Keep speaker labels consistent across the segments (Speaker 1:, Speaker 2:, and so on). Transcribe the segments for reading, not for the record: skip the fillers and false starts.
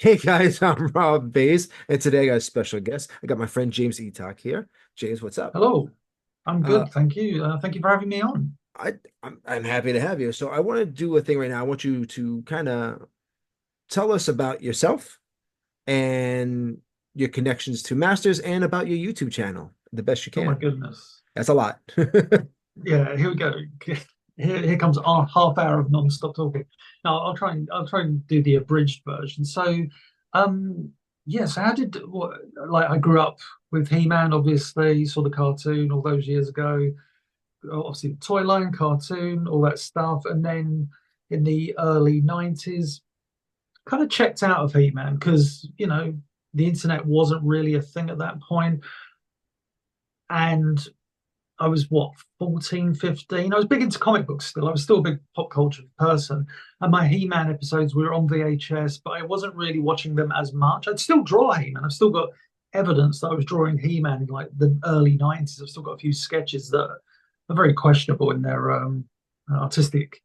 Speaker 1: Hey guys, I'm Rob Bays, and today I got a special guest. I got my friend James Eatock here. James, what's up?
Speaker 2: Hello, I'm
Speaker 1: Uh,
Speaker 2: good, thank you. Thank you for having me on.
Speaker 1: I I'm happy to have you. So I want to do a thing right now. I want you to kind of tell us about yourself and your connections to masters and about your YouTube channel the best you
Speaker 2: Oh my
Speaker 1: can.
Speaker 2: goodness.
Speaker 1: That's a lot.
Speaker 2: Yeah, here we go. Here comes our half hour of non-stop talking. Now I'll try and do the abridged version. Um, yes, how did what like I grew up with He-Man, obviously, saw the cartoon all those years ago. Obviously, the toy line, cartoon, all that stuff, and then in the early 90s, kind of checked out of He-Man because the internet wasn't really a thing at that point. And I was what, 14, 15. I was big into comic books still. I was still a big pop culture person. And my He-Man episodes were on VHS, but I wasn't really watching them as much. I'd still draw He-Man. I've still got evidence that I was drawing He-Man in like the early 90s. I've still got a few sketches that are very questionable in their artistic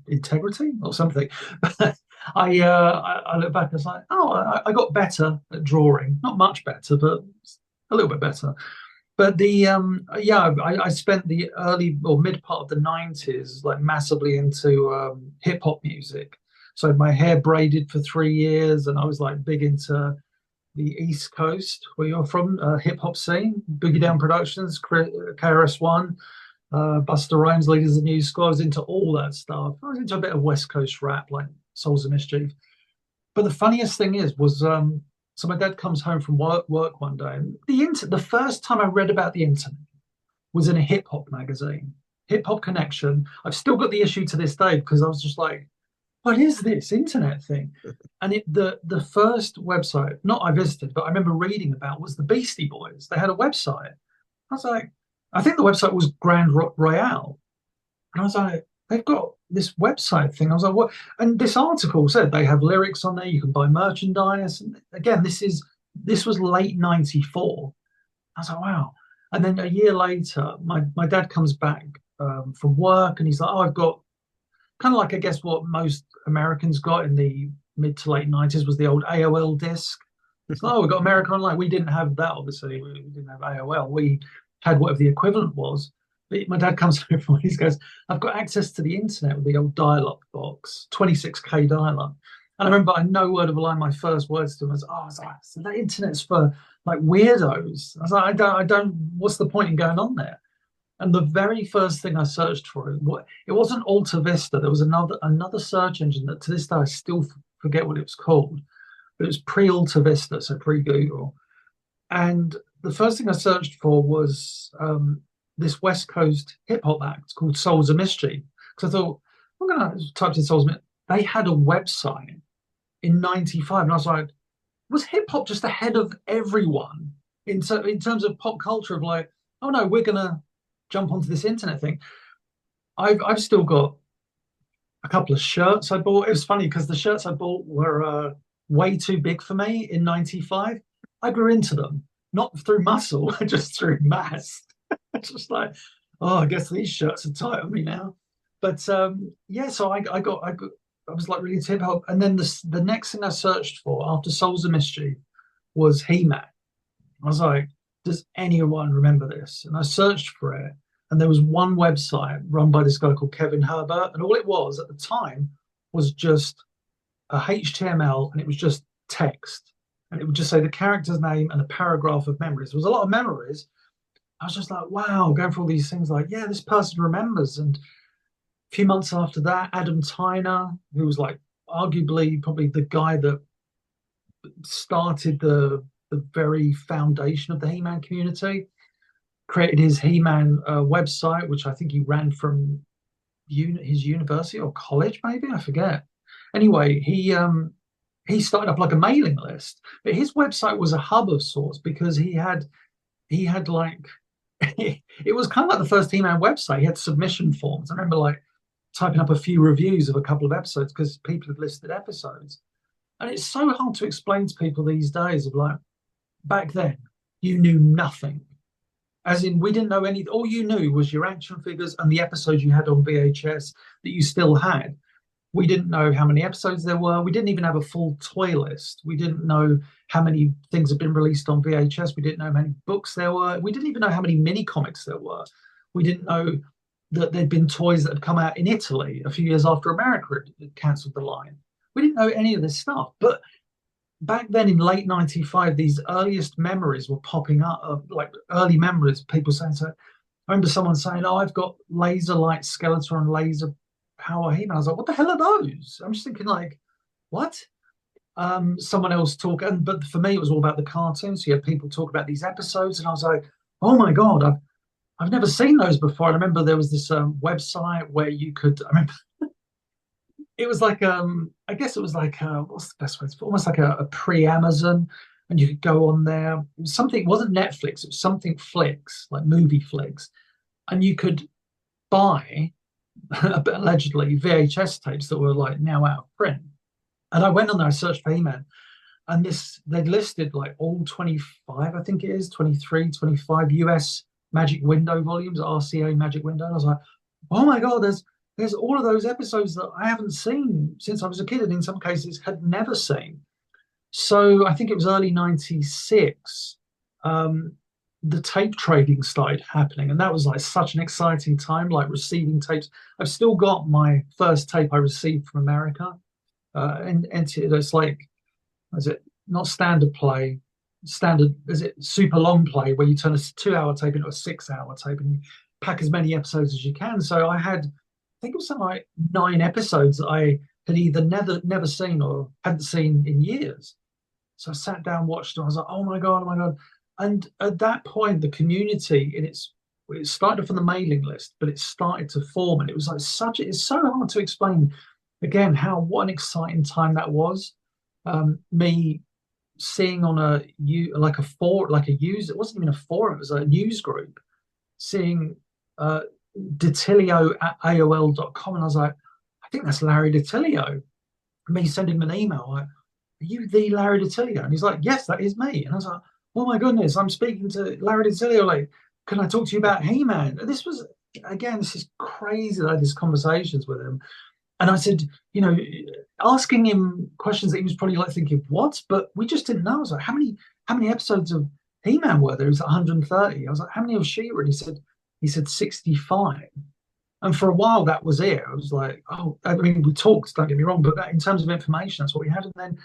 Speaker 2: integrity or something. I look back and it's like, oh, I got better at drawing. Not much better, but a little bit better. But I spent the early or mid part of the 90s like massively into hip hop music. So I had my hair braided for 3 years, and I was like big into the East Coast, where you're from, hip hop scene, Boogie Down Productions, KRS-One, Busta Rhymes, Leaders of the New School. I was into all that stuff. I was into a bit of West Coast rap, like Souls of Mischief. But the funniest thing was so my dad comes home from work one day, and the first time I read about the internet was in a hip hop magazine, Hip Hop Connection. I've still got the issue to this day because I was just like, what is this internet thing? And the first website, not I visited, but I remember reading about was the Beastie Boys. They had a website. I was like, I think the website was Royale. And I was like, they've got this website thing. I was like, what? And this article said they have lyrics on there. You can buy merchandise. And again, this was late '94. I was like, wow. And then a year later, my dad comes back from work, and he's like, oh, I've got kind of like I guess what most Americans got in the mid to late '90s was the old AOL disc. It's like, oh, we got America Online. We didn't have that, obviously. We didn't have AOL. We had whatever the equivalent was. But my dad comes home from he goes, I've got access to the internet with the old dial-up box, 26K dial-up. And I remember I no word of a lie, my first words to him was, oh, I was like, so that internet's for like weirdos. I was like, I don't, what's the point in going on there? And the very first thing I searched for, it wasn't Alta Vista. There was another search engine that to this day I still forget what it was called. But it was pre-Alta Vista, so pre-Google. And the first thing I searched for was this West Coast hip hop act called Souls of Mischief. Because I thought, I'm going to type in Souls of Mischief. They had a website in '95. And I was like, was hip hop just ahead of everyone in terms of pop culture of like, oh no, we're going to jump onto this internet thing? I've still got a couple of shirts I bought. It was funny because the shirts I bought were way too big for me in '95. I grew into them, not through muscle, just through mass. Just like, oh, I guess these shirts are tight on me now. But yeah, so I was like really into hip hop. And then the next thing I searched for after Souls of Mischief was He-Man. I was like, does anyone remember this? And I searched for it, and there was one website run by this guy called Kevin Herbert, and all it was at the time was just a HTML, and it was just text, and it would just say the character's name and a paragraph of memories. There was a lot of memories. I was just like, wow, going for all these things, like, yeah, this person remembers. And a few months after that, Adam Tyner, who was like arguably probably the guy that started the very foundation of the He-Man community, created his He-Man website, which I think he ran from his university or college, maybe I forget. Anyway, he started up like a mailing list, but his website was a hub of sorts because he had like it was kind of like the first He-Man website. He had submission forms. I remember like typing up a few reviews of a couple of episodes because people had listed episodes. And it's so hard to explain to people these days of like back then, you knew nothing. As in, we didn't know any. All you knew was your action figures and the episodes you had on VHS that you still had. We didn't know how many episodes there were. We didn't even have a full toy list. We didn't know how many things had been released on VHS. We didn't know how many books there were. We didn't even know how many mini comics there were. We didn't know that there'd been toys that had come out in Italy a few years after America had cancelled the line. We didn't know any of this stuff. But back then in late 95, these earliest memories were popping up, like early memories, people saying, so I remember someone saying, "Oh, I've got laser light Skeletor and laser power He-Man." I was like, "What the hell are those?" I'm just thinking, like, what? Someone else talk, but for me, it was all about the cartoons. So you had people talk about these episodes, and I was like, "Oh my god, I've never seen those before." And I remember there was this website where you could. I remember it was like I guess it was like what's the best way? It's almost like a pre-Amazon, and you could go on there. It was something. It wasn't Netflix. It was something Flix, like movie Flix, and you could buy allegedly VHS tapes that were like now out of print. And I went on there, I searched for He-Man, and this they'd listed like all 25, I think it is, 23, 25 US Magic Window volumes, RCA Magic Window. And I was like, oh my God, there's all of those episodes that I haven't seen since I was a kid, and in some cases had never seen. So I think it was early 96. Um, the tape trading started happening, and that was like such an exciting time, like receiving tapes. I've still got my first tape I received from America, and it's like, is it not standard play? Standard, is it super long play where you turn a 2 hour tape into a 6 hour tape and you pack as many episodes as you can? So I had, I think it was something like 9 episodes that I had either never seen or hadn't seen in years. So I sat down, watched it. I was like, oh my God, oh my God. And at that point, the community it started from the mailing list, but it started to form. And it was like it's so hard to explain again what an exciting time that was. Me seeing on like a user, it wasn't even a forum, it was a news group, seeing Detilio at AOL.com. And I was like, I think that's Larry Detilio. Me sending him an email like, are you the Larry DiTilio? And he's like, yes, that is me. And I was like, oh my goodness, I'm speaking to Larry DiTilio. Like, can I talk to you about He-Man? And this was, again, this is crazy that I had these conversations with him. And I said, asking him questions that he was probably like thinking, what? But we just didn't know. I was like, how many episodes of He-Man were there? He was like 130. I was like, how many of She-Ra? And he said 65. And for a while, that was it. I was like, oh, I mean, we talked, don't get me wrong, but in terms of information, that's what we had. And then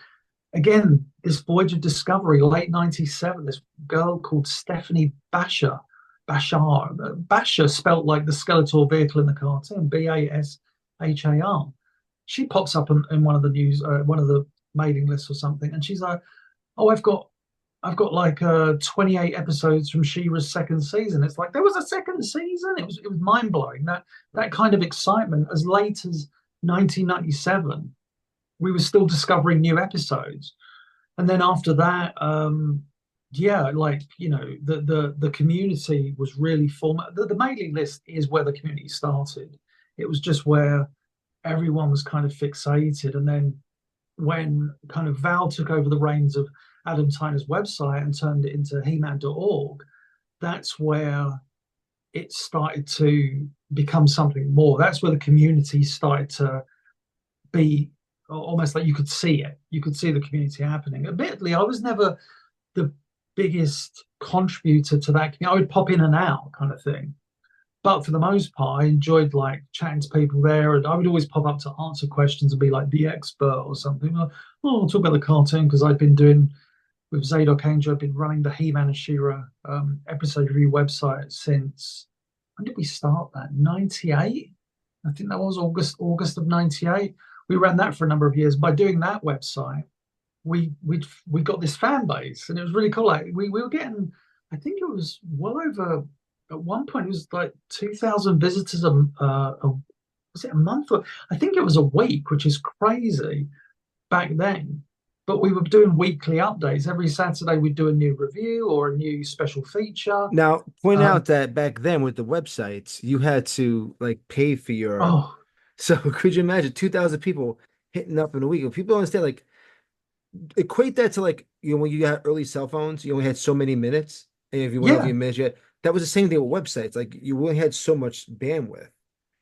Speaker 2: again, this voyage of discovery, late 97, this girl called Stephanie Bashar, spelt like the Skeletor vehicle in the cartoon, Bashar. She pops up in one of the news, one of the mailing lists or something, and she's like, "Oh, I've got like 28 episodes from She-Ra's second season." It's like there was a second season. It was mind blowing that kind of excitement as late as 1997 we were still discovering new episodes. And then after that, yeah, like the community was really formed. The mailing list is where the community started. It was just where everyone was kind of fixated. And then when kind of Val took over the reins of Adam Tyner's website and turned it into He-Man.org, that's where it started to become something more. That's where the community started to be almost like you could see it. You could see the community happening. Admittedly, I was never the biggest contributor to that. I would pop in and out kind of thing. But for the most part, I enjoyed like chatting to people there. And I would always pop up to answer questions and be like the expert or something. Like, oh, I'll talk about the cartoon because I've been doing with Zadok Angel, I've been running the He-Man and She-Ra episode review website since, when did we start that? 98? I think that was August of 98. We ran that for a number of years. By doing that website, we got this fan base, and it was really cool. Like we were getting, I think it was well over, at one point it was like 2,000 visitors was it a month? Or I think it was a week, which is crazy back then. But we were doing weekly updates. Every Saturday we'd do a new review or a new special feature.
Speaker 1: Now, point
Speaker 2: Um,
Speaker 1: out that back then with the websites, you had to like pay for your.
Speaker 2: oh,
Speaker 1: So could you imagine 2,000 people hitting up in a week? If people understand, like, equate that to like when you got early cell phones, you only had so many minutes, and if you went over
Speaker 2: yeah,
Speaker 1: your minutes, that was the same thing with websites. Like you only had so much bandwidth.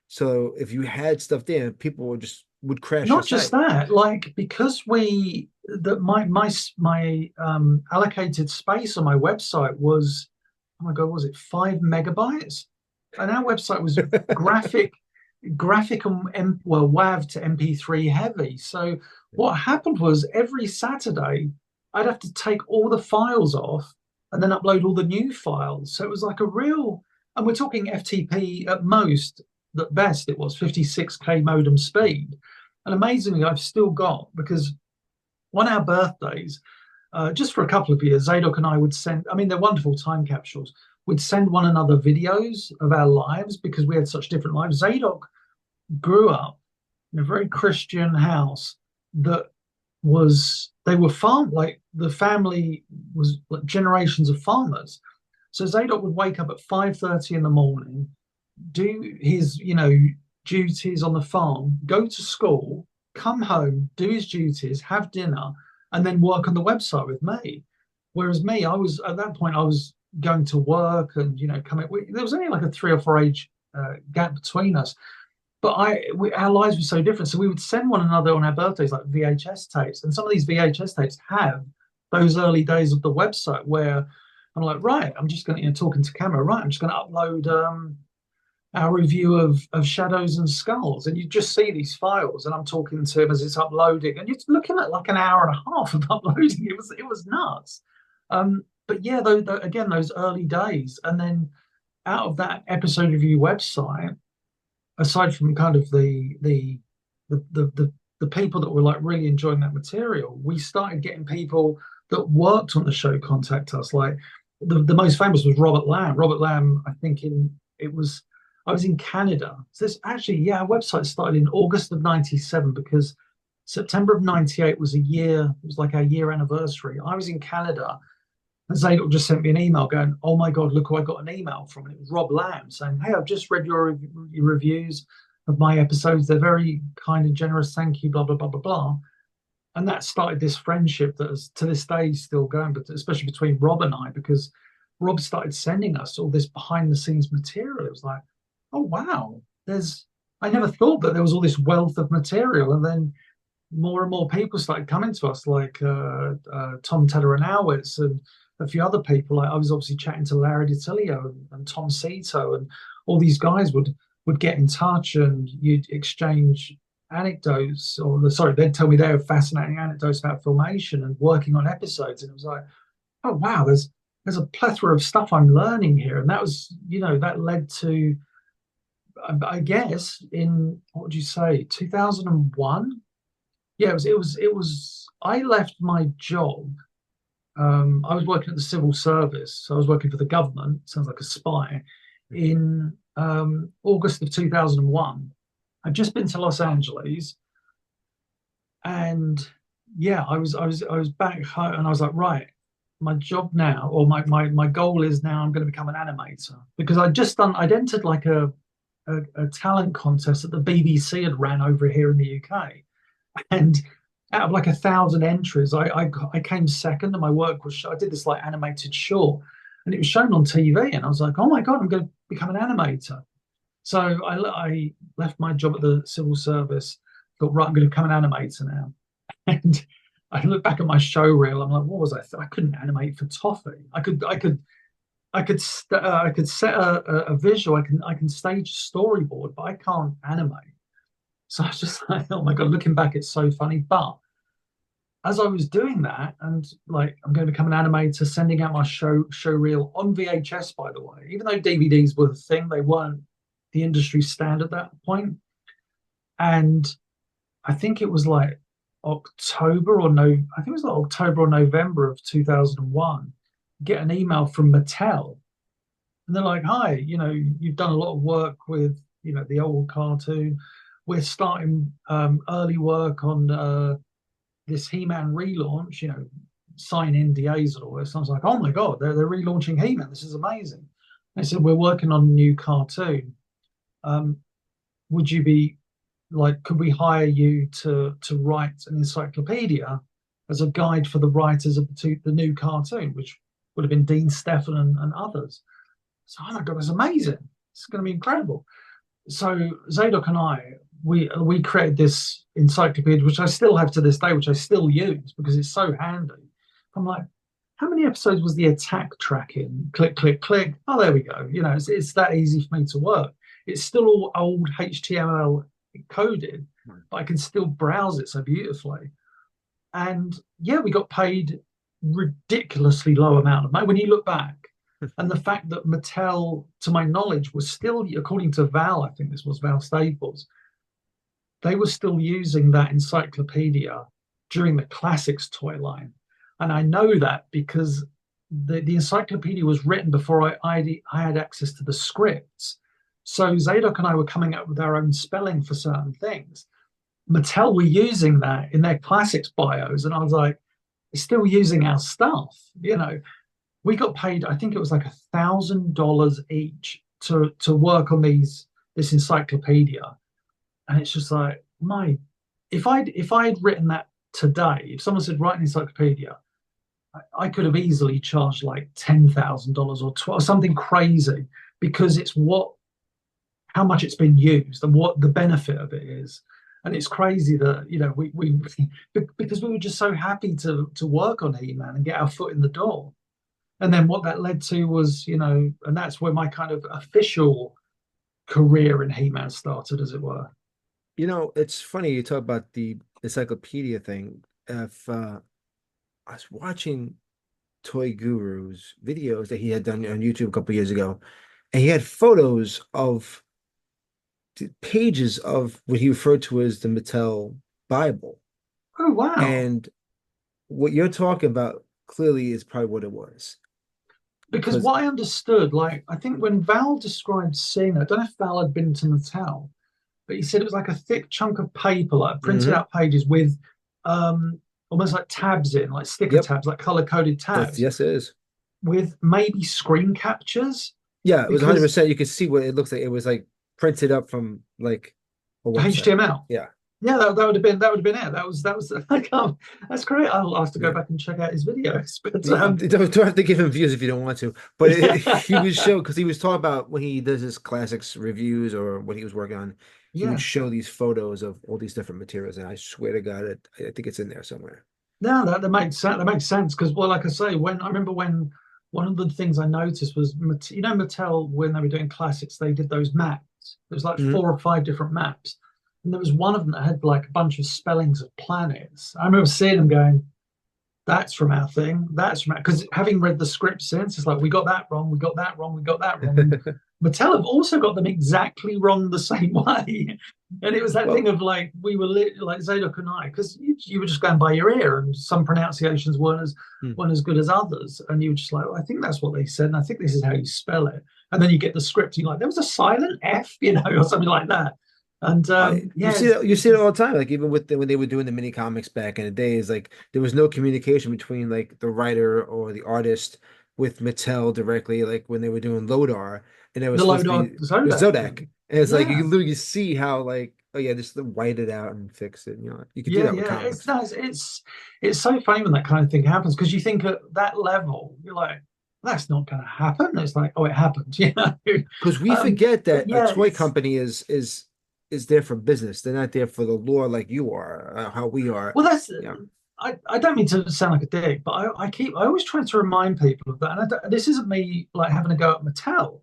Speaker 1: So if you had stuff there, people would just would crash your
Speaker 2: Not just
Speaker 1: site.
Speaker 2: that, like because we that my allocated space on my website was, oh my God, was it 5 megabytes? And our website was graphic graphic and well WAV to MP3 heavy. So what happened was every Saturday I'd have to take all the files off and then upload all the new files. So it was like a real, and we're talking FTP at most, at best it was 56K modem speed. And amazingly, I've still got, because on our birthdays, just for a couple of years, Zadok and I would send, I mean, they're wonderful time capsules. We'd send one another videos of our lives because we had such different lives. Zadok grew up in a very Christian house that was, they were farm, like the family was like generations of farmers. So Zadok would wake up at 5:30 in the morning, do his, duties on the farm, go to school, come home, do his duties, have dinner, and then work on the website with me. Whereas me, I was at that point, I was going to work and coming. There was only like a 3 or 4 age gap between us, but our lives were so different. So we would send one another on our birthdays like VHS tapes, and some of these VHS tapes have those early days of the website where I'm like, right, I'm just going to, talking to camera, right, I'm just going to upload our review of Shadows and Skulls, and you just see these files, and I'm talking to him as it's uploading, and you're looking at like an hour and a half of uploading. It was nuts. But yeah, though again, those early days, and then out of that episode review website, aside from kind of the people that were like really enjoying that material, we started getting people that worked on the show contact us. Like the most famous was Robert Lamb. Robert Lamb, I think I was in Canada. So this actually, yeah, our website started in August of '97 because September of '98 was it was like our year anniversary. I was in Canada and Zadok just sent me an email going, oh my God, look who I got an email from. And it was Rob Lamb saying, hey, I've just read your reviews of my episodes. They're very kind and generous. Thank you, blah, blah, blah, blah, blah. And that started this friendship that is to this day still going, but especially between Rob and I, because Rob started sending us all this behind the scenes material. It was like, oh, wow, I never thought that there was all this wealth of material. And then more and more people started coming to us, like Tom Tedder-Anowitz and a few other people. Like I was obviously chatting to Larry DiTilio and Tom Cito, and all these guys would get in touch, and you'd exchange anecdotes, or sorry, they'd tell me their fascinating anecdotes about filmation and working on episodes, and it was like, oh wow, there's a plethora of stuff I'm learning here, and that was, that led to, I guess, in what would you say, 2001. Yeah, it was. I left my job. I was working at the civil service, so I was working for the government. Sounds like a spy. In August of 2001, I'd just been to Los Angeles, and yeah, I was back home, and I was like, right, my job now, or my goal is now, I'm going to become an animator, because I'd entered like a talent contest that the BBC had ran over here in the UK. And out of like 1,000 entries, I came second, and my work was, I did this like animated short, and it was shown on TV, and I was like, oh my God, I'm going to become an animator. So I left my job at the civil service, thought, right, I'm going to become an animator now. And I look back at my show reel, I'm like, what was I? I couldn't animate for toffee. I could set a visual. I can stage a storyboard, but I can't animate. So I was just like, oh my God, looking back, it's so funny. But as I was doing that, and like I'm going to become an animator, sending out my show reel on VHS, by the way, even though DVDs were the thing, they weren't the industry standard at that point. And I think it was like October or no, I think it was like October or November of 2001, get an email from Mattel. And they're like, hi, you've done a lot of work with, the old cartoon. We're starting early work on this He-Man relaunch, sign NDAs and all this. And I was like, oh my God, they're relaunching He-Man. This is amazing. They said, we're working on a new cartoon. Would you be like, could we hire you to write an encyclopedia as a guide for the writers of the new cartoon, which would have been Dean Stefan and others? So, oh my God, that's amazing. It's going to be incredible. So Zadok and I we created this encyclopedia, which I still have to this day, which I still use because it's so handy. I'm like, how many episodes was the attack tracking? Click, click, click. Oh, there we go. You know, it's that easy for me to work. It's still all old HTML coded, but I can still browse it so beautifully. And yeah, we got paid ridiculously low amount of money when you look back. And the fact that Mattel, to my knowledge, was still, according to Val, I think this was Val Staples, they were still using that encyclopedia during the classics toy line. And I know that because the encyclopedia was written before I had access to the scripts. So Zadok and I were coming up with our own spelling for certain things. Mattel were using that in their classics bios. And I was like, they're still using our stuff. You know, we got paid, I think it was like $1,000 each to work on this encyclopedia. And it's just like, if I had written that today, if someone said write an encyclopedia, I could have easily charged like $10,000 or 12, something crazy, because it's how much it's been used and what the benefit of it is. And it's crazy that, you know, we because we were just so happy to work on He-Man and get our foot in the door. And then what that led to was, you know, and that's where my kind of official career in He-Man started, as it were.
Speaker 1: You know, it's funny you talk about the encyclopedia thing. If I was watching Toy Guru's videos that he had done on YouTube a couple years ago, and he had photos of pages of what he referred to as the Mattel Bible.
Speaker 2: Oh, wow.
Speaker 1: And what you're talking about clearly is probably what it was.
Speaker 2: Because
Speaker 1: Because
Speaker 2: what I understood, like, I think when Val described seeing it, I don't know if Val had been to Mattel, but he said it was like a thick chunk of paper, like printed
Speaker 1: mhm,
Speaker 2: out pages with almost like tabs in, like sticker
Speaker 1: yep,
Speaker 2: tabs, like color coded
Speaker 1: that's
Speaker 2: tabs
Speaker 1: yes it is.
Speaker 2: with maybe screen captures
Speaker 1: Yeah, it was
Speaker 2: because
Speaker 1: 100%. You could see what it looks like. It was like printed up from like a website.
Speaker 2: HTML.
Speaker 1: Yeah.
Speaker 2: Yeah, that would have been it. That was I can't, that's great. I'll have to go
Speaker 1: Yeah.
Speaker 2: back and check out his videos. But
Speaker 1: Don't have to give him views if you don't want to. But he would show because he was talking about when he does his classics reviews or what he was working on, he would
Speaker 2: yeah,
Speaker 1: show these photos of all these different materials, and I swear to God, I think it's in there somewhere.
Speaker 2: no, that makes sense. That makes sense because, well, like I say, when I remember when one of the things I noticed was, you know, Mattel when they were doing classics, they did those maps. There was like
Speaker 1: Mhm.
Speaker 2: 4 or 5 different maps, and there was one of them that had like a bunch of spellings of planets. I remember seeing them going, "That's from our thing. That's from," because having read the script since, it's like we got that wrong, we got that wrong, we got that wrong, and Mattel have also got them exactly wrong the same way. And it was that thing
Speaker 1: Well,
Speaker 2: of like we were like Zadok and I, because you were just going by your ear, and some pronunciations
Speaker 1: hmm.
Speaker 2: weren't as good as others, and you were just like, well, I think that's what they said, and I think this is how you spell it. And then you get the script, and you're like, there was a silent F, you know, or something like that. And
Speaker 1: You
Speaker 2: yeah,
Speaker 1: see that you see it all the time. Like even with when they were doing the mini comics back in the days, like there was no communication between like the writer or the artist with Mattel directly. Like when they were doing Lodar, and it was
Speaker 2: the
Speaker 1: supposed to
Speaker 2: Lodar
Speaker 1: be it was
Speaker 2: Zodak
Speaker 1: Zodak,
Speaker 2: thing.
Speaker 1: and it's like you
Speaker 2: Yeah.
Speaker 1: can literally see how like oh yeah, just white it out and fix it. You know, you could do
Speaker 2: Yeah,
Speaker 1: that with
Speaker 2: yeah. It's
Speaker 1: comics
Speaker 2: nice. It's so funny when that kind of thing happens because you think at that level, you're like, that's not going to happen. It's like, oh, it happened, you know.
Speaker 1: because we forget
Speaker 2: But
Speaker 1: that a
Speaker 2: yeah,
Speaker 1: toy company is there for business. They're not there for the lore like you are, how we are.
Speaker 2: well, that's.
Speaker 1: Yeah.
Speaker 2: I don't mean to sound like a dick, but I always try to remind people of that. And this isn't me like having a go at Mattel,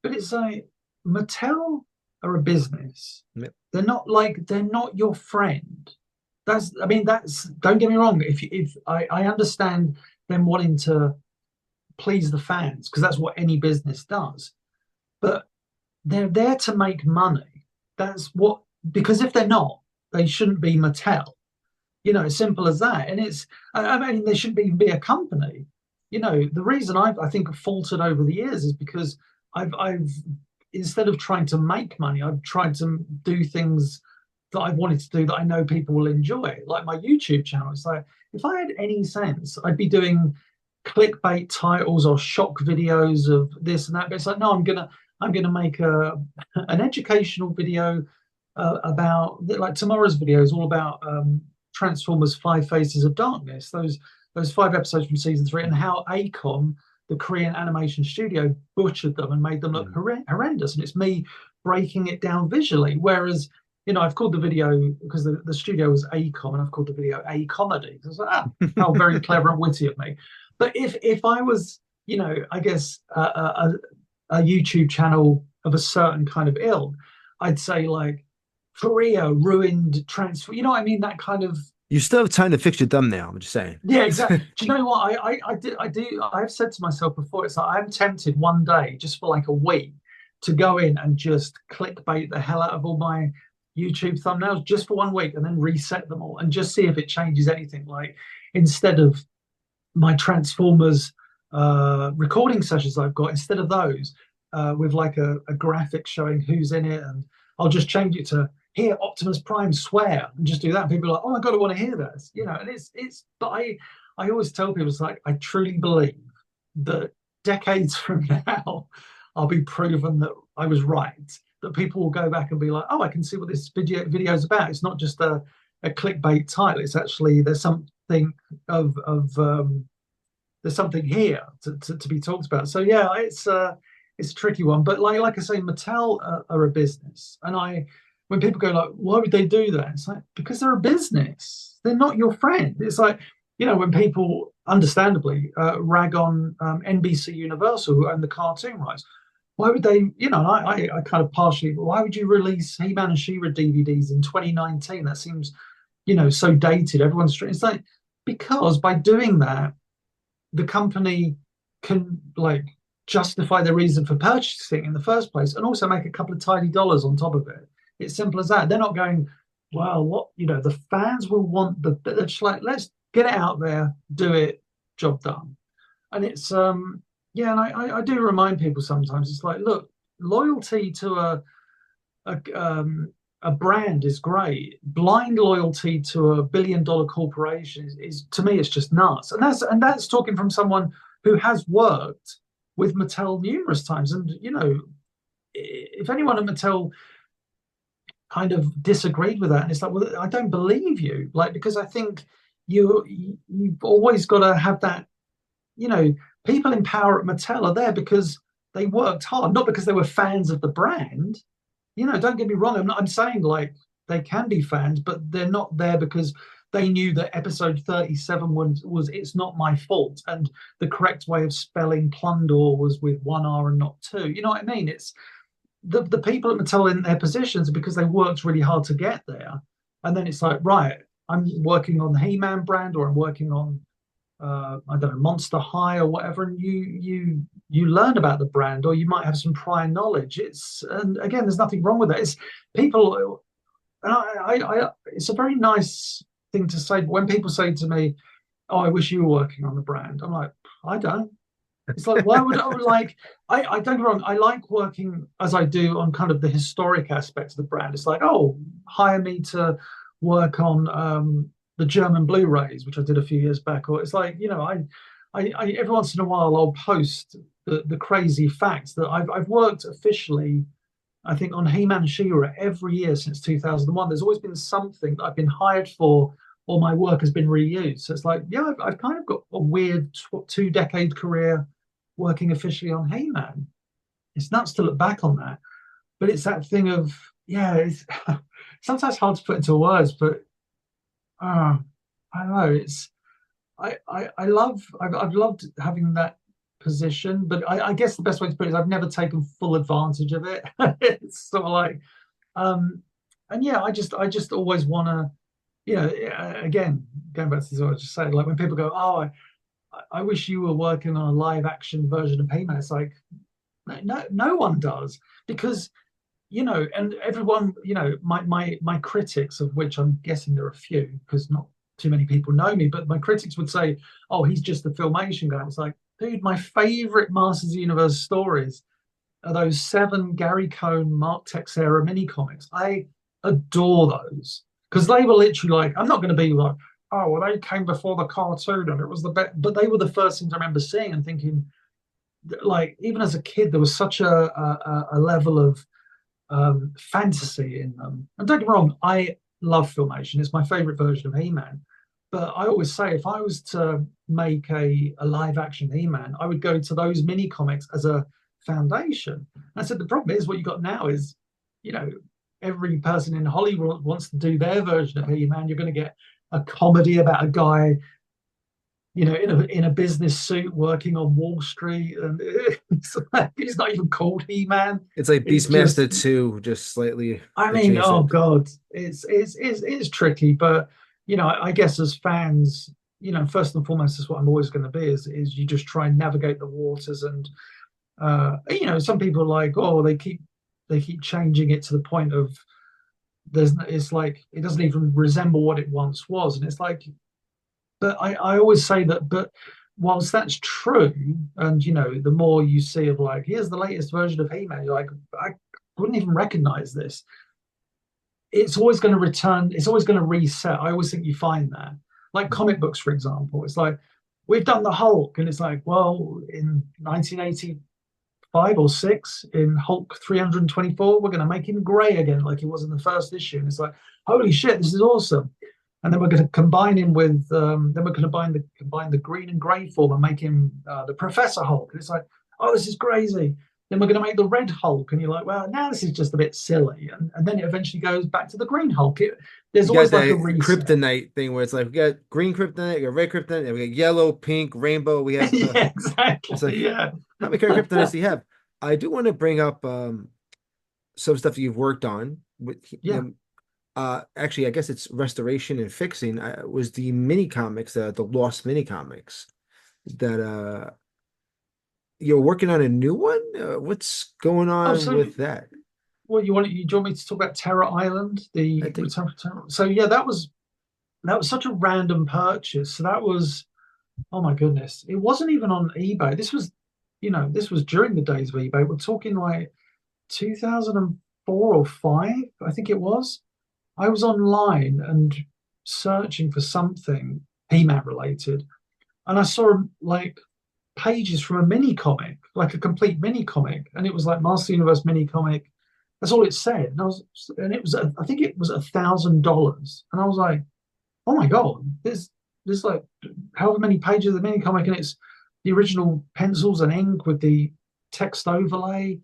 Speaker 2: but it's like Mattel are a business.
Speaker 1: Yeah.
Speaker 2: They're not your friend. I mean, don't get me wrong. If I understand them wanting to please the fans because that's what any business does. But they're there to make money. That's what because if they're not, they shouldn't be Mattel. You know, as simple as that. And I mean, they shouldn't even be a company. You know, the reason I think I've faltered over the years is because I've instead of trying to make money, I've tried to do things that I've wanted to do that I know people will enjoy, like my YouTube channel. It's like if I had any sense, I'd be doing clickbait titles or shock videos of this and that. But it's like, no, I'm gonna make an educational video about like tomorrow's video is all about Transformers: Five Faces of Darkness. Those 5 episodes from season 3 and how Acom, the Korean animation studio, butchered them and made them look
Speaker 1: Mhm.
Speaker 2: horrendous. And it's me breaking it down visually. Whereas I've called the video because the studio was ACOM, and I've called the video A Comedy. I was like, ah, how very clever and witty of me. But if I was, I guess a YouTube channel of a certain kind of ilk, I'd say like Korea ruined transfer. You know what I mean? That kind of
Speaker 1: You still have time to fix your thumbnail. I'm just saying.
Speaker 2: yeah, exactly. Do you know what I've said to myself before? It's like I'm tempted one day, just for like a week, to go in and just clickbait the hell out of all my YouTube thumbnails just for one week and then reset them all and just see if it changes anything. Like instead of my Transformers recording sessions I've got, instead of those, with like a graphic showing who's in it, and I'll just change it to hear Optimus Prime swear and just do that. And people are like, oh my God, I want to hear this, and but I always tell people, it's like, I truly believe that decades from now, I'll be proven that I was right, that people will go back and be like, oh, I can see what this video is about. It's not just a clickbait title. It's actually, there's something of there's something here to be talked about. So yeah, it's a tricky one. But like I say, Mattel are a business, and when people go like, why would they do that? It's like, because they're a business. They're not your friend. It's like, when people understandably rag on NBC Universal, who own the cartoon rights. Why would they, I kind of partially, why would you release He-Man and She-Ra DVDs in 2019? That seems, so dated. It's like, because by doing that, the company can like justify the reason for purchasing in the first place and also make a couple of tidy dollars on top of it. It's simple as that. They're not going, well, the fans will want they're just like, let's get it out there, do it, job done. And it's yeah, and I do remind people sometimes, it's like, look, loyalty to a brand is great. Blind loyalty to a $1 billion corporation is to me, it's just nuts. And that's talking from someone who has worked with Mattel numerous times. And if anyone at Mattel kind of disagreed with that, and it's like, well, I don't believe you, like, because I think you've always got to have that, people in power at Mattel are there because they worked hard, not because they were fans of the brand. Don't get me wrong. I'm saying like they can be fans, but they're not there because they knew that episode 37 was It's Not My Fault, and the correct way of spelling Plundor was with one R and not two. You know what I mean? It's the people at Mattel in their positions because they worked really hard to get there. And then it's like, right, I'm working on the He-Man brand, or I'm working on I don't know, Monster High or whatever, and you learn about the brand, or you might have some prior knowledge. And again, there's nothing wrong with that. It's people, and it's a very nice thing to say. But when people say to me, "Oh, I wish you were working on the brand," I'm like, I don't. It's like, why would I like? I don't get me wrong. I like working as I do on kind of the historic aspects of the brand. It's like, oh, hire me to work on the German Blu-rays, which I did a few years back. Or it's like, I every once in a while I'll post the crazy facts that I've worked officially, I think, on He-Man and She-Ra every year since 2001. There's always been something that I've been hired for, or my work has been reused. So it's like, yeah, I've kind of got a weird 2-decade career working officially on He-Man. It's nuts to look back on that, but it's that thing of, yeah, it's sometimes hard to put into words, but I don't know. I've loved having that position, but I guess the best way to put it is I've never taken full advantage of it. It's sort of like, and yeah, I just always want to, again, going back to this, what I was just saying, like when people go, oh, I wish you were working on a live action version of He-Man. It's like, no one does, because and everyone, my critics, of which I'm guessing there are a few, because not too many people know me, but my critics would say, oh, he's just a Filmation guy. It's like, dude, my favorite Masters of the Universe stories are those 7 Gary Cohn, Mark Texeira mini comics. I adore those because they were literally like, I'm not going to be like, oh, well, they came before the cartoon and it was the best, but they were the first things I remember seeing and thinking, like, even as a kid, there was such a level of fantasy in them. And don't get me wrong, I love Filmation. It's my favorite version of He-Man. But I always say, if I was to make a live action He-Man, I would go to those mini comics as a foundation. And I said, the problem is what you got now is, every person in Hollywood wants to do their version of He-Man. You're going to get a comedy about a guy, in a business suit working on Wall Street, and it's like, he's not even called He-Man.
Speaker 1: It's like
Speaker 2: It's just,
Speaker 1: Beastmaster 2, just slightly
Speaker 2: I mean, oh
Speaker 1: adjacent.
Speaker 2: God, it's tricky, but I guess as fans, first and foremost, is what I'm always going to be is you just try and navigate the waters, and some people are like, oh, they keep changing it to the point of it's like it doesn't even resemble what it once was, and it's like, but I always say that, but whilst that's true, and the more you see of like, here's the latest version of He-Man, you're like, I wouldn't even recognize this. It's always going to return, it's always going to reset. I always think you find that. Like comic books, for example, it's like, we've done the Hulk, and it's like, well, in 1985 or six, in Hulk 324, we're going to make him gray again, like he was in the first issue. And it's like, holy shit, this is awesome. And then we're going to combine him with, then we're going to combine the green and gray form and make him the Professor Hulk. And it's like, oh, this is crazy. Then we're going to make the red Hulk, and you're like, well, now this is just a bit silly. And then it eventually goes back to the green Hulk. There's
Speaker 1: You got
Speaker 2: always like a
Speaker 1: that
Speaker 2: reset.
Speaker 1: kryptonite thing where it's like we got green kryptonite, we got red kryptonite, and we got yellow, pink, rainbow. We have
Speaker 2: Yeah,
Speaker 1: it's
Speaker 2: exactly.
Speaker 1: like
Speaker 2: Yeah,
Speaker 1: how many kind of kryptonites do you have? I do want to bring up some stuff you've worked on with
Speaker 2: yeah.
Speaker 1: actually I guess it's restoration and fixing. Was the mini comics, the lost mini comics that you're working on a new one? What's going
Speaker 2: Oh,
Speaker 1: on
Speaker 2: so
Speaker 1: with that?
Speaker 2: what you want me to talk about Terror Island,
Speaker 1: I
Speaker 2: the
Speaker 1: think
Speaker 2: Return of Terror? So yeah, that was such a random purchase. So that was, oh my goodness, it wasn't even on eBay. This was during the days of eBay. We're talking like 2004 or five, I think it was. I was online and searching for something He-Man related, and I saw like pages from a mini comic, like a complete mini comic, and it was like Master Universe mini comic. That's all it said, and it was, I think it was $1,000, and I was like, oh my god, there's like however many pages of the mini comic, and it's the original pencils and ink with the text overlay.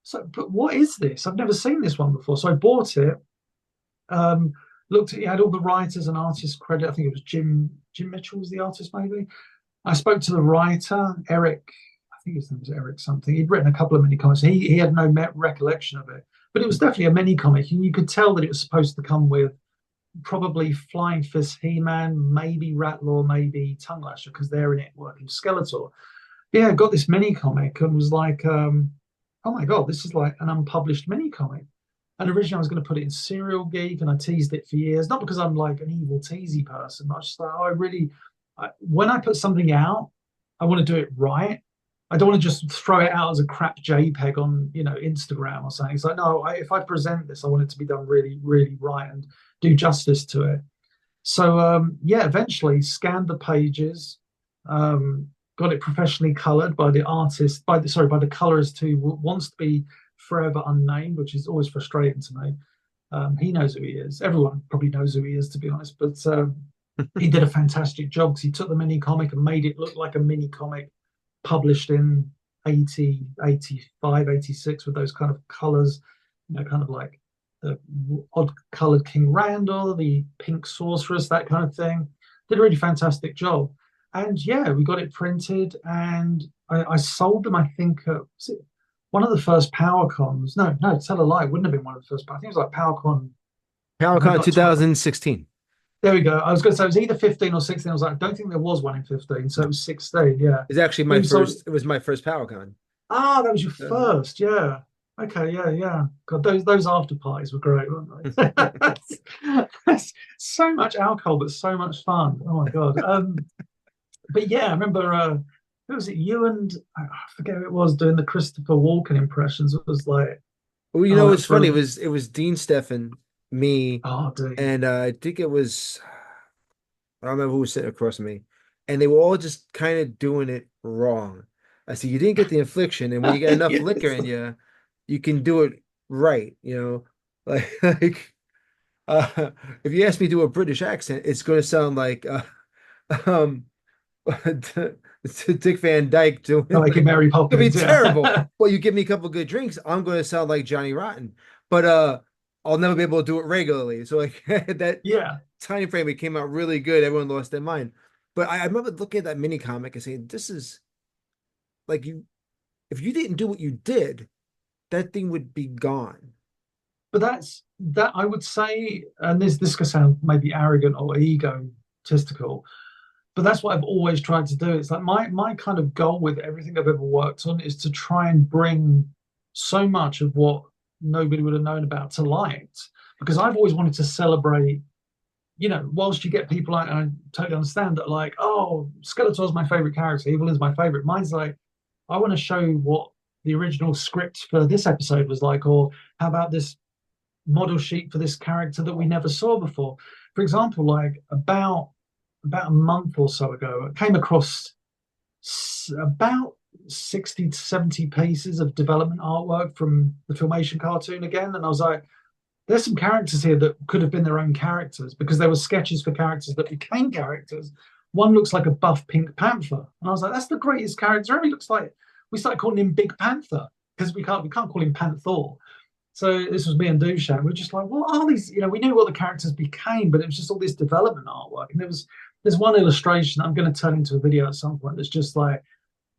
Speaker 2: So, but what is this? I've never seen this one before. So I bought it. Um, Looked at it, had all the writers and artists credit. I think it was Jim Mitchell was the artist, maybe. I spoke to the writer, Eric. I think his name was Eric something. He'd written a couple of mini comics. He had no recollection of it, but it was definitely a mini comic, and you could tell that it was supposed to come with probably Flying Fist, He-Man, maybe Rattler, maybe Tongue Lasher, because they're in it working Skeletor. Yeah, I got this mini comic and was like, oh my god, this is like an unpublished mini comic. And originally I was going to put it in Serial Geek, and I teased it for years, not because I'm like an evil teasy person, but I was just like, oh, when I put something out, I want to do it right. I don't want to just throw it out as a crap JPEG on, Instagram or something. It's like, no, if I present this, I want it to be done really, really right and do justice to it. So yeah, eventually scanned the pages, got it professionally colored by the artist, by the colorist who wants to be forever unnamed, which is always frustrating to me. He knows who he is. Everyone probably knows who he is, to be honest. But he did a fantastic job because he took the mini comic and made it look like a mini comic published in 80, 85, 86 with those kind of colors, kind of like the odd colored King Randall, the pink sorceress, that kind of thing. Did a really fantastic job. And yeah, we got it printed, and I sold them, I think, was it one of the first Power Cons? No, no, tell a lie. It wouldn't have been one of the first. I think it was like PowerCon, maybe
Speaker 1: PowerCon
Speaker 2: like 20.
Speaker 1: 2016
Speaker 2: There we go. I was going to say it was either 15 or 16. I was like, I don't think there was one in 15. So it was 16. Yeah.
Speaker 1: is actually
Speaker 2: But
Speaker 1: my
Speaker 2: you sold,
Speaker 1: first. It was my first PowerCon.
Speaker 2: that was your first. Yeah. Okay. Yeah. Yeah. God, those after parties were great, weren't they? So much alcohol, but so much fun. Oh my God. But yeah, I remember, who was it? You and I forget who it was doing the Christopher Walken impressions. It was like,
Speaker 1: Well,
Speaker 2: oh,
Speaker 1: what's
Speaker 2: that's
Speaker 1: funny?
Speaker 2: brilliant.
Speaker 1: It was Dean Steffen, me,
Speaker 2: Oh, dude.
Speaker 1: and I think it was I don't remember who was sitting across from me, and they were all just kind of doing it wrong. I said, you didn't get the infliction, and when you get enough liquor
Speaker 2: Yes.
Speaker 1: in you, you can do it right. Like like uh, if you ask me to do a British accent, it's going to sound like um Dick Van Dyke doing
Speaker 2: Like in
Speaker 1: like
Speaker 2: Mary
Speaker 1: it'll be
Speaker 2: Poppins.
Speaker 1: terrible.
Speaker 2: Yeah.
Speaker 1: Well, you give me a couple good drinks, I'm going to sound like Johnny Rotten. But I'll never be able to do it regularly. So like that
Speaker 2: Yeah,
Speaker 1: time frame, it came out really good. Everyone lost their mind. But I remember looking at that mini comic and saying, this is like you if you didn't do what you did, that thing would be gone.
Speaker 2: but that's that I would say, and this could sound maybe arrogant or egotistical, but that's what I've always tried to do. It's like my kind of goal with everything I've ever worked on is to try and bring so much of what nobody would have known about to light. Because I've always wanted to celebrate, whilst you get people like, I totally understand that, like, oh, Skeletor's my favorite character, Evil is my favorite. Mine's like, I want to show what the original script for this episode was like, or how about this model sheet for this character that we never saw before. For example, like about a month or so ago, I came across about 60 to 70 pieces of development artwork from the Filmation cartoon again. And I was like, there's some characters here that could have been their own characters because there were sketches for characters that became characters. One looks like a buff Pink Panther. And I was like, that's the greatest character ever. He looks like we started calling him Big Panther because we can't call him Panther. So this was me and Dushan. We're just like, what are these? We knew what the characters became, but it was just all this development artwork. And there's one illustration I'm going to turn into a video at some point that's just like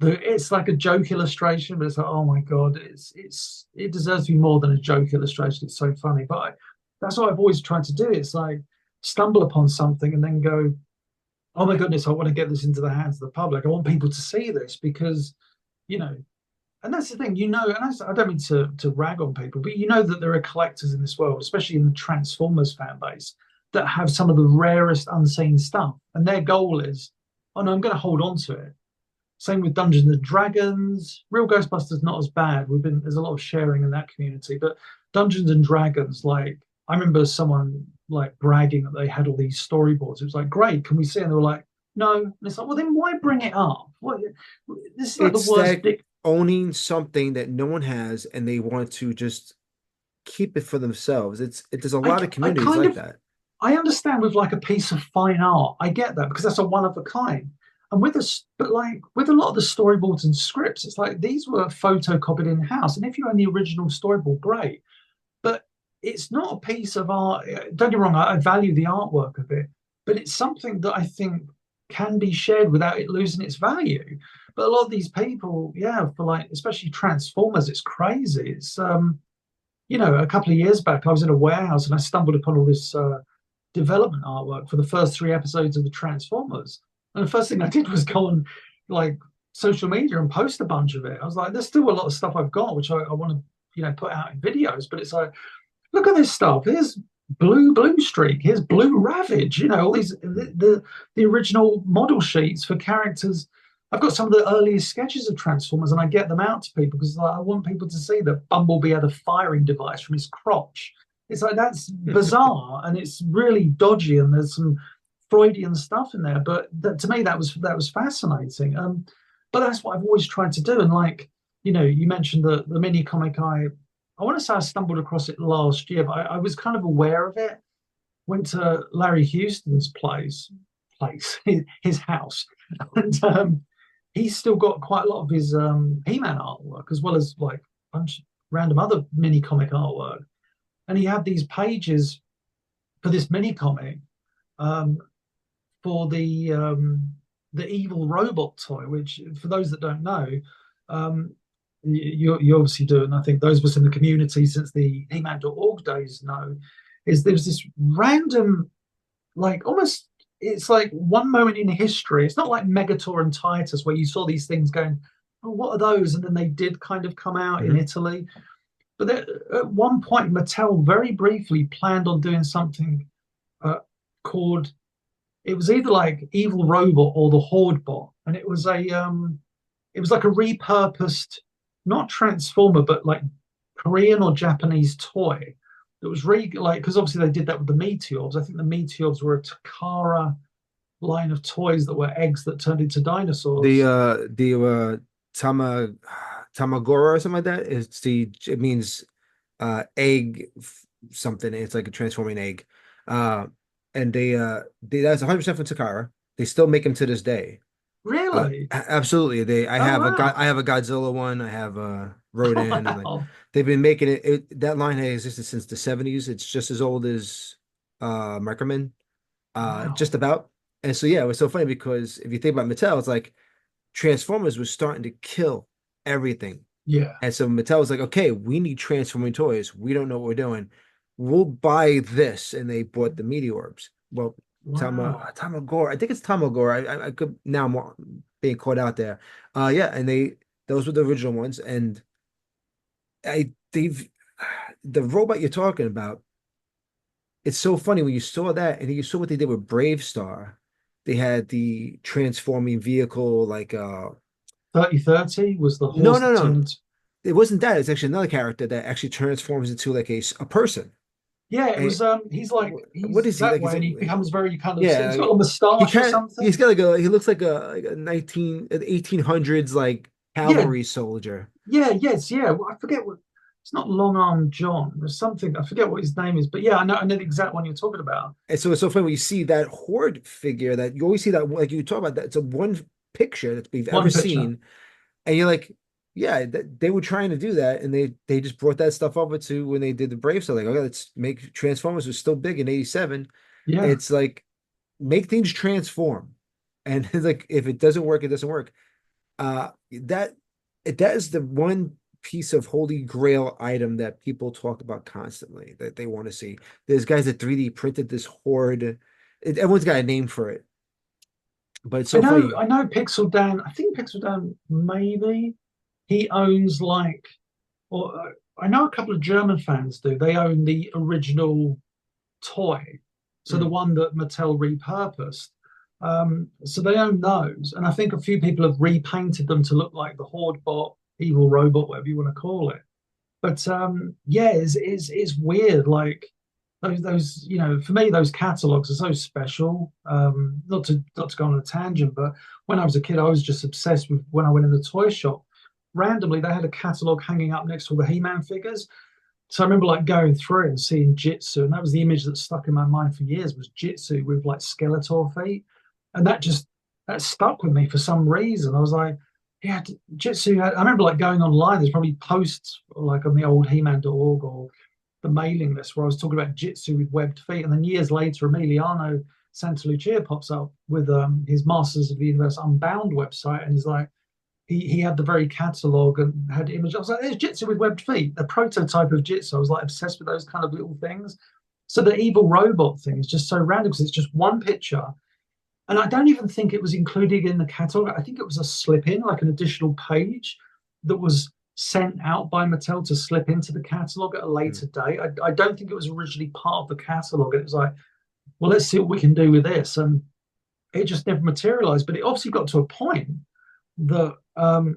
Speaker 2: it's like a joke illustration, but it's like, oh my god, it deserves to be more than a joke illustration. It's so funny. But that's what I've always tried to do. It's like stumble upon something and then go, oh my goodness, I want to get this into the hands of the public. I want people to see this because, you know, and that's the thing, and I don't mean to rag on people, but that there are collectors in this world, especially in the Transformers fan base, that have some of the rarest unseen stuff, and their goal is, oh no, I'm going to hold on to it. Same with Dungeons and Dragons. Real Ghostbusters not as bad. There's a lot of sharing in that community, but Dungeons and Dragons, like I remember someone like bragging that they had all these storyboards. It was like, great, can we see? And they were like, no. And it's like, well, then why bring it up? What? This is like the
Speaker 1: It's
Speaker 2: worst
Speaker 1: that
Speaker 2: dick.
Speaker 1: owning something that no one has and they want to just keep it for themselves. There's a
Speaker 2: I,
Speaker 1: lot of
Speaker 2: I
Speaker 1: communities
Speaker 2: kind
Speaker 1: like
Speaker 2: of
Speaker 1: that.
Speaker 2: I understand with like a piece of fine art. I get that because that's a one of a kind. And but like with a lot of the storyboards and scripts, it's like these were photocopied in house. And if you own the original storyboard, great. But it's not a piece of art. Don't get me wrong, I value the artwork of it, but it's something that I think can be shared without it losing its value. But a lot of these people, yeah, for like especially Transformers, it's crazy. It's a couple of years back, I was in a warehouse and I stumbled upon all this development artwork for the first three episodes of the Transformers. And the first thing I did was go on like social media and post a bunch of it. I was like, there's still a lot of stuff I've got which I want to, put out in videos. But it's like, look at this stuff. Here's Blue Streak. Here's Blue Ravage. All these the original model sheets for characters. I've got some of the earliest sketches of Transformers, and I get them out to people because like, I want people to see that Bumblebee had a firing device from his crotch. It's like that's bizarre and it's really dodgy, and there's some Freudian stuff in there. But to me, that was fascinating. But that's what I've always tried to do. And like you mentioned the mini comic. I want to say I stumbled across it last year, but I was kind of aware of it. Went to Larry Houston's his house, and he's still got quite a lot of his He-Man artwork as well as like a bunch of random other mini comic artwork. And he had these pages for this mini comic um, for the evil robot toy, which for those that don't know, um, you obviously do, and I think those of us in the community since the He-Man.org days know, is there's this random, like almost, it's like one moment in history. It's not like Megator and Titus where you saw these things going, oh, what are those? And then they did kind of come out in
Speaker 1: Mhm.
Speaker 2: Italy. But at one point, Mattel very briefly planned on doing something uh, called, it was either like Evil Robot or the Horde Bot, and it was like a repurposed, not Transformer, but like Korean or Japanese toy that was like because obviously they did that with the Meteors. I think the Meteors were a Takara line of toys that were eggs that turned into
Speaker 1: The
Speaker 2: dinosaurs.
Speaker 1: uh the uh Tama Tamagora or something like that. It means egg something. It's like a transforming egg. Uh and they that's 100% from Takara. They still make them to this day.
Speaker 2: Really?
Speaker 1: Absolutely. I
Speaker 2: Oh
Speaker 1: have
Speaker 2: wow.
Speaker 1: I have a Godzilla one. I have a Rodan, and like
Speaker 2: Wow.
Speaker 1: they've been making that line has existed since the 70s. It's just as old as Microman, just
Speaker 2: Wow.
Speaker 1: about. And so yeah, it was so funny because if you think about Mattel, it's like Transformers was starting to kill everything.
Speaker 2: Yeah.
Speaker 1: And so Mattel was like, okay, we need transforming toys. We don't know what we're doing. We'll buy this. And they bought the Meteorbs. Well,
Speaker 2: Wow.
Speaker 1: Tamagore, I think it's Tamagore. I could now I'm being caught out there. Yeah, and those were the original ones. And they've the robot you're talking about, it's so funny when you saw that and you saw what they did with Brave Star. They had the transforming vehicle like
Speaker 2: 3030 was the
Speaker 1: no,
Speaker 2: horse
Speaker 1: no,
Speaker 2: that
Speaker 1: no.
Speaker 2: turned.
Speaker 1: It wasn't that. It's actually another character that actually transforms into like a person.
Speaker 2: Yeah, it
Speaker 1: And
Speaker 2: was he's like
Speaker 1: what
Speaker 2: he's
Speaker 1: is he
Speaker 2: that
Speaker 1: like?
Speaker 2: way and he becomes very kind of
Speaker 1: Yeah,
Speaker 2: he's got a moustache or
Speaker 1: he's
Speaker 2: something.
Speaker 1: got he looks like a 1800s like
Speaker 2: Yeah,
Speaker 1: cavalry soldier.
Speaker 2: yeah, yes, yeah. Well, I forget what it's not Long Arm John. There's something I forget what his name is, but yeah, I know the exact one you're talking about.
Speaker 1: And so it's so funny when you see that horde figure that you always see that like you talk about that it's a one picture that we've ever
Speaker 2: One picture.
Speaker 1: seen. And you're like, yeah, they were trying to do that, and they just brought that stuff over to when they did the Brave. So like, okay, let's make Transformers was still big in '87.
Speaker 2: Yeah.
Speaker 1: It's like make things transform, and it's like if it doesn't work, it doesn't work. That that is the one piece of holy grail item that people talk about constantly that they want to see. There's guys that 3D printed this horde. Everyone's got a name for it, but it's so funny.
Speaker 2: I know Pixel Dan, I think Pixel Dan maybe he owns like or I know a couple of German fans do. They own the original toy. So the
Speaker 1: Mm.
Speaker 2: one that Mattel repurposed. So they own those. And I think a few people have repainted them to look like the Horde bot, evil robot, whatever you want to call it. But yeah, it's weird. Like those, you know, for me, those catalogs are so special. Not to go on a tangent, but when I was a kid, I was just obsessed with when I went in the toy shop. Randomly, they had a catalog hanging up next to all the He-Man figures. So I remember like going through and seeing Jitsu, and that was the image that stuck in my mind for years was Jitsu with like Skeletor feet, and that stuck with me for some reason. I was like, yeah, Jitsu. I remember like going online. There's probably posts like on the old He-Man.org or the mailing list where I was talking about Jitsu with webbed feet, and then years later, Emiliano Santalucia pops up with his Masters of the Universe Unbound website, and he's like he had the very catalog and had images. I was like, there's Jitsu with webbed feet, the prototype of Jitsu. I was like obsessed with those kind of little things. So the evil robot thing is just so random because it's just one picture. And I don't even think it was included in the catalog. I think it was a slip in, like an additional page that was sent out by Mattel to slip into the catalog at a
Speaker 1: Mm.
Speaker 2: later date. I don't think it was originally part of the catalog. And it was like, well, let's see what we can do with this. And it just never materialized. But it obviously got to a point that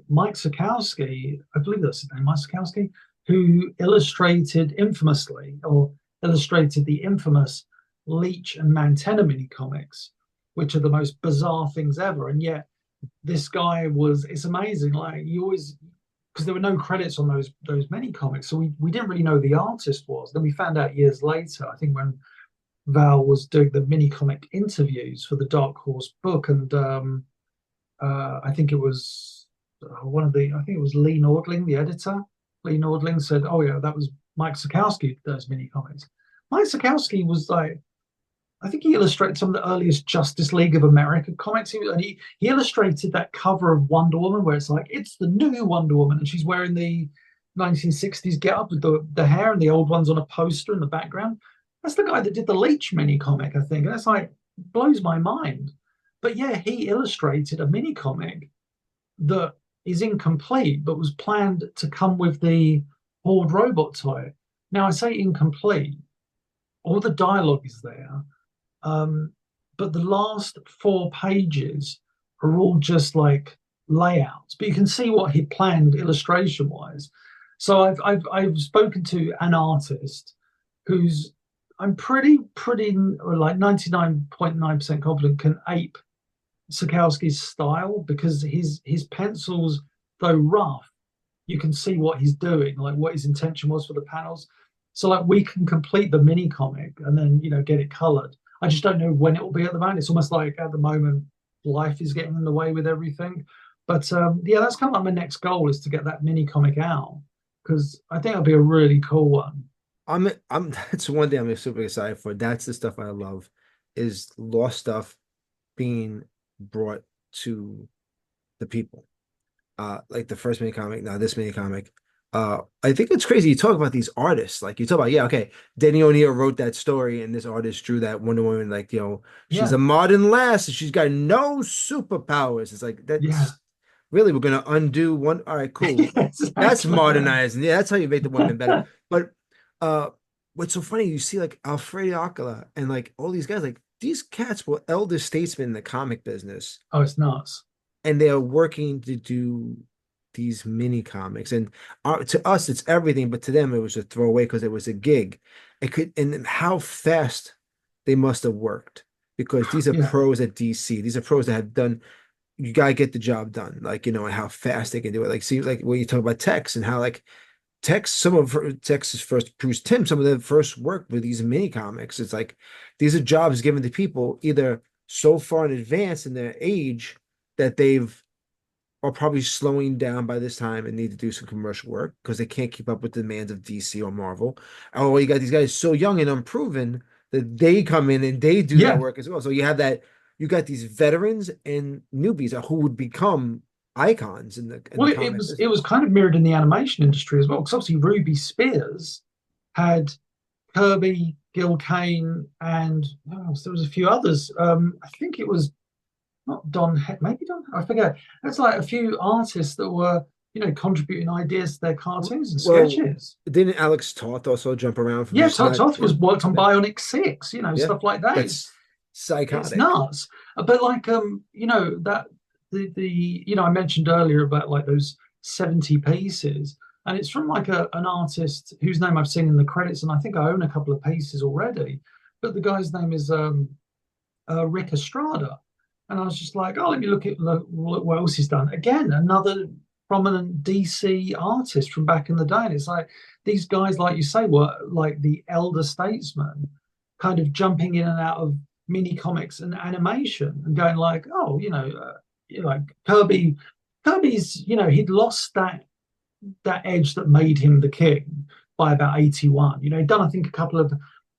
Speaker 2: Mike Sikowski, I believe that's his name, Mike Sikowski, who illustrated infamously or illustrated the infamous Leech and Mantenna mini comics, which are the most bizarre things ever. And yet this guy was, it's amazing. Like you always, because there were no credits on those mini comics. So we didn't really know who the artist was. Then we found out years later, I think when Val was doing the mini comic interviews for the Dark Horse book, and I think it was I think it was Lee Nordling, the editor. Lee Nordling said, "Oh yeah, that was Mike Sikowski who does mini comics." Mike Sikowski was like, I think he illustrated some of the earliest Justice League of America comics. He illustrated that cover of Wonder Woman where it's like it's the new Wonder Woman and she's wearing the 1960s get up with the hair and the old one's on a poster in the background. That's the guy that did the Leech mini comic, I think. And that's like blows my mind. But yeah, he illustrated a mini comic that is incomplete, but was planned to come with the Horde robot toy. Now, I say incomplete, all the dialogue is there, um, but the last 4 pages are all just like layouts, but you can see what he planned illustration wise. So I've spoken to an artist who's I'm pretty like 99.9% confident can ape Sikowski's style because his pencils, though rough, you can see what he's doing, like what his intention was for the panels. So like we can complete the mini comic and then get it colored. I just don't know when it will be at the moment. It's almost like at the moment life is getting in the way with everything. But yeah, that's kind of like my next goal is to get that mini comic out because I think it'll be a really cool one.
Speaker 1: I'm that's one thing I'm super excited for. That's the stuff I love is lost stuff being brought to the people. Like the first mini comic, now this mini comic. I think it's crazy. You talk about these artists, like you talk about, yeah, okay, Denny O'Neil wrote that story, and this artist drew that Wonder Woman, like, she's a
Speaker 2: Yeah,
Speaker 1: modern lass, and she's got no superpowers. It's like
Speaker 2: yeah,
Speaker 1: that's really we're gonna undo one. All right, cool. That's
Speaker 2: exactly.
Speaker 1: modernizing. Yeah, that's how you make the women better. But uh, what's so funny, you see like Alfredo Akala and like all these guys, like these cats were elder statesmen in the comic business
Speaker 2: Oh, it's nuts.
Speaker 1: and they are working to do these mini comics. And to us, it's everything, but to them, it was a throwaway because it was a gig. It could, and how fast they must have worked because these are
Speaker 2: Yeah,
Speaker 1: pros at DC. These are pros that have done. You gotta get the job done, like and how fast they can do it. Like, seems like when you talk about Tex and how like Tex, some of Tex's first Bruce Tim, some of the first work with these mini comics. It's like these are jobs given to people either so far in advance in their age that they've are probably slowing down by this time and need to do some commercial work because they can't keep up with the demands of DC or Marvel. Oh, you got these guys so young and unproven that they come in and they do that
Speaker 2: yeah.
Speaker 1: work as well. So you have that, you got these veterans and newbies who would become icons in the
Speaker 2: Well, it
Speaker 1: comic
Speaker 2: was
Speaker 1: business.
Speaker 2: kind of mirrored in the animation industry as well, because obviously Ruby Spears had Kirby, Gil Kane, and what else? There was a few others. I think it was not maybe Don. I forget. It's like a few artists that were, contributing ideas to their cartoons and
Speaker 1: Well,
Speaker 2: sketches.
Speaker 1: didn't Alex Toth also jump around from
Speaker 2: Yeah,
Speaker 1: just not,
Speaker 2: Toth
Speaker 1: yeah,
Speaker 2: was worked on
Speaker 1: yeah,
Speaker 2: Bionic Six,
Speaker 1: yeah.
Speaker 2: stuff like that.
Speaker 1: That's
Speaker 2: It's
Speaker 1: psychotic.
Speaker 2: nuts. But like that the I mentioned earlier about like those 70 pieces, and it's from like an artist whose name I've seen in the credits, and I think I own a couple of pieces already. But the guy's name is Rick Estrada. And I was just like, oh, let me look what else he's done. Again, another prominent DC artist from back in the day. And it's like these guys, like you say, were like the elder statesmen, kind of jumping in and out of mini comics and animation and going like, oh, like Kirby's, he'd lost that edge that made him the king by about 81. He'd done, I think, a couple of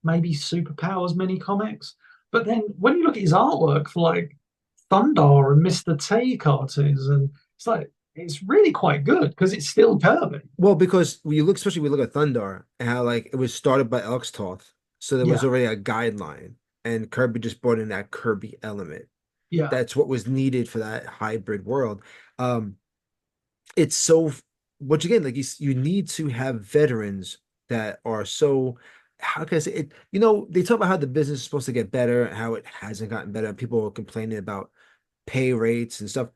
Speaker 2: maybe superpowers mini comics. But then when you look at his artwork for like Thundar and Mr. T cartoons, and it's like it's really quite good because it's still Kirby.
Speaker 1: Well, because when you look, especially we look at Thundar and how like it was started by Alex Toth, so there was
Speaker 2: Yeah,
Speaker 1: already a guideline, and Kirby just brought in that Kirby element.
Speaker 2: yeah,
Speaker 1: That's what was needed for that hybrid world. Um, it's so, which again, like you need to have veterans that are so, how can I say it? They talk about how the business is supposed to get better, and how it hasn't gotten better. People are complaining about pay rates and stuff.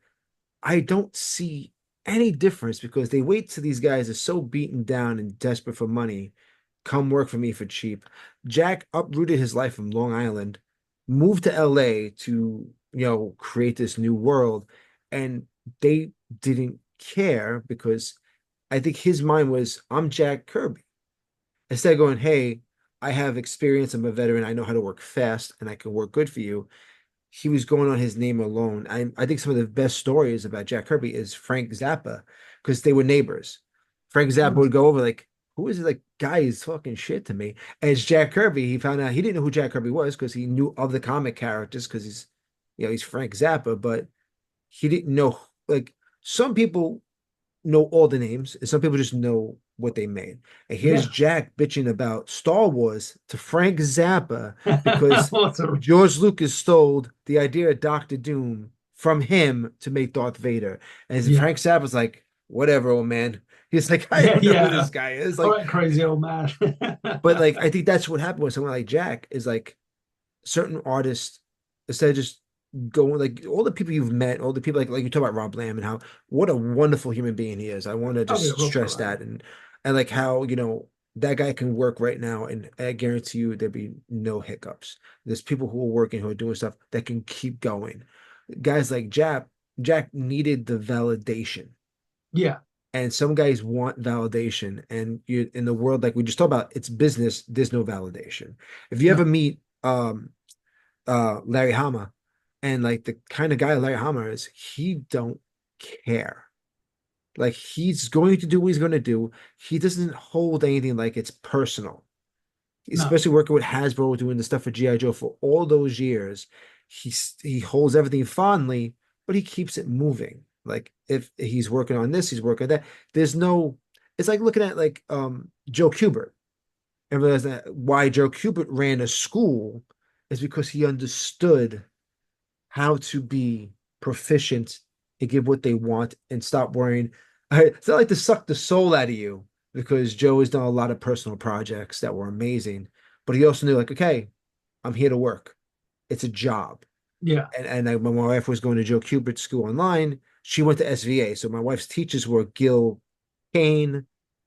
Speaker 1: I don't see any difference because they wait till these guys are so beaten down and desperate for money, come work for me for cheap. Jack uprooted his life from Long Island, moved to LA to, create this new world, and they didn't care because I think his mind was, I'm Jack Kirby. Instead of going, hey, I have experience, I'm a veteran, I know how to work fast, and I can work good for you, he was going on his name alone. I think some of the best stories about Jack Kirby is Frank Zappa because they were neighbors. Frank Zappa would go over like, who is it? Like, guy is talking shit to me. As Jack Kirby, he found out he didn't know who Jack Kirby was because he knew of the comic characters because he's Frank Zappa, but he didn't know, like, some people know all the names, and some people just know what they made. And here's
Speaker 2: yeah.
Speaker 1: Jack bitching about Star Wars to Frank Zappa because
Speaker 2: What a-
Speaker 1: George Lucas stole the idea of Doctor Doom from him to make Darth Vader. And
Speaker 2: yeah,
Speaker 1: Frank Zappa's like, whatever, old man. He's like, I
Speaker 2: yeah,
Speaker 1: don't know who
Speaker 2: yeah.
Speaker 1: this guy is.
Speaker 2: All
Speaker 1: Like,
Speaker 2: right, crazy old man.
Speaker 1: but like, I think that's what happened with someone like Jack is like certain artists, instead of just going like all the people you've met, all the people like you talk about Rob Lamb and how what a wonderful human being he is. I want to
Speaker 2: Oh yeah,
Speaker 1: just
Speaker 2: Rob's
Speaker 1: stress
Speaker 2: great.
Speaker 1: that and like how that guy can work right now, and I guarantee you there'd be no hiccups. There's people who are working who are doing stuff that can keep going. Guys like Jack needed the validation.
Speaker 2: Yeah,
Speaker 1: And some guys want validation, and you in the world like we just talked about, it's business. There's no validation. If you ever
Speaker 2: no,
Speaker 1: meet Larry Hama, And like the kind of guy Larry Hama is, he don't care. Like he's going to do what he's going to do. He doesn't hold anything like it's personal.
Speaker 2: No.
Speaker 1: Especially working with Hasbro, doing the stuff for GI Joe for all those years. He holds everything fondly, but he keeps it moving. Like if he's working on this, he's working on that. There's no. It's like looking at like Joe Kubert and realize that why Joe Kubert ran a school is because he understood how to be proficient and give what they want and stop worrying. It's not like to suck the soul out of you because Joe has done a lot of personal projects that were amazing, but he also knew like, okay, I'm here to work. It's a job.
Speaker 2: Yeah.
Speaker 1: When my wife was going to Joe Kubert school online, she went to SVA. So my wife's teachers were Gil Kane,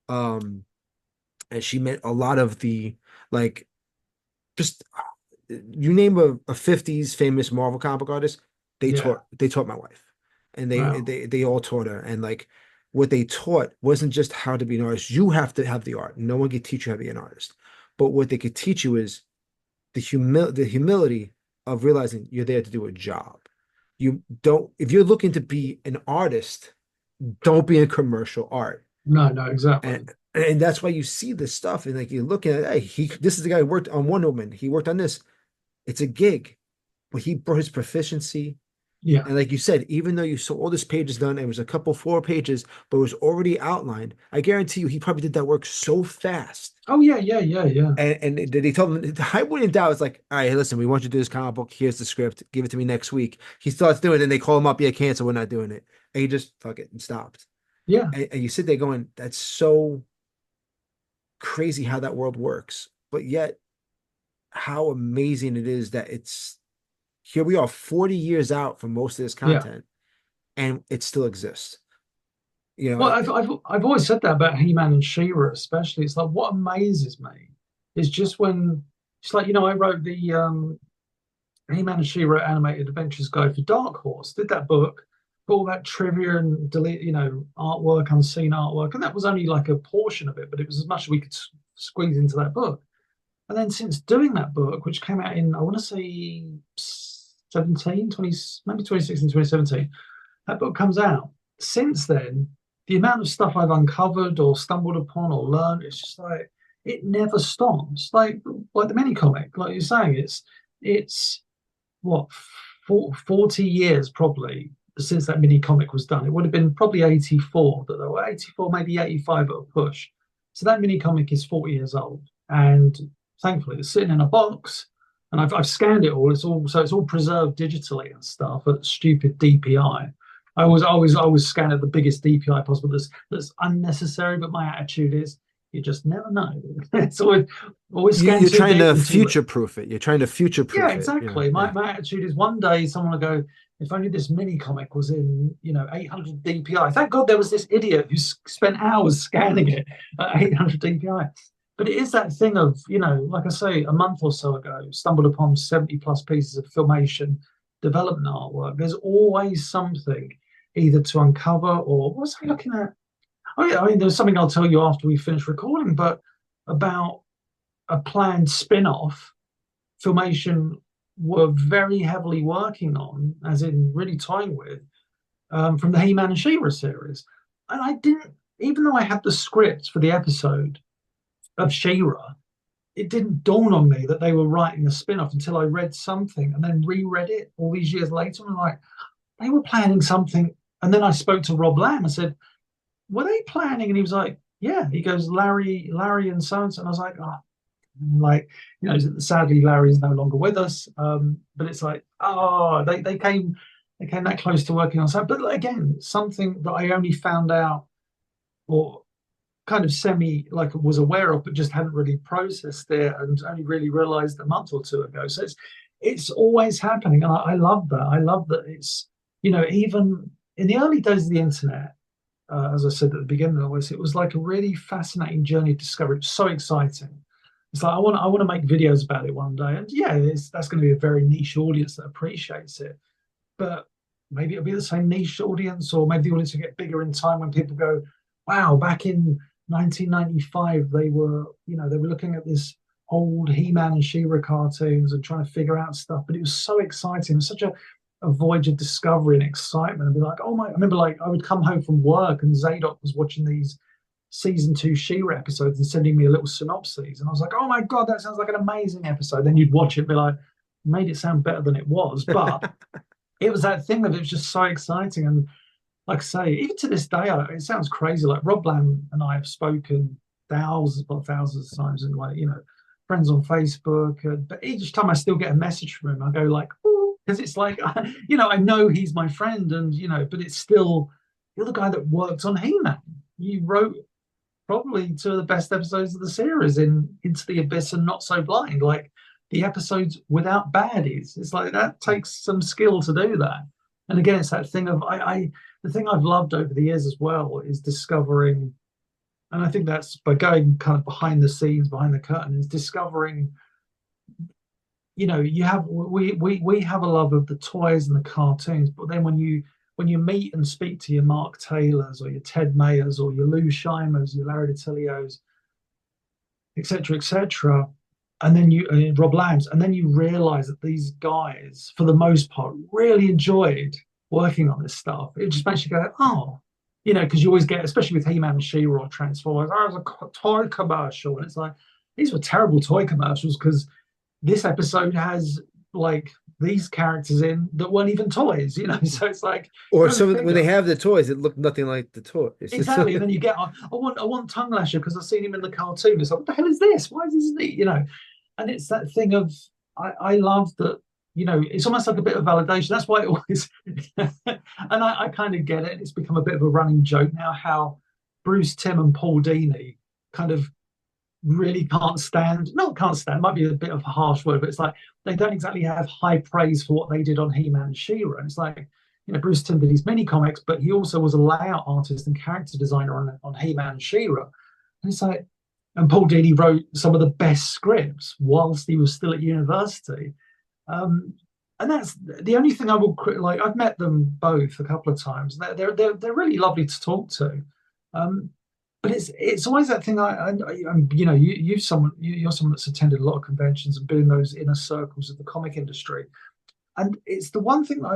Speaker 1: um, and she met a lot of the like just you name a 50s famous Marvel comic artist,
Speaker 2: Yeah.
Speaker 1: they taught my wife. And
Speaker 2: Wow.
Speaker 1: they all taught her. And like what they taught wasn't just how to be an artist. You have to have the art. No one could teach you how to be an artist. But what they could teach you is the humility of realizing you're there to do a job. You don't if you're looking to be an artist, don't be in commercial art.
Speaker 2: No, no, exactly.
Speaker 1: And that's why you see this stuff and like you're looking at, hey, this is the guy who worked on Wonder Woman. He worked on this. It's a gig, but he brought his proficiency.
Speaker 2: Yeah.
Speaker 1: And like you said, even though you saw all this pages done, it was a couple 4 pages, but it was already outlined. I guarantee you, he probably did that work so fast.
Speaker 2: Oh yeah, yeah, yeah, yeah.
Speaker 1: And they told him, I wouldn't doubt. It's like, all right, listen, we want you to do this comic book. Here's the script. Give it to me next week. He starts doing it, and they call him up. Yeah, cancel. We're not doing it. And he just fuck it and stopped.
Speaker 2: Yeah.
Speaker 1: And you sit there going, that's so crazy how that world works. But yet, how amazing it is that it's here we are 40 years out from most of this
Speaker 2: Yeah.
Speaker 1: content and it still exists. You know,
Speaker 2: Well, I've always said that about He-Man and She-Ra, especially. It's like what amazes me is just when it's like, I wrote the He-Man and She-Ra animated adventures guide for Dark Horse, did that book, put all that trivia and delete, artwork, unseen artwork, and that was only like a portion of it, but it was as much as we could squeeze into that book. And then since doing that book, which came out in, I want to say 17, 20, maybe 2016, 2017, that book comes out. Since then, the amount of stuff I've uncovered or stumbled upon or learned, it's just like, it never stops. Like the mini comic, like you're saying, it's what, 40 years probably since that mini comic was done. It would have been probably 84, but they were 84, maybe 85 at a push. So that mini comic is 40 years old. And thankfully it's sitting in a box and I've scanned it all. It's all preserved digitally and stuff at stupid DPI. I always scan at the biggest DPI possible. That's unnecessary, but my attitude is you just never know. It's always scan
Speaker 1: you're
Speaker 2: too
Speaker 1: trying
Speaker 2: big
Speaker 1: to
Speaker 2: and too
Speaker 1: future proof it. You're trying to future
Speaker 2: yeah,
Speaker 1: proof it.
Speaker 2: exactly. My
Speaker 1: Yeah.
Speaker 2: my attitude is one day someone will go, if only this mini comic was in, 800 DPI. Thank God there was this idiot who spent hours scanning it at 800 DPI. But it is that thing of, like I say, a month or so ago, stumbled upon 70 plus pieces of filmation development artwork. There's always something either to uncover or what was I looking at? Oh yeah, I mean, there's something I'll tell you after we finish recording, but about a planned spin-off Filmation were very heavily working on, as in really toying with, from the He-Man and She-Ra series. And I didn't, even though I had the script for the episode of She-Ra, it didn't dawn on me that they were writing a spin-off until I read something and then reread it all these years later. And I'm like, they were planning something. And then I spoke to Rob Lamb. I said, were they planning? And he was like, yeah. He goes, Larry and so and so. And I was like, oh, like, sadly Larry's no longer with us. But it's like, oh, they came that close to working on something. But again, something that I only found out or kind of semi like was aware of, but just hadn't really processed it and only really realized a month or two ago. So it's always happening. And I love that. I love that it's, even in the early days of the internet, as I said at the beginning of this, it was like a really fascinating journey of discovery. It was so exciting. It's like I want to make videos about it one day, and yeah, that's going to be a very niche audience that appreciates it. But maybe it'll be the same niche audience, or maybe the audience will get bigger in time when people go, "Wow, back in 1995, they were looking at this old He-Man and She-Ra cartoons and trying to figure out stuff." But it was so exciting. It was such a a voyage of discovery and excitement and be like, oh my, I remember like I would come home from work and Zadok was watching these season two She-Ra episodes and sending me a little synopsis. And I was like, oh my God, that sounds like an amazing episode. Then you'd watch it and be like, made it sound better than it was. But it was that thing that it was just so exciting. And like I say, even to this day, it sounds crazy. Like Rob Lamb and I have spoken thousands of times and like, friends on Facebook. But each time I still get a message from him, I go like, because it's like, I know he's my friend and, but it's still, you're the guy that worked on He-Man. You wrote probably two of the best episodes of the series in Into the Abyss and Not So Blind, like the episodes without baddies. It's like that takes some skill to do that. And again, it's that thing of the thing I've loved over the years as well is discovering, and I think that's by going kind of behind the scenes, behind the curtain, is discovering, you have we have a love of the toys and the cartoons, but then when you meet and speak to your Mark Taylors or your Ted Mayers or your Lou Schimers, your Larry DiTilios, etc., and then Rob Lambs, and then you realize that these guys, for the most part, really enjoyed working on this stuff. It just makes you go, oh, because you always get, especially with He-Man and She-Ra or Transformers, oh, it was a toy commercial, and it's like these were terrible toy commercials because this episode has like these characters in that weren't even toys, so it's like
Speaker 1: Or
Speaker 2: go
Speaker 1: some when they
Speaker 2: figure.
Speaker 1: have the toys, it looked nothing like the toys. It's
Speaker 2: Exactly. And then you get, I want Tongue Lasher because I've seen him in the cartoon. It's like, what the hell is this? Why is this neat? And it's that thing of, I love that, it's almost like a bit of validation. That's why it always, and I kind of get it. It's become a bit of a running joke now how Bruce Timm and Paul Dini kind of really can't stand, might be a bit of a harsh word, but it's like they don't exactly have high praise for what they did on He-Man and She-Ra. And it's like, Bruce Timm did his mini comics, but he also was a layout artist and character designer on He-Man and She-Ra. And it's like, and Paul Dini wrote some of the best scripts whilst he was still at university. And that's the only thing I will like. I've met them both a couple of times. They're really lovely to talk to. But it's always that thing. You're someone that's attended a lot of conventions and been in those inner circles of the comic industry, and it's the one thing that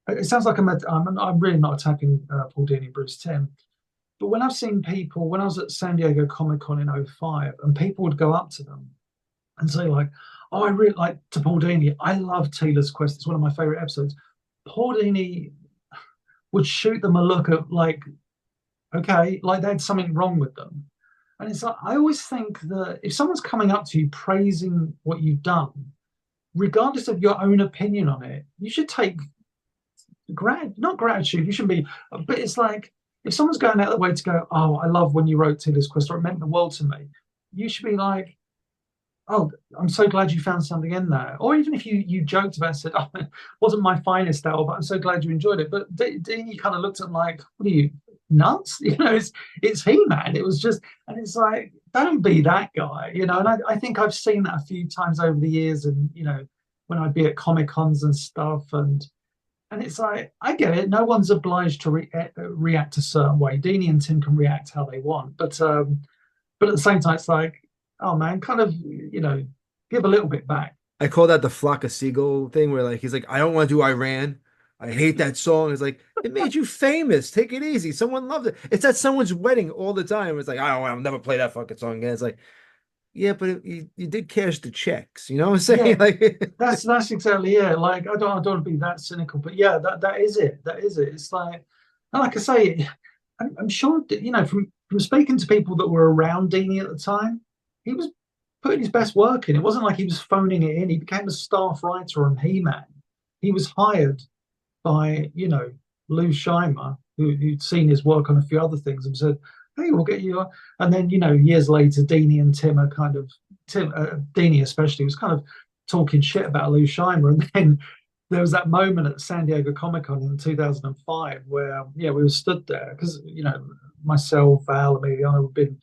Speaker 2: I've. It sounds like I'm really not attacking Paul Dini and Bruce Timm, but when I've seen people, when I was at San Diego Comic Con in '05, and people would go up to them and say like, "Oh, I really like to Paul Dini. I love Taylor's Quest. It's one of my favorite episodes." Paul Dini would shoot them a look at like, okay, like they had something wrong with them. And it's like I always think that if someone's coming up to you praising what you've done, regardless of your own opinion on it, you should take not gratitude, you shouldn't be, but it's like if someone's going out of the way to go, oh, I love when you wrote Taylor's Quest, or it meant the world to me, you should be like, oh, I'm so glad you found something in there. Or even if you joked about it, said, oh, it wasn't my finest hour, but I'm so glad you enjoyed it. But then you kind of looked at them like, what are you, nuts? It's He-Man. It was just, and it's like, don't be that guy, And I think I've seen that a few times over the years, and when I'd be at Comic Cons and stuff, and it's like, I get it. No one's obliged to react a certain way. Dini and Tim can react how they want, but at the same time, it's like, oh man, kind of, give a little bit back.
Speaker 1: I call that the flock of seagull thing, where like he's like, I don't want to do Iran. I hate that song. It's like it made you famous. Take it easy. Someone loved it. It's at someone's wedding all the time. It's like I'll never play that fucking song again. It's like, yeah, but you did cash the checks. You know what I'm saying?
Speaker 2: Yeah,
Speaker 1: Like,
Speaker 2: that's exactly it. Like I don't want to be that cynical, but yeah, that is it. That is it. It's like, and like I say, I'm sure that, from speaking to people that were around Dini at the time, he was putting his best work in. It wasn't like he was phoning it in. He became a staff writer on He-Man. He was hired by, Lou Scheimer, who'd seen his work on a few other things and said, hey, we'll get you. And then, years later, Dini and Tim are kind of, Dini especially, was kind of talking shit about Lou Scheimer. And then there was that moment at San Diego Comic Con in 2005 where, we were stood there because, myself, Val, and Emiliano had been,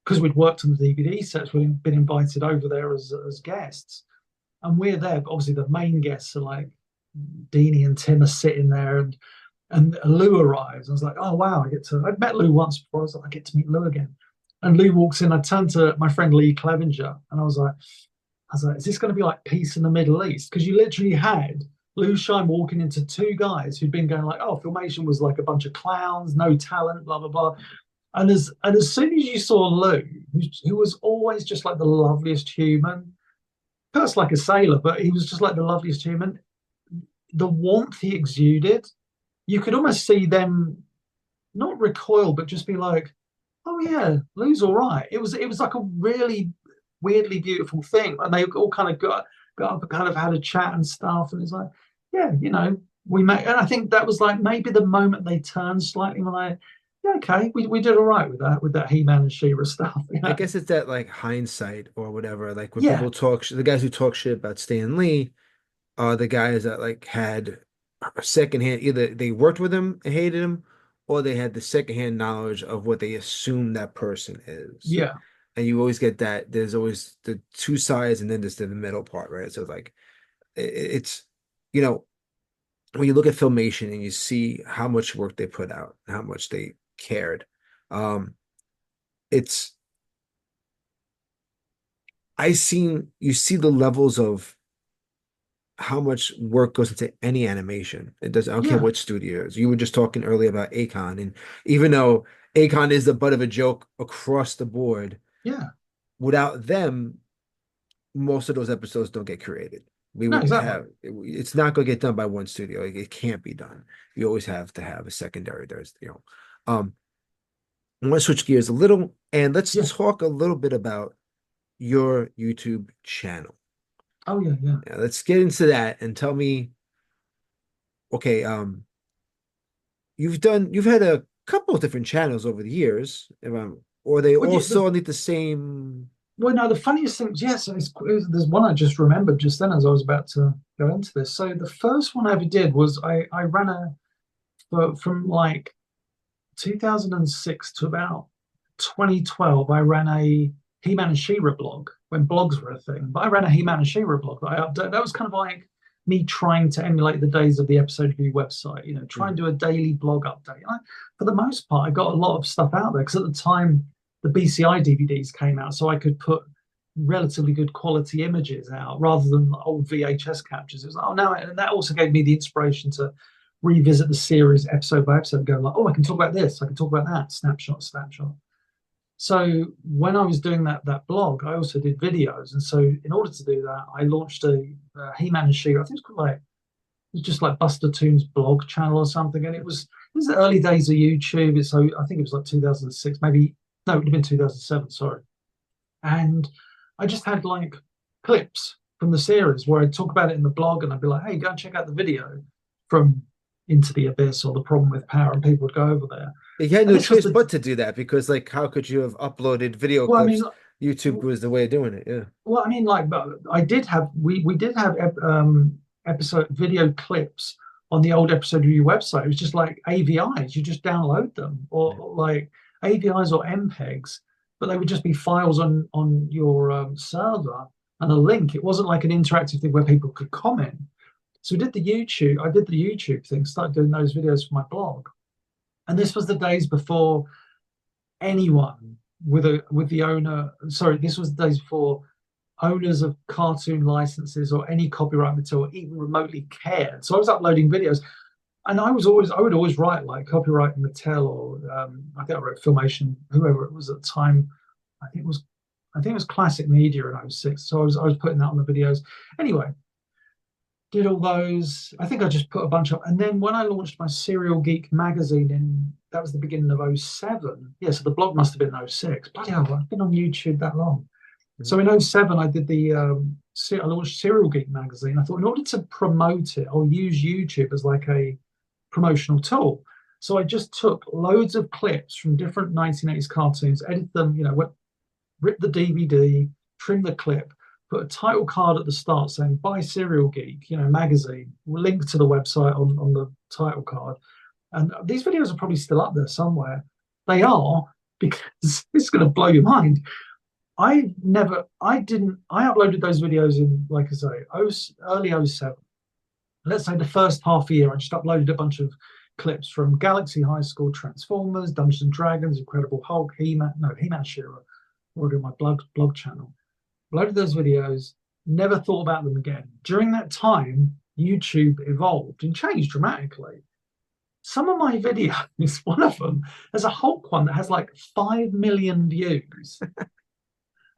Speaker 2: because we'd worked on the DVD sets, we'd been invited over there as guests. And we're there, but obviously the main guests are like Dini and Tim are sitting there, and Lou arrives. I was like, oh wow, I'd met Lou once before. I was like, I get to meet Lou again. And Lou walks in. I turned to my friend Lee Clevenger, and I was like, is this going to be like peace in the Middle East? Because you literally had Lou Shine walking into two guys who'd been going like, oh, Filmation was like a bunch of clowns, no talent, blah blah blah. And as soon as you saw Lou, who was always just like the loveliest human, cursed like a sailor, but he was just like the loveliest human. The warmth he exuded, you could almost see them not recoil, but just be like, "Oh yeah, Lou's all right." It was like a really weirdly beautiful thing, and they all kind of got up and kind of had a chat and stuff, and it's like, yeah, we made. And I think that was like maybe the moment they turned slightly when yeah, okay, we did all right with that He-Man and She-Ra stuff,
Speaker 1: I guess it's that like hindsight or whatever. Like when
Speaker 2: Yeah,
Speaker 1: people talk, the guys who talk shit about Stan Lee are the guys that like had a secondhand, either they worked with him and hated him, or they had the secondhand knowledge of what they assume that person is.
Speaker 2: yeah,
Speaker 1: And you always get that. There's always the two sides, and then there's the middle part, right? So like it's you know when you look at Filmation and you see how much work they put out, how much they cared, um, it's I seen you see the levels of how much work goes into any animation. It does, I don't care
Speaker 2: yeah,
Speaker 1: what studios. You were just talking earlier about Akon, and even though Akon is the butt of a joke across the board,
Speaker 2: yeah.
Speaker 1: without them, most of those episodes don't get created. We
Speaker 2: No,
Speaker 1: would
Speaker 2: exactly.
Speaker 1: have it's not going to get done by one studio. Like, it can't be done. You always have to have a secondary. Um, I want to switch gears a little, and let's
Speaker 2: Yeah.
Speaker 1: talk a little bit about your YouTube channel.
Speaker 2: Oh yeah, yeah.
Speaker 1: Yeah, let's get into that and tell me, okay, you've had a couple of different channels over the years, or they
Speaker 2: Well,
Speaker 1: all
Speaker 2: yeah,
Speaker 1: still need the same.
Speaker 2: well, no, the funniest thing, yes, there's one I just remembered just then as I was about to go into this. So the first one I ever did was I ran from like 2006 to about 2012. I ran a He-Man and She-Ra blog when blogs were a thing. But I ran a He-Man and She-Ra blog that I updated. That was kind of like me trying to emulate the days of the episode review website. Try and
Speaker 1: Mhm.
Speaker 2: do a daily blog update. For the most part, I got a lot of stuff out there because at the time the BCI DVDs came out, so I could put relatively good quality images out rather than old VHS captures. It was like, oh no, and that also gave me the inspiration to revisit the series episode by episode and go like, oh, I can talk about this, I can talk about that, snapshot, snapshot. So when I was doing that blog, I also did videos, and so in order to do that, I launched a He-Man and She-Ra. I think it's called like it was just like Buster Toon's blog channel or something, and it was the early days of YouTube. So I think it was like 2006, maybe no, it would have been 2007. Sorry, and I just had like clips from the series where I'd talk about it in the blog, and I'd be like, hey, go and check out the video from Into the Abyss or The Problem with Power, and people would go over there.
Speaker 1: You had
Speaker 2: And
Speaker 1: no
Speaker 2: this was
Speaker 1: choice
Speaker 2: the
Speaker 1: but to do that because, like, how could you have uploaded video
Speaker 2: well, I mean,
Speaker 1: clips? YouTube was the way of doing it. Yeah.
Speaker 2: like, but I did have we did have episode video clips on the old episode review website. It was just like AVIs. You just download them,
Speaker 1: Yeah.
Speaker 2: or like AVIs or MPEGs, but they would just be files on your server and a link. It wasn't like an interactive thing where people could comment. So we did the YouTube. I did the YouTube thing. Started doing those videos for my blog, and this was the days before anyone with the owner. Sorry, this was the days before owners of cartoon licenses or any copyright material even remotely cared. So I was uploading videos, and I would always write like copyright Mattel or I think I wrote Filmation, whoever it was at the time. I think it was I think it was Classic Media in '06. So I was putting that on the videos. Anyway, did all those. I think I just put a bunch up. And then when I launched my Serial Geek magazine that was the beginning of '07. Yeah, so the blog must have been '06. Bloody hell, I've been on YouTube that long.
Speaker 1: Mhm.
Speaker 2: So in '07, I did I launched Serial Geek magazine. I thought in order to promote it, I'll use YouTube as like a promotional tool. So I just took loads of clips from different 1980s cartoons, edited them, rip the DVD, trim the clip, put a title card at the start saying "Buy Serial Geek," magazine, link to the website on the title card. And these videos are probably still up there somewhere. They are because it's going to blow your mind. I uploaded those videos in, like I say, early '07. Let's say the first half a year, I just uploaded a bunch of clips from Galaxy High School, Transformers, Dungeons and Dragons, Incredible Hulk, He-Man, no, He-Man She-Ra, or on my blog channel. Loaded those videos, never thought about them again. During that time, YouTube evolved and changed dramatically. Some of my videos, one of them, there's a Hulk one that has like 5 million views.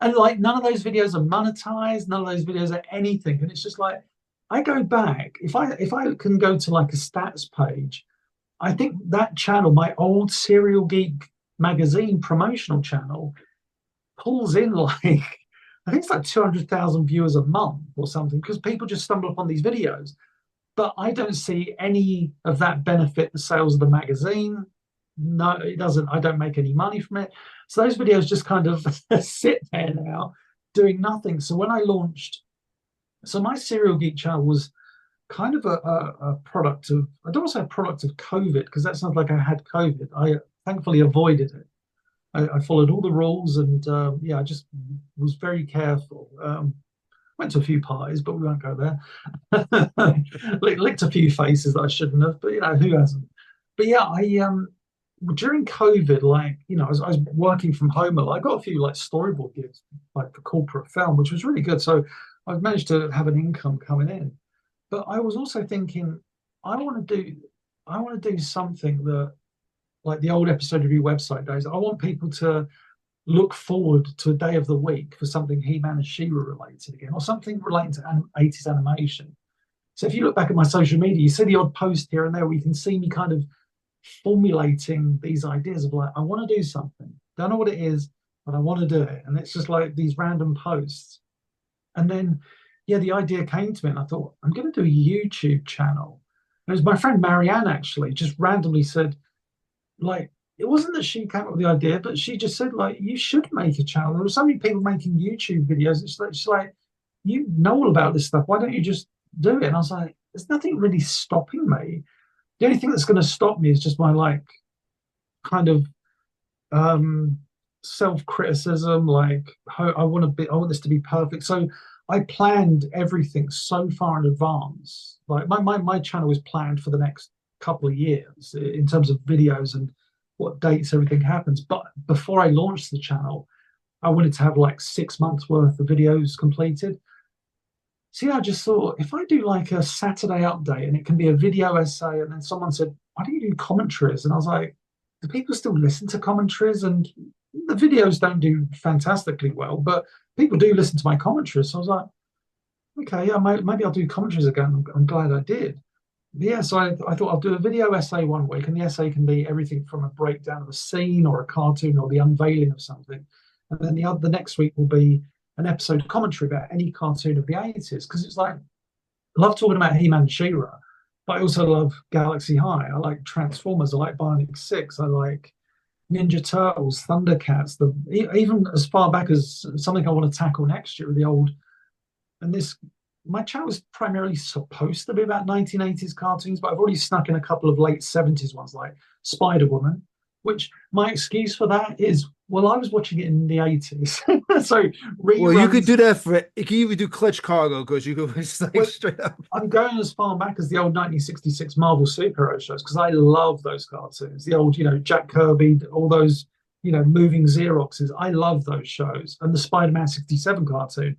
Speaker 2: And like none of those videos are monetized, none of those videos are anything. And it's just like I go back, if I can go to like a stats page, I think that channel, my old Cereal Geek magazine promotional channel, pulls in like I think it's like 200,000 viewers a month or something because people just stumble upon these videos. But I don't see any of that benefit the sales of the magazine. No, it doesn't. I don't make any money from it. So those videos just kind of sit there now doing nothing. So when I launched, so my Cereal Geek channel was kind of a product of, I don't want to say a product of COVID because that sounds like I had COVID. I thankfully avoided it. I followed all the rules and yeah, I just was very careful. Went to a few parties, but we won't go there. Licked a few faces that I shouldn't have, but you know who hasn't. But yeah, I during COVID, like you know, I was working from home a lot. I got a few like storyboard gigs, like for corporate film, which was really good. So I've managed to have an income coming in. But I was also thinking, I want to do, I want to do something that, like the old episode of your website days. I want people to look forward to a day of the week for something He-Man and She-Ra related again, or something relating to 80s animation. So if you look back at my social media, you see the odd post here and there where you can see me kind of formulating these ideas of like, I want to do something. Don't know what it is, but I want to do it. And it's just like these random posts. And then, yeah, the idea came to me and I thought, I'm going to do a YouTube channel. And it was my friend Marianne actually just randomly said, like, it wasn't that she came up with the idea, but she just said, like, you should make a channel. There were so many people making YouTube videos. She's like, you know all about this stuff. Why don't you just do it? And I was like, there's nothing really stopping me. The only thing that's going to stop me is just my like kind of um self-criticism. Like, I want this to be perfect. So I planned everything so far in advance. Like my channel is planned for the next couple of years in terms of videos and what dates everything happens. But before I launched the channel, I wanted to have like 6 months worth of videos completed. So yeah, I just thought if I do like a Saturday update and it can be a video essay, and then someone said, why don't you do commentaries? And I was like, do people still listen to commentaries? And the videos don't do fantastically well, but people do listen to my commentaries. So I was like, okay, yeah, maybe I'll do commentaries again. I'm glad I did. Yeah, so I thought I'll do a video essay one week, and the essay can be everything from a breakdown of a scene or a cartoon or the unveiling of something. And then the next week will be an episode commentary about any cartoon of the 80s. Because it's like, I love talking about He-Man and She-Ra, but I also love Galaxy High. I like Transformers. I like Bionic 6. I like Ninja Turtles, Thundercats, even as far back as something I want to tackle next year, the old, and this my channel is primarily supposed to be about 1980s cartoons, but I've already snuck in a couple of late 70s ones like Spider Woman, which my excuse for that is, well, I was watching it in the 80s. So
Speaker 1: Well, you could
Speaker 2: reruns.
Speaker 1: do that for you can even do Clutch Cargo because you could just like
Speaker 2: Well,
Speaker 1: straight up.
Speaker 2: I'm going as far back as the old 1966 Marvel superhero shows because I love those cartoons. The old, Jack Kirby, all those, moving Xeroxes. I love those shows. And the Spider-Man 67 cartoon.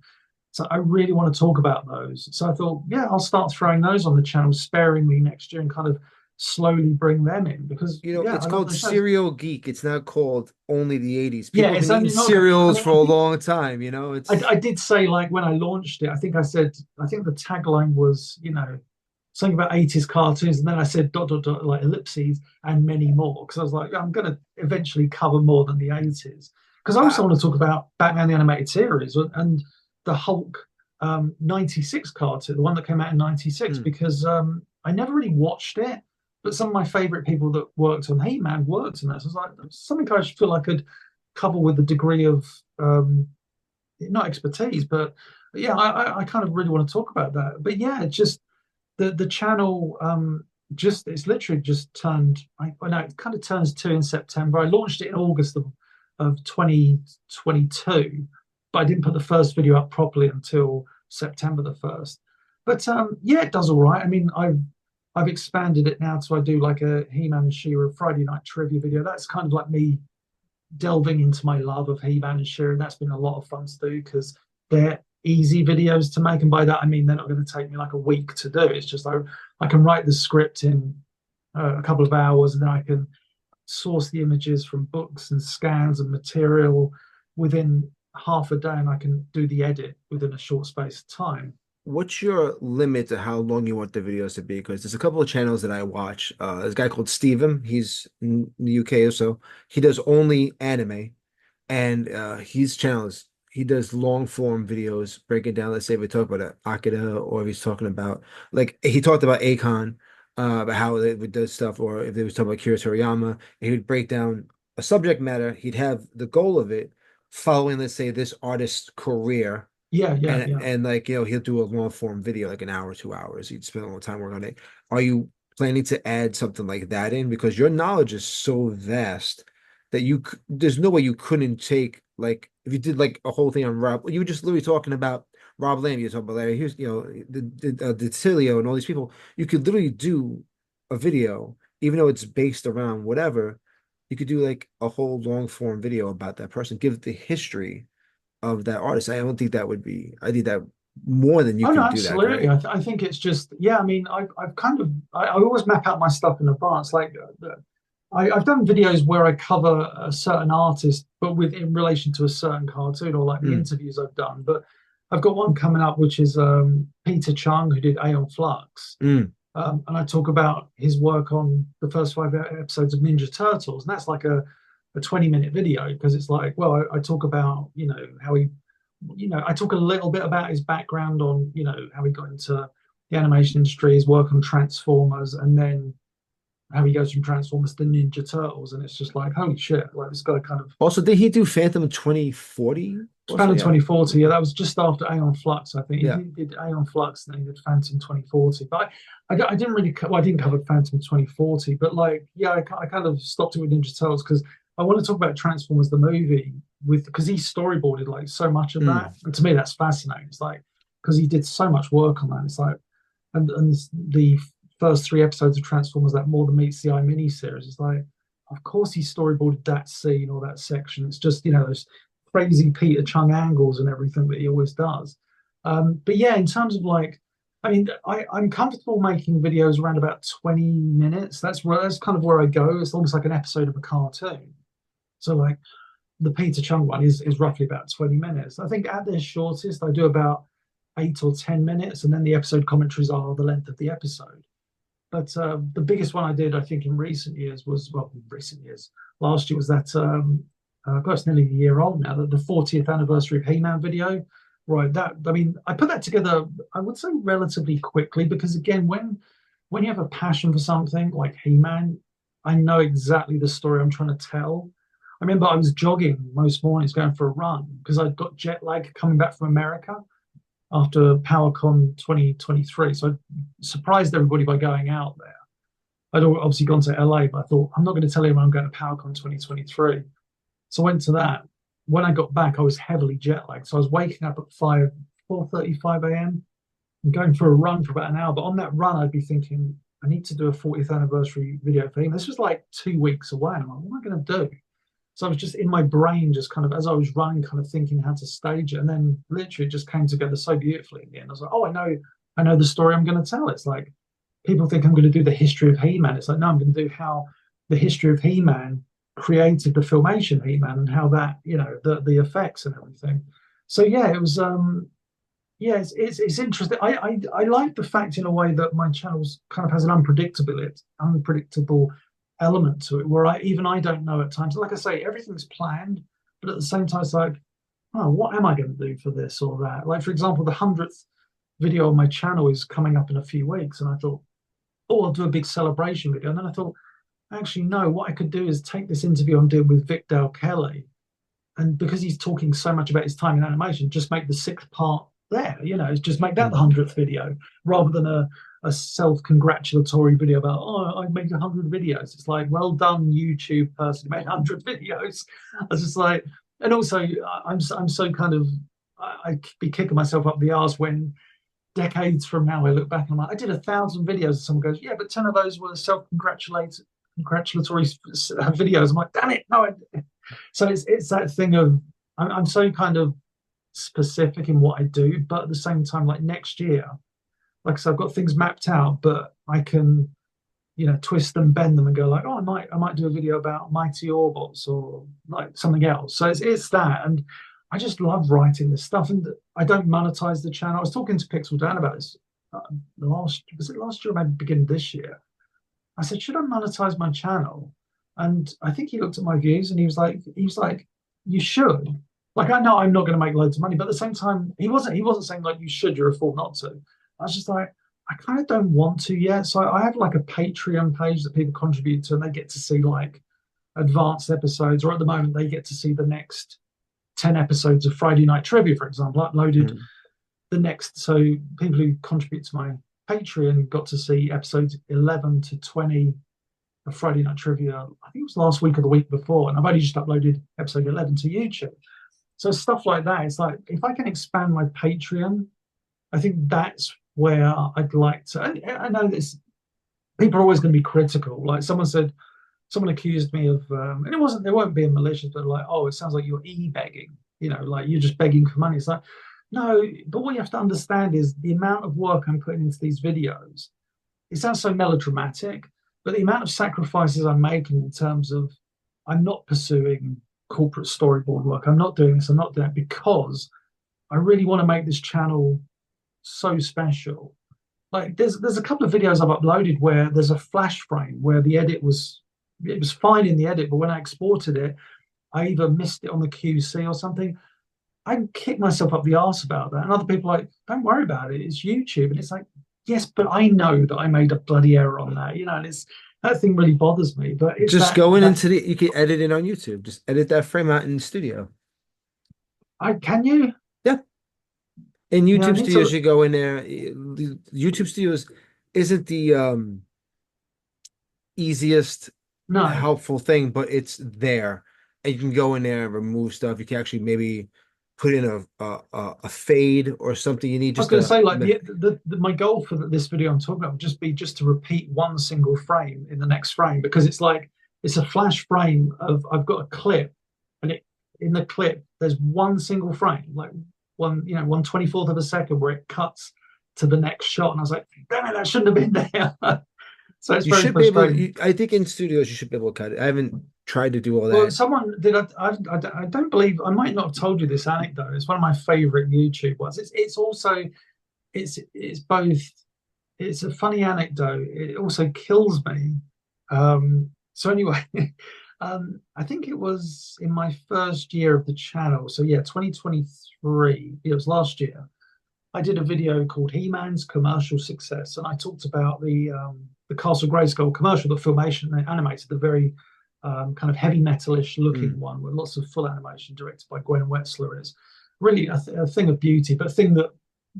Speaker 2: So I really want to talk about those. So I thought, yeah, I'll start throwing those on the channel sparingly next year and kind of slowly bring them in because, yeah,
Speaker 1: It's
Speaker 2: I love
Speaker 1: called
Speaker 2: those shows.
Speaker 1: Cereal Geek. It's not called only the 80s.
Speaker 2: Yeah,
Speaker 1: People have
Speaker 2: it's
Speaker 1: been eating
Speaker 2: only not. I
Speaker 1: cereals
Speaker 2: mean,
Speaker 1: for a long time, you know.
Speaker 2: I did say like when I launched it, I think I said, I think the tagline was, something about 80s cartoons, and then I said dot dot dot like ellipses and many more because I was like, I'm going to eventually cover more than the 80s because I
Speaker 1: Uh,
Speaker 2: also want to talk about Batman the animated series and the Hulk 96 cartoon, the one that came out in 96,
Speaker 1: hmm.
Speaker 2: because I never really watched it, but some of my favorite people that worked on He-Man worked on that. So I was like, something I feel I could cover with a degree of not expertise, but yeah, I kind of really want to talk about that. But yeah, it's just the channel just it's literally just turned. I know it kind of turns 2 in September. I launched it in August of 2022, but I didn't put the first video up properly until September the 1st. But yeah, it does all right. I mean, I've expanded it now, so I do like a He-Man and She-Ra Friday night trivia video. That's kind of like me delving into my love of He-Man and She-Ra. That's been a lot of fun to do because they're easy videos to make. And by that, I mean they're not going to take me like a week to do. It's just like I can write the script in a couple of hours, and then I can source the images from books and scans and material within half a day, and I can do the edit within a short space of time.
Speaker 1: What's your limit to how long you want the videos to be? Because there's a couple of channels that I watch. There's a guy called Steven. He's in the UK or so. He does only anime, and his channel is he does long form videos breaking down. Let's say if we talk about Akira, or if he's talking about like he talked about Akon, about how they would do stuff, or if they was talking about Kira Toriyama, and he would break down a subject matter. He'd have the goal of it following, let's say, this artist's career
Speaker 2: Yeah, yeah,
Speaker 1: and
Speaker 2: yeah.
Speaker 1: and like he'll do a long form video like an hour, 2 hours. He'd spend a long time working on it. Are you planning to add something like that in because your knowledge is so vast that there's no way you couldn't take like if you did like a whole thing on Rob, you were just literally talking about Rob Lamb, you're talking about Larry Hughes, the Tilio and all these people. You could literally do a video, even though it's based around whatever. You could do like a whole long form video about that person, give the history of that artist. I don't think that would be. I think that more than you
Speaker 2: Oh no,
Speaker 1: can do that,
Speaker 2: absolutely.
Speaker 1: correct?
Speaker 2: I think it's just yeah. I mean, I've kind of I always map out my stuff in advance. Like I've done videos where I cover a certain artist, but with in relation to a certain cartoon or like the
Speaker 1: Mm,
Speaker 2: interviews I've done. But I've got one coming up which is Peter Chung who did Aeon Flux,
Speaker 1: mm.
Speaker 2: and I talk about his work on the first five episodes of Ninja Turtles, and that's like a 20-minute video because it's like, well, I talk about how he I talk a little bit about his background on, how he got into the animation industry, his work on Transformers, and then how he goes from Transformers to Ninja Turtles. And it's just like, holy shit, like this guy kind of
Speaker 1: Also, did he do Phantom 2040? Also,
Speaker 2: Phantom
Speaker 1: yeah.
Speaker 2: 2040. Yeah, that was just after Aeon Flux, I think.
Speaker 1: Yeah.
Speaker 2: He did Aeon Flux and then he did Phantom 2040. But I didn't really, well, I didn't cover Phantom 2040, but like, yeah, I kind of stopped it with Ninja Turtles because I want to talk about Transformers the movie because he storyboarded like so much of
Speaker 1: Mm.
Speaker 2: that. And to me, that's fascinating. It's like, because he did so much work on that. It's like, and the first three episodes of Transformers, that More Than Meets the Eye miniseries, is like, of course he storyboarded that scene or that section. It's just, those crazy Peter Chung angles and everything that he always does. But yeah, in terms of like, I mean, I'm comfortable making videos around about 20 minutes. That's kind of where I go. It's almost like an episode of a cartoon. So like the Peter Chung one is roughly about 20 minutes. I think at their shortest, I do about 8 or 10 minutes, and then the episode commentaries are the length of the episode. But the biggest one I did, I think, in recent years was, well, in recent years, last year was that, God, it's nearly a year old now, the 40th anniversary of He-Man video. Right, I mean, I put that together, I would say relatively quickly, because again, when you have a passion for something like He-Man, I know exactly the story I'm trying to tell. I remember I was jogging most mornings going for a run because I'd got jet lag coming back from America after PowerCon 2023. So I surprised everybody by going out there. I'd obviously gone to LA, but I thought, I'm not going to tell anyone I'm going to PowerCon 2023. So I went to that. When I got back, I was heavily jet lagged. So I was waking up at 4:35 a.m. and going for a run for about an hour. But on that run, I'd be thinking, I need to do a 40th anniversary video thing. This was like 2 weeks away. And I'm like, what am I going to do? So I was just in my brain, just kind of as I was running, kind of thinking how to stage it. And then literally it just came together so beautifully in the end. I was like, oh, I know the story I'm going to tell. It's like people think I'm going to do the history of He-Man. It's like, no, I'm going to do how the history of He-Man created the filmation He-Man and how that, the effects and everything. So yeah, it was yeah, it's interesting. I like the fact in a way that my channel's kind of has an unpredictable element to it, where I don't know at times. Like I say, everything's planned, but at the same time, it's like, oh, what am I going to do for this or that? Like for example, the 100th video on my channel is coming up in a few weeks, and I thought, oh, I'll do a big celebration video, and then I thought, actually, no, what I could do is take this interview I'm doing with Vic Dale Kelly, and because he's talking so much about his time in animation, just make the sixth part there. Just make that the
Speaker 1: Mm.
Speaker 2: 100th video rather than a self-congratulatory video about, oh, I made 100 videos. It's like, well done, YouTube person who made 100 videos. I was just like, and also I'm so kind of I be kicking myself up the arse when decades from now I look back and I'm like, I did 1,000 videos, and someone goes, yeah, but 10 of those were congratulatory videos. I'm like, damn it, no. So it's that thing of I'm so kind of specific in what I do, but at the same time, like next year, like I said, I've got things mapped out, but I can, twist them, bend them, and go like, oh, I might do a video about mighty Orbots or like something else. So it's that, and I just love writing this stuff, and I don't monetize the channel. I was talking to Pixel Dan about this last year, or maybe beginning of this year. I said, should I monetize my channel? And I think he looked at my views and he was like, you should. Like I know I'm not going to make loads of money, but at the same time, he wasn't saying like you should, you're a fool not to. I was just like, I kind of don't want to yet. So I have like a Patreon page that people contribute to and they get to see like advanced episodes, or at the moment they get to see the next 10 episodes of Friday Night Trivia, for example, uploaded the next. So people who contribute to my Patreon got to see episodes 11 to 20 of Friday Night Trivia. I think it was last week or the week before, and I've only just uploaded episode 11 to YouTube. So stuff like that. It's like if I can expand my Patreon, I think that's where I'd like to. I know this. People are always going to be critical. Like someone accused me of, and they weren't being malicious, but like, oh, it sounds like you're e-begging. Like you're just begging for money. It's like, no, but what you have to understand is the amount of work I'm putting into these videos. It sounds so melodramatic, but the amount of sacrifices I'm making in terms of I'm not pursuing corporate storyboard work. I'm not doing this. I'm not doing that because I really want to make this channel so special. Like there's a couple of videos I've uploaded where there's a flash frame where it was fine in the edit, but when I exported it, I either missed it on the QC or something. I kick myself up the arse about that. And other people are like, don't worry about it. It's YouTube. And it's like, yes, but I know that I made a bloody error on that, and that thing really bothers me. But it's
Speaker 1: Just
Speaker 2: that
Speaker 1: going
Speaker 2: that
Speaker 1: into you can edit it on YouTube. Just edit that frame out in the studio.
Speaker 2: can you?
Speaker 1: Yeah. In
Speaker 2: Yeah, I
Speaker 1: YouTube
Speaker 2: need
Speaker 1: studios,
Speaker 2: to.
Speaker 1: you go in there. The YouTube studios isn't the easiest
Speaker 2: No,
Speaker 1: helpful thing, but it's there. And you can go in there and remove stuff. You can actually maybe put in a fade or something you need
Speaker 2: I was
Speaker 1: just
Speaker 2: going to
Speaker 1: to
Speaker 2: say like my goal for this video I'm talking about would just be just to repeat one single frame in the next frame, because it's like it's a flash frame of I've got a clip, and in the clip there's one single frame, like 1/24th of a second where it cuts to the next shot, and I was like, damn it, that shouldn't have been there. So it's
Speaker 1: you
Speaker 2: very
Speaker 1: should be able
Speaker 2: frustrating.
Speaker 1: I think in studios you should be able to cut it. I haven't tried to do all
Speaker 2: Well,
Speaker 1: that.
Speaker 2: someone did. I don't believe I might not have told you this anecdote. It's one of my favorite YouTube ones. It's also it's both. It's a funny anecdote. It also kills me. So anyway, I think it was in my first year of the channel. So yeah, 2023. It was last year. I did a video called He-Man's Commercial Success, and I talked about the Castle Grayskull commercial, the Filmation they animated, the very kind of heavy metalish looking
Speaker 1: Mm.
Speaker 2: one with lots of full animation directed by Gwen Wetzler. And it's really a thing of beauty, but a thing that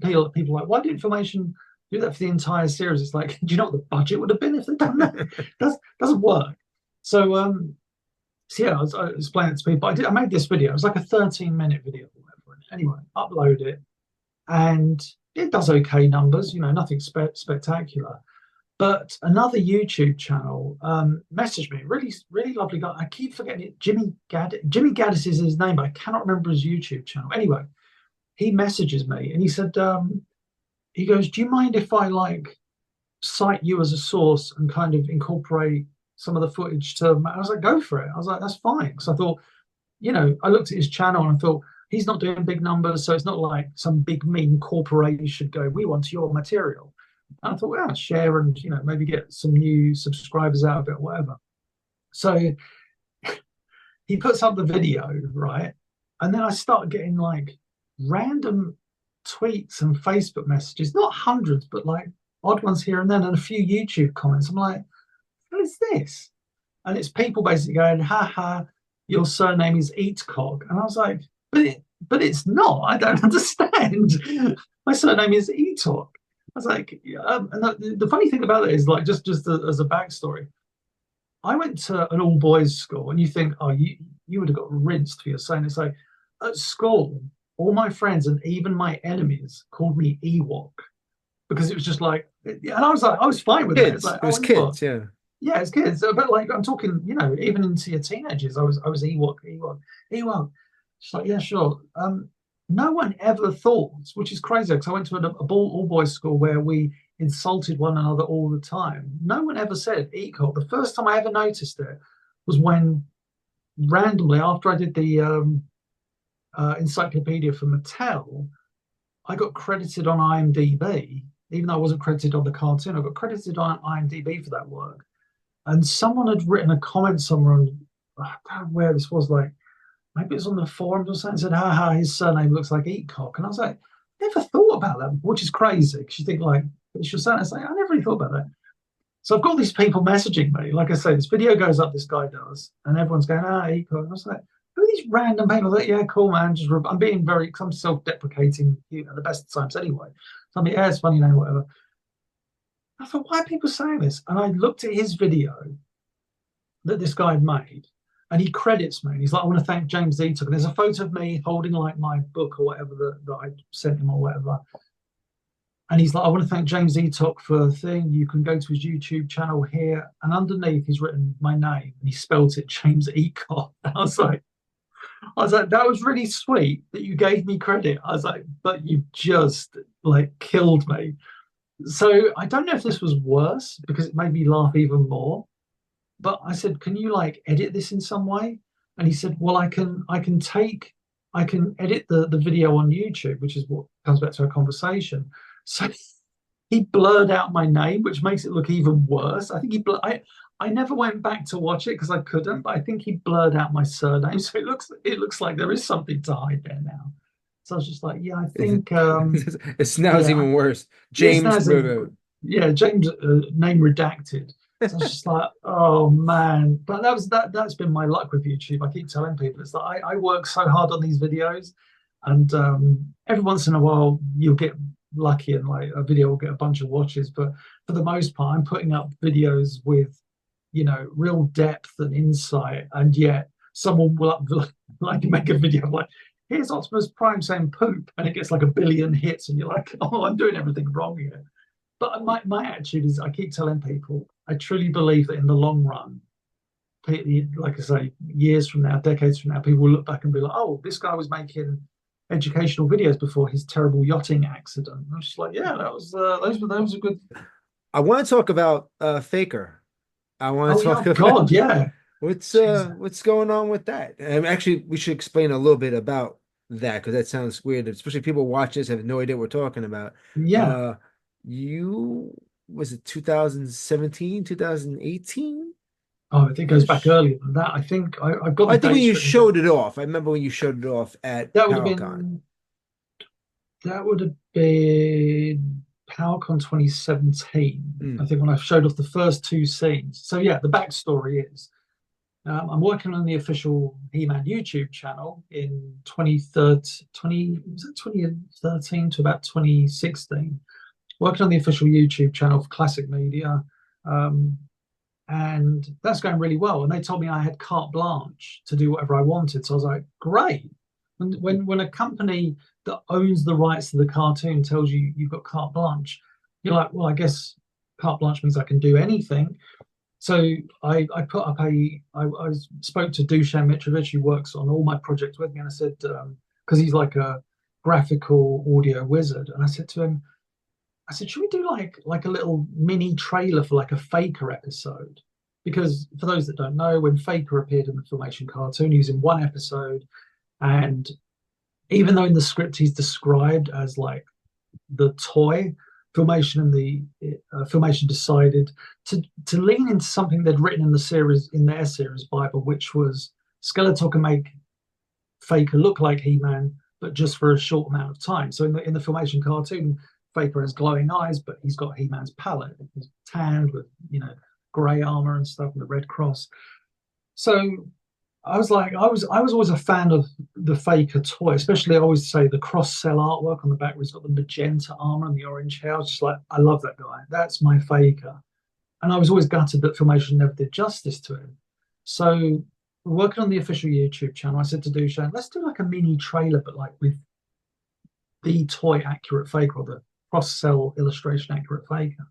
Speaker 2: people are like, why didn't Filmation do that for the entire series? It's like, do you know what the budget would have been if they'd done that? Doesn't work. So yeah, I explained it to people. I made this video. It was like a 13-minute video or whatever. Anyway, upload it, and it does okay numbers, nothing spectacular. But another YouTube channel messaged me, really, really lovely guy. I keep forgetting it. Jimmy Gaddis is his name, but I cannot remember his YouTube channel. Anyway, he messages me and he said, he goes, "Do you mind if I like cite you as a source and kind of incorporate some of the footage to?" I was like, "Go for it." I was like, "That's fine," because I thought, I looked at his channel and I thought he's not doing big numbers, so it's not like some big mean corporation go, "We want your material." And I thought, well, share and maybe get some new subscribers out of it, or whatever. So he puts up the video, right? And then I start getting like random tweets and Facebook messages, not hundreds, but like odd ones here and then, and a few YouTube comments. I'm like, what is this? And it's people basically going, ha ha, your surname is Eatcock. And I was like, but it's not. I don't understand. My surname is Eatock. I was like, and the funny thing about it is like just as a backstory, I went to an all boys school, and you think, oh, you would have got rinsed for your saying. It's like at school, all my friends and even my enemies called me Ewok because it was just like, and I was like, I was fine with that. It's
Speaker 1: Kids.
Speaker 2: like,
Speaker 1: It
Speaker 2: oh,
Speaker 1: was
Speaker 2: Ewok.
Speaker 1: kids, yeah.
Speaker 2: Yeah, it's kids. But like I'm talking, even into your teenagers, I was Ewok, Ewok, Ewok. She's like, yeah, sure. no one ever thought, which is crazy because I went to a all boys school where we insulted one another all the time. No one ever said equal. The first time I ever noticed it was when randomly, after I did the encyclopedia for Mattel, I got credited on IMDb, even though I wasn't credited on the cartoon. I got credited on IMDb for that work. And someone had written a comment somewhere on, I don't know where this was, like maybe it was on the forums or something, said, haha, his surname looks like Eatock. And I was like, never thought about that, which is crazy because you think, like, it's your son. It's like, I never really thought about that. So I've got these people messaging me. Like I say, this video goes up, this guy does, and everyone's going, Eatock. And I was like, who are these random people? Like, yeah, cool, man. I'm being very, I'm self deprecating, the best of times anyway. So I'm like, yeah, it's funny, whatever. I thought, why are people saying this? And I looked at his video that this guy had made, and he credits me. And he's like, I want to thank James Eatock. And there's a photo of me holding like my book or whatever that I sent him or whatever. And he's like, I want to thank James Eatock for the thing. You can go to his YouTube channel here. And underneath he's written my name and he spelt it James Eatock. I was like, that was really sweet that you gave me credit. I was like, but you just like killed me. So I don't know if this was worse because it made me laugh even more. But I said, can you like edit this in some way? And he said, well, I can edit the video on YouTube, which is what comes back to our conversation. So he blurred out my name, which makes it look even worse. I think I never went back to watch it because I couldn't, but I think he blurred out my surname. So it looks like there is something to hide there now. So I was just like, yeah, I think
Speaker 1: It's now it's
Speaker 2: yeah,
Speaker 1: even worse.
Speaker 2: yes,
Speaker 1: James
Speaker 2: that's a
Speaker 1: River.
Speaker 2: yeah, James name redacted. So I was just like, oh man. But that's been my luck with YouTube. I keep telling people it's like I work so hard on these videos, and every once in a while you'll get lucky and like a video will get a bunch of watches. But for the most part, I'm putting up videos with, real depth and insight, and yet someone will like make a video like, here's Optimus Prime saying poop, and it gets like a billion hits, and you're like, oh, I'm doing everything wrong here. But my attitude is, I keep telling people, I truly believe that in the long run, like I say, years from now, decades from now, people will look back and be like, oh, this guy was making educational videos before his terrible yachting accident. I'm just like, yeah, that was those were good.
Speaker 1: I want to talk about Faker. I want
Speaker 2: Oh
Speaker 1: to
Speaker 2: yeah,
Speaker 1: talk
Speaker 2: oh,
Speaker 1: about
Speaker 2: God, yeah. Jesus.
Speaker 1: what's going on with that. Actually, we should explain a little bit about that because that sounds weird, especially people watch this have no idea what we're talking about.
Speaker 2: Yeah.
Speaker 1: Uh, you was it 2017, 2018
Speaker 2: Oh, I think it goes back
Speaker 1: ish?
Speaker 2: earlier than that. I think I've got the
Speaker 1: I think when
Speaker 2: dates
Speaker 1: you
Speaker 2: written down.
Speaker 1: showed it off, I remember when you showed it off at
Speaker 2: That would have
Speaker 1: PowerCon.
Speaker 2: been that would have been PowerCon 2017. I
Speaker 1: Mm.
Speaker 2: think when I showed off the first two scenes. So yeah, the backstory is I'm working on the official He-Man YouTube channel in 2013, was it 2013 to about 2016. Working on the official YouTube channel for Classic Media. Um, and that's going really well. And they told me I had carte blanche to do whatever I wanted. So I was like, great. When a company that owns the rights to the cartoon tells you you've got carte blanche, you're like, well, I guess carte blanche means I can do anything. So I put up I spoke to Dusan Mitrovic, who works on all my projects with me, and I said, because he's like a graphical audio wizard, and I said to him, I said, should we do like a little mini trailer for like a Faker episode? Because for those that don't know, when Faker appeared in the Filmation cartoon, he was in one episode, and even though in the script he's described as like the toy, Filmation decided to lean into something they'd written in their series Bible, which was Skeletor can make Faker look like He-Man, but just for a short amount of time. So in the Filmation cartoon, Faker has glowing eyes, but he's got He-Man's palette. He's tanned with grey armor and stuff, and the red cross. So I was like, I was always a fan of the Faker toy, especially I always say the cross-cell artwork on the back where he's got the magenta armor and the orange hair. I was just like, I love that guy. That's my Faker. And I was always gutted that Filmation never did justice to him. So working on the official YouTube channel, I said to Dushan, let's do like a mini trailer, but like with the toy accurate Faker or the cross-cell illustration accurate Faker.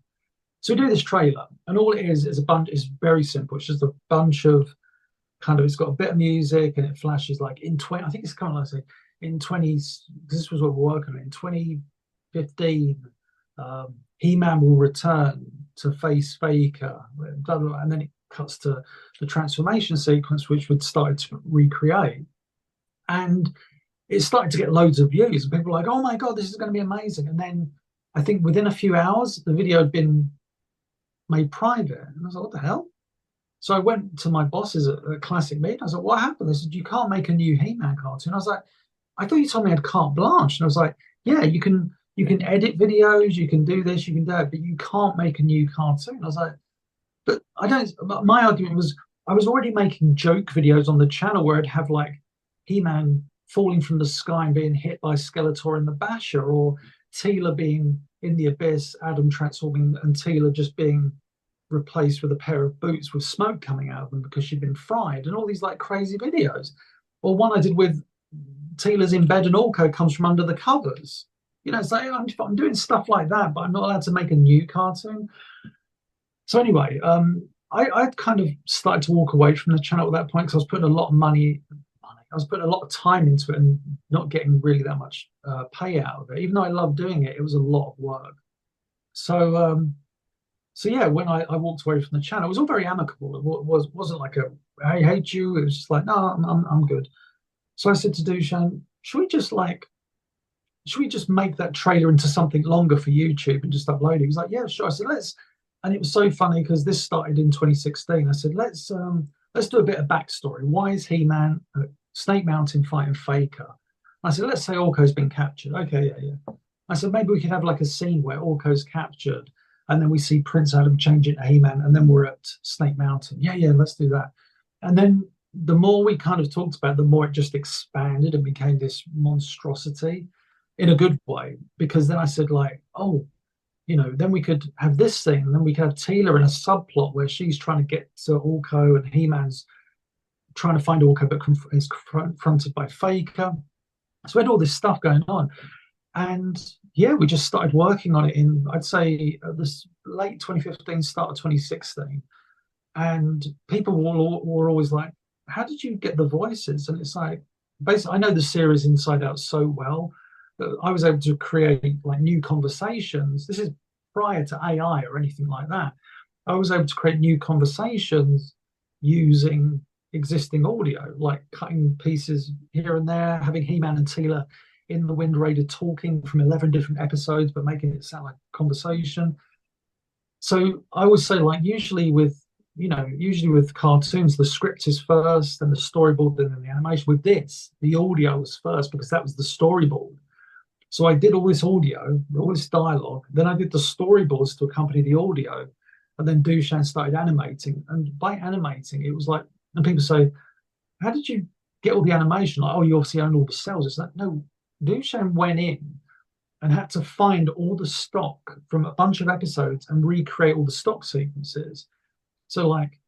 Speaker 2: So we do this trailer, and all it is a bunch. Is very simple. It's just a bunch of kind of. It's got a bit of music, and it flashes like in 20. I think it's kind of like say in 20, this was what we're working on in 2015, He-Man will return to face Faker, blah, blah, blah, and then it cuts to the transformation sequence, which we'd started to recreate. And it started to get loads of views. And people were like, oh my God, this is going to be amazing. And then I think within a few hours, the video had been made private. And I was like, what the hell? So I went to my bosses at Classic Media. I was like, what happened? They said, you can't make a new He-Man cartoon. I was like, I thought you told me I had carte blanche. And I was like, yeah, you can edit videos, you can do this, you can do it, but you can't make a new cartoon. I was like, but I don't. My argument was I was already making joke videos on the channel where I'd have like He-Man falling from the sky and being hit by Skeletor in the Basher, or Teela being in the abyss, Adam transforming, and Teela just being replaced with a pair of boots with smoke coming out of them because she'd been fried, and all these like crazy videos. Or one I did with Teela's in bed and Orko comes from under the covers. It's like I'm doing stuff like that, but I'm not allowed to make a new cartoon. So anyway, I'd kind of started to walk away from the channel at that point because I was putting a lot of I was putting a lot of time into it and not getting really that much pay out of it. Even though I loved doing it, it was a lot of work. So yeah, when I walked away from the channel, it was all very amicable. It wasn't like a I hate you. It was just like, no, I'm good. So I said to Dushan, should we just make that trailer into something longer for YouTube and just upload it? He was like, yeah, sure. I said, let's. And it was so funny because this started in 2016. I said, let's do a bit of backstory. Why is He-Man at Snake Mountain fighting Faker? I said, let's say Orko's been captured. Okay, yeah. I said, maybe we could have like a scene where Orko's captured and then we see Prince Adam change into He-Man and then we're at Snake Mountain. Yeah, let's do that. And then the more we kind of talked about it, the more it just expanded and became this monstrosity in a good way. Because then I said like, oh, then we could have this thing, and then we could have Teela in a subplot where she's trying to get to Orko and He-Man's trying to find Orko but is confronted by Faker. So we had all this stuff going on. And yeah, we just started working on it in, I'd say, this late 2015, start of 2016. And people were always like, how did you get the voices? And it's like, basically, I know the series inside out so well that I was able to create like new conversations. This is prior to AI or anything like that. I was able to create new conversations using existing audio, like cutting pieces here and there, having He-Man and Teela in the Wind Raider talking from 11 different episodes, but making it sound like a conversation. So I always say, like, usually with cartoons, the script is first and the storyboard and then the animation. With this, the audio was first because that was the storyboard. So I did all this audio, all this dialogue. Then I did the storyboards to accompany the audio. And then Dushan started animating. And by animating, it was like, and people say, how did you get all the animation? Like, oh, you obviously own all the cells. It's like, no, Dushan went in and had to find all the stock from a bunch of episodes and recreate all the stock sequences. So like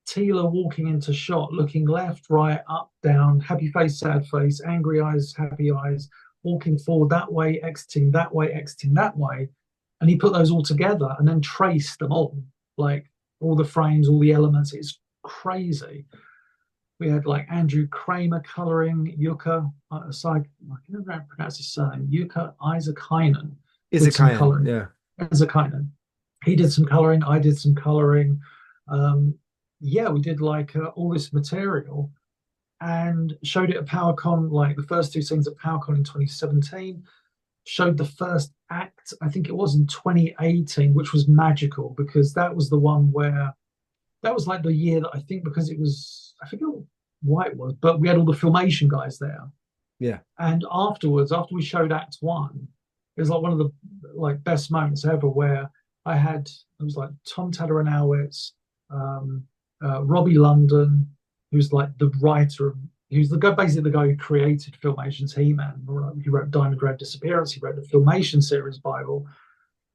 Speaker 2: Teela walking into shot, looking left, right, up, down, happy face, sad face, angry eyes, happy eyes, walking forward that way, exiting that way, exiting that way. And he put those all together and then traced them all, like all the frames, all the elements. It's crazy. We had like Andrew Kramer coloring, Yuka, I can never pronounce his surname, Yuka Isakainen.
Speaker 1: Is it kind? Yeah.
Speaker 2: Isakainen. He did some coloring, I did some coloring. Yeah, we did like all this material and showed it at PowerCon, like the first two scenes at PowerCon in 2017. Showed the first act, I think it was in 2018, which was magical because that was the one where that was like the year that I think because it was, I forget why it was, but we had all the Filmation guys there.
Speaker 1: Yeah.
Speaker 2: And afterwards, after we showed Act One, it was like one of the like best moments ever where it was like Tom Taderanowitz, Robbie London, who's like the writer of, who's the guy, basically the guy who created Filmation's He-Man. He wrote Diamond Red Disappearance. He wrote the Filmation series Bible.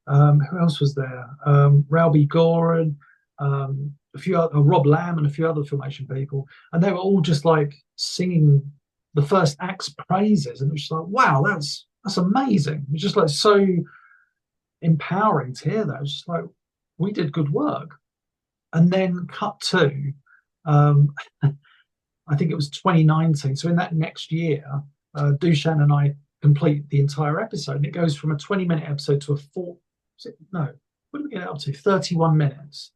Speaker 2: Who else was there? Ralby Goran, a few other, Rob Lamb, and a few other Filmation people, and they were all just like singing the first act's praises, and it was just like, wow, that's amazing. It was just like so empowering to hear that. It was just like we did good work. And then cut to, I think it was 2019. So in that next year, Dushan and I complete the entire episode, and it goes from a 20-minute episode to a four. No, what did we get up to? 31 minutes.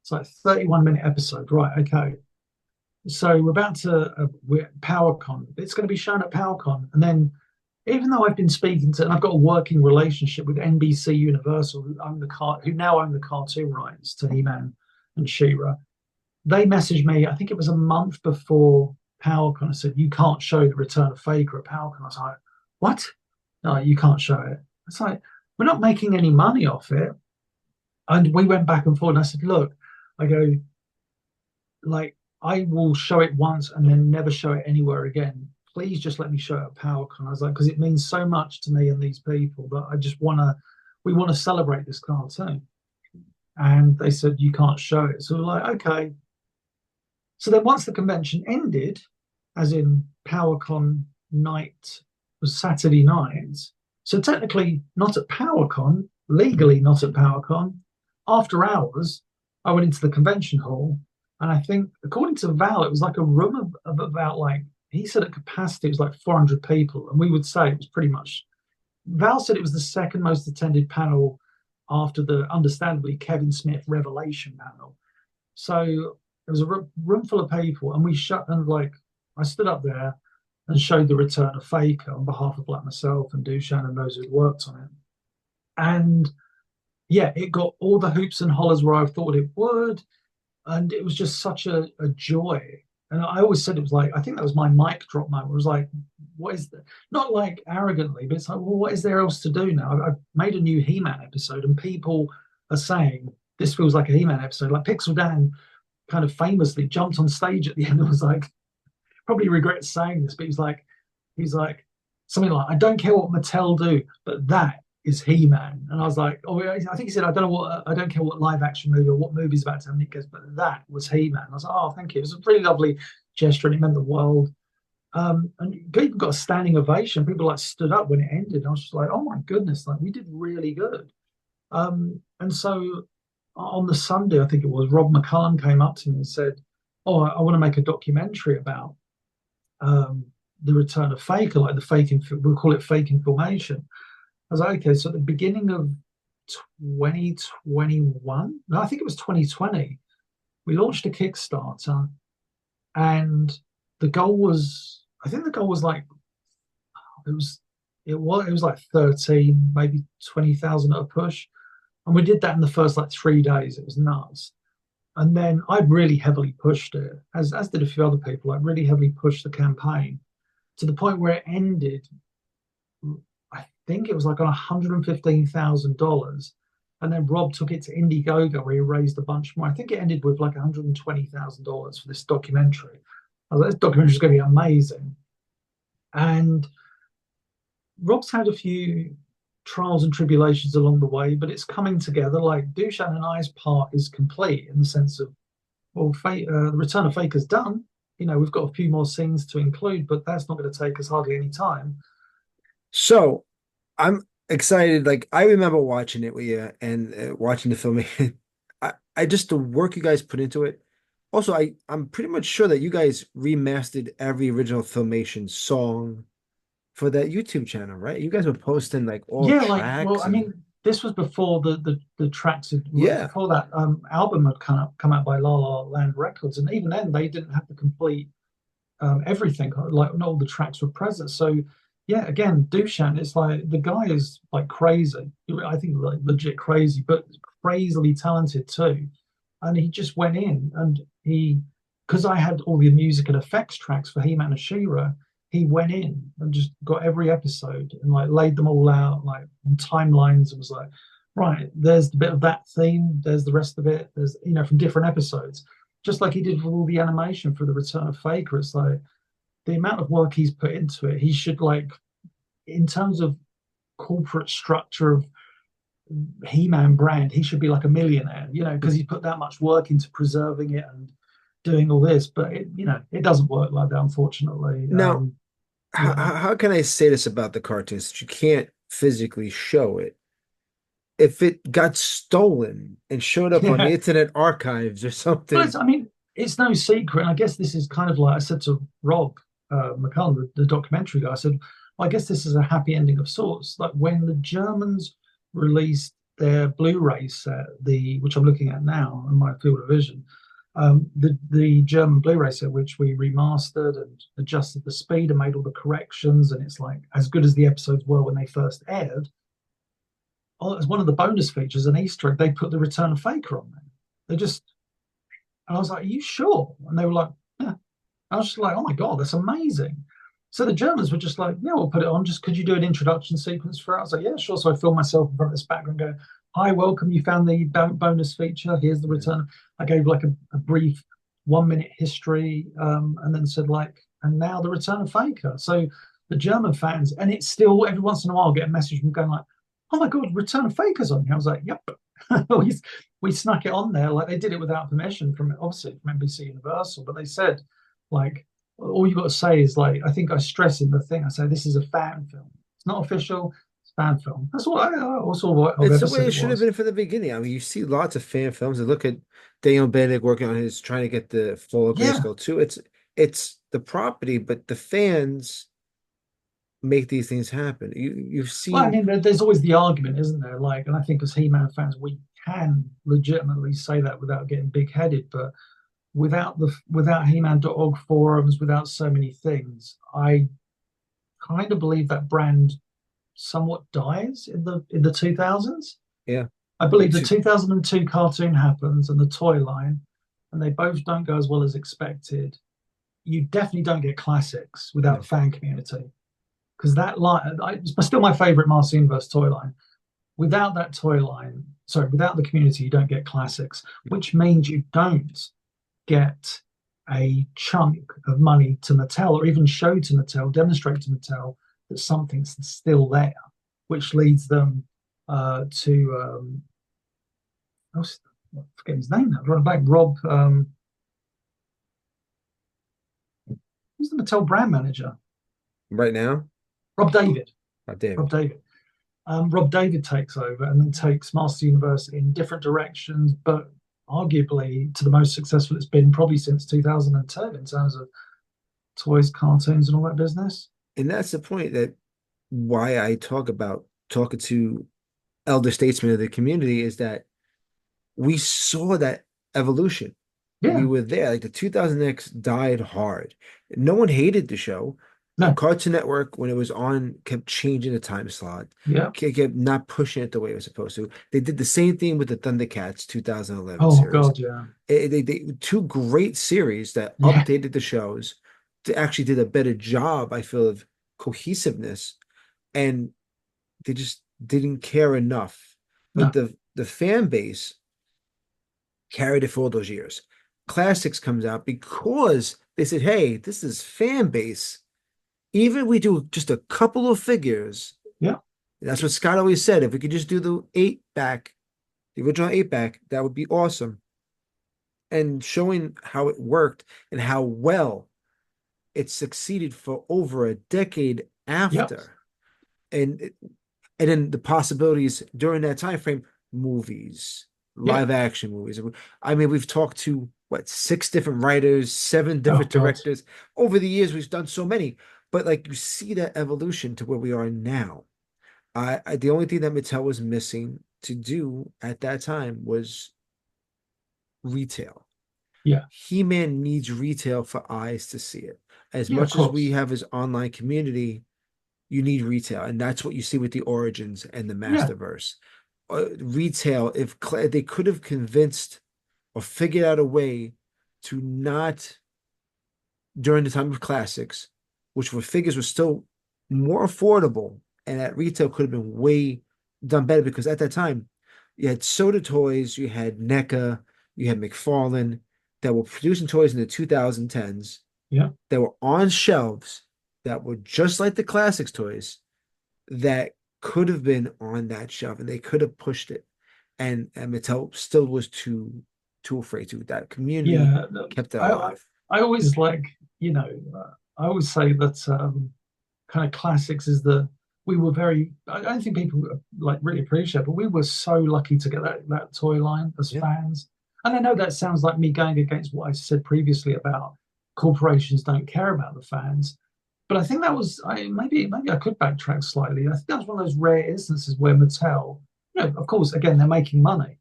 Speaker 2: It's like 31-minute episode, right? Okay. So we're at PowerCon. It's going to be shown at PowerCon, and then even though I've been speaking to, and I've got a working relationship with NBC Universal, who now own the cartoon rights to He-Man and She-Ra, they messaged me. I think it was a month before PowerCon. I said, "You can't show the Return of Faker at PowerCon." I was like, "What? No, you can't show it." It's like we're not making any money off it. And we went back and forth. And I said, "Look," I go, like, I will show it once and then never show it anywhere again. Please just let me show it at PowerCon. I was like, because it means so much to me and these people, but we want to celebrate this cartoon. And they said, you can't show it. So we're like, okay. So then once the convention ended, as in PowerCon night was Saturday night. So technically not at PowerCon, legally not at PowerCon. After hours, I went into the convention hall, and I think, according to Val, it was like a room of about, like, he said at capacity it was like 400 people, and we would say it was pretty much. Val said it was the second most attended panel after the understandably Kevin Smith Revelation panel. So there was a room full of people, and we shut and like I stood up there and showed the Return of Faker on behalf of like myself and Dushan and those who worked on it. And yeah, it got all the hoops and hollers where I thought it would, and it was just such a joy. And I always said it was like, I think that was my mic drop moment. It was like, what is that? Not like arrogantly, but it's like, well, what is there else to do now? I've made a new He-Man episode, and people are saying this feels like a He-Man episode. Like Pixel Dan kind of famously jumped on stage at the end and was like, probably regrets saying this, but he's like something like, I don't care what Mattel do, but that is He-Man. And I was like, oh, I think he said, I don't care what live action movie or what movie's about to happen. He goes, but that was He-Man. I was like, oh, thank you. It was a really lovely gesture, and it meant the world. And people got a standing ovation. People like stood up when it ended. I was just like, oh my goodness, like we did really good. And so on the Sunday, I think it was, Rob McCullum came up to me and said, oh, I want to make a documentary about the return of Faker, like the faking, we'll call it faking formation. I was like, okay, so at the beginning of 2021, no, I think it was 2020, we launched a Kickstarter, and the goal was, I think the goal was like, it was like 13, maybe 20,000 at a push. And we did that in the first like 3 days. It was nuts. And then I really heavily pushed it, as did a few other people. I really heavily pushed the campaign to the point where it ended. I think it was like on $115,000, and then Rob took it to Indiegogo where he raised a bunch more. I think it ended with like $120,000 for this documentary. I was like, this documentary is going to be amazing. And Rob's had a few trials and tribulations along the way, but it's coming together. Like Dushan and I's part is complete in the sense of, well, the Return of Faker's done. You know, we've got a few more scenes to include, but that's not going to take us hardly any time.
Speaker 1: So I'm excited. Like I remember watching it with you and watching the filming. I just the work you guys put into it. Also, I'm pretty much sure that you guys remastered every original Filmation song for that YouTube channel, right? You guys were posting like all
Speaker 2: Yeah, like, well,
Speaker 1: tracks
Speaker 2: I
Speaker 1: and
Speaker 2: mean, this was before the tracks
Speaker 1: yeah.
Speaker 2: before that album had come out by La La Land Records, and even then they didn't have the complete everything. Like not all the tracks were present. So yeah, again, Dushan, it's like the guy is like crazy. I think like legit crazy, but crazily talented too. And he just went in and because I had all the music and effects tracks for He-Man and She-Ra, he went in and just got every episode and like laid them all out like on timelines and was like, right, there's the bit of that theme, there's the rest of it, there's from different episodes, just like he did with all the animation for the Return of Faker. It's like the amount of work he's put into it. He should like, in terms of corporate structure of He-Man brand, he should be like a millionaire, because he put that much work into preserving it and doing all this. But it doesn't work like that, unfortunately.
Speaker 1: Now,
Speaker 2: Yeah.
Speaker 1: how can I say this about the cartoons that you can't physically show it? If it got stolen and showed up on the
Speaker 2: Yeah.
Speaker 1: Internet Archives or
Speaker 2: Well,
Speaker 1: something,
Speaker 2: I mean, it's no secret. And I guess this is kind of like I said to Rob. McCullough, the documentary guy, I said, well, I guess this is a happy ending of sorts. Like when the Germans released their Blu-ray set, the which I'm looking at now in my field of vision, the German Blu-ray set, which we remastered and adjusted the speed and made all the corrections, and it's like as good as the episodes were when they first aired. Oh, as one of the bonus features, an Easter egg, they put the Return of Faker on there. They just, and I was like, "Are you sure?" And they were like, "Yeah." I was just like, "Oh my god, that's amazing!" So the Germans were just like, "Yeah, we'll put it on. Just could you do an introduction sequence for it?" I was like, "Yeah, sure." So I filmed myself in front of this background, going, "Hi, welcome. You found the bonus feature. Here's the
Speaker 1: Yeah.
Speaker 2: return." I gave like a brief 1 minute history, and then said like, "And now the Return of Faker." So the German fans, and it's still every once in a while, I get a message from going like, "Oh my god, Return of Faker's on here." I was like, "Yep." we, we snuck it on there. Like they did it without permission from obviously from NBC Universal, but they said like all you got to say is like I think I stress in the thing. I say this is a fan film. It's not official. It's fan film. That's all I also what I've
Speaker 1: It's
Speaker 2: ever
Speaker 1: the way
Speaker 2: said
Speaker 1: it
Speaker 2: it
Speaker 1: should have
Speaker 2: was.
Speaker 1: been from the beginning. I mean, you see lots of fan films and look at Daniel Benedict working on his trying to get the full
Speaker 2: Yeah.
Speaker 1: Grayskull too. It's the property, but the fans make these things happen. You've
Speaker 2: Well, I
Speaker 1: seen
Speaker 2: mean, there's always the argument, isn't there? Like, and I think as He-Man fans, we can legitimately say that without getting big-headed. But without He-Man.org forums, without so many things, I kind of believe that brand somewhat dies in the 2000s.
Speaker 1: yeah,
Speaker 2: I
Speaker 1: the
Speaker 2: believe the
Speaker 1: two
Speaker 2: 2002 cartoon happens and the toy line, and they both don't go as well as expected. You definitely don't get classics without the
Speaker 1: no.
Speaker 2: fan community because that line, it's still my favorite Marcy Universe toy line. Without that toy line, sorry, without the community, you don't get classics, which means you don't get a chunk of money to Mattel or even show to Mattel, demonstrate to Mattel that something's still there, which leads them to I forget his name now. Drawing back, Rob. Who's the Mattel brand manager?
Speaker 1: Right now,
Speaker 2: Rob David. Rob
Speaker 1: David.
Speaker 2: David. Rob David takes over and then takes Master Universe in different directions, but arguably to the most successful it's been probably since 2010 in terms of toys, cartoons, and all that business.
Speaker 1: And that's the point that why I talk about talking to elder statesmen of the community is that we saw that evolution. We
Speaker 2: Yeah,
Speaker 1: were there. Like the 2000X died hard. No one hated the show.
Speaker 2: no,
Speaker 1: Cartoon Network, when it was on, kept changing the time slot,
Speaker 2: yeah.
Speaker 1: kept not pushing it the way it was supposed to. They did the same thing with the Thundercats 2011
Speaker 2: Oh
Speaker 1: series.
Speaker 2: God, yeah,
Speaker 1: Two great series that
Speaker 2: yeah,
Speaker 1: updated the shows, to actually did a better job, I feel, of cohesiveness, and they just didn't care enough. But
Speaker 2: no,
Speaker 1: the fan base carried it for all those years. Classics comes out because they said, hey, this is fan base. Even if we do just a couple of figures,
Speaker 2: yeah,
Speaker 1: that's what Scott always said. If we could just do the eight back, the original eight back, that would be awesome. And showing how it worked and how well it succeeded for over a decade
Speaker 2: yeah.
Speaker 1: after. And and then the possibilities during that time frame, movies,
Speaker 2: Yeah.
Speaker 1: live action movies. I mean, we've talked to what, six different writers, seven
Speaker 2: Oh
Speaker 1: different
Speaker 2: God.
Speaker 1: directors. Over the years, we've done so many, but like you see that evolution to where we are now. The only thing that Mattel was missing to do at that time was retail.
Speaker 2: Yeah.
Speaker 1: He-Man needs retail for eyes to see it. As
Speaker 2: Yeah. Of
Speaker 1: much as we
Speaker 2: course.
Speaker 1: have his online community, you need retail, and that's what you see with the Origins and the
Speaker 2: Yeah.
Speaker 1: Masterverse. Retail, if they could have convinced or figured out a way to not during the time of classics, which were figures were still more affordable, and at retail could have been way done better because at that time you had Soda Toys, you had NECA, you had McFarlane that were producing toys in the 2010s
Speaker 2: Yeah.
Speaker 1: that were on shelves that were just like the classics toys that could have been on that shelf and they could have pushed it. And Mattel still was too afraid to. That community
Speaker 2: Yeah.
Speaker 1: kept it
Speaker 2: I
Speaker 1: alive.
Speaker 2: I always like I always say that kind of classics is the we were very I don't think people like really appreciate, but we were so lucky to get that toy line as
Speaker 1: Yeah.
Speaker 2: fans. And I know that sounds like me going against what I said previously about corporations don't care about the fans. But I think that was maybe I could backtrack slightly. I think that was one of those rare instances where Mattel, of course, again they're making money,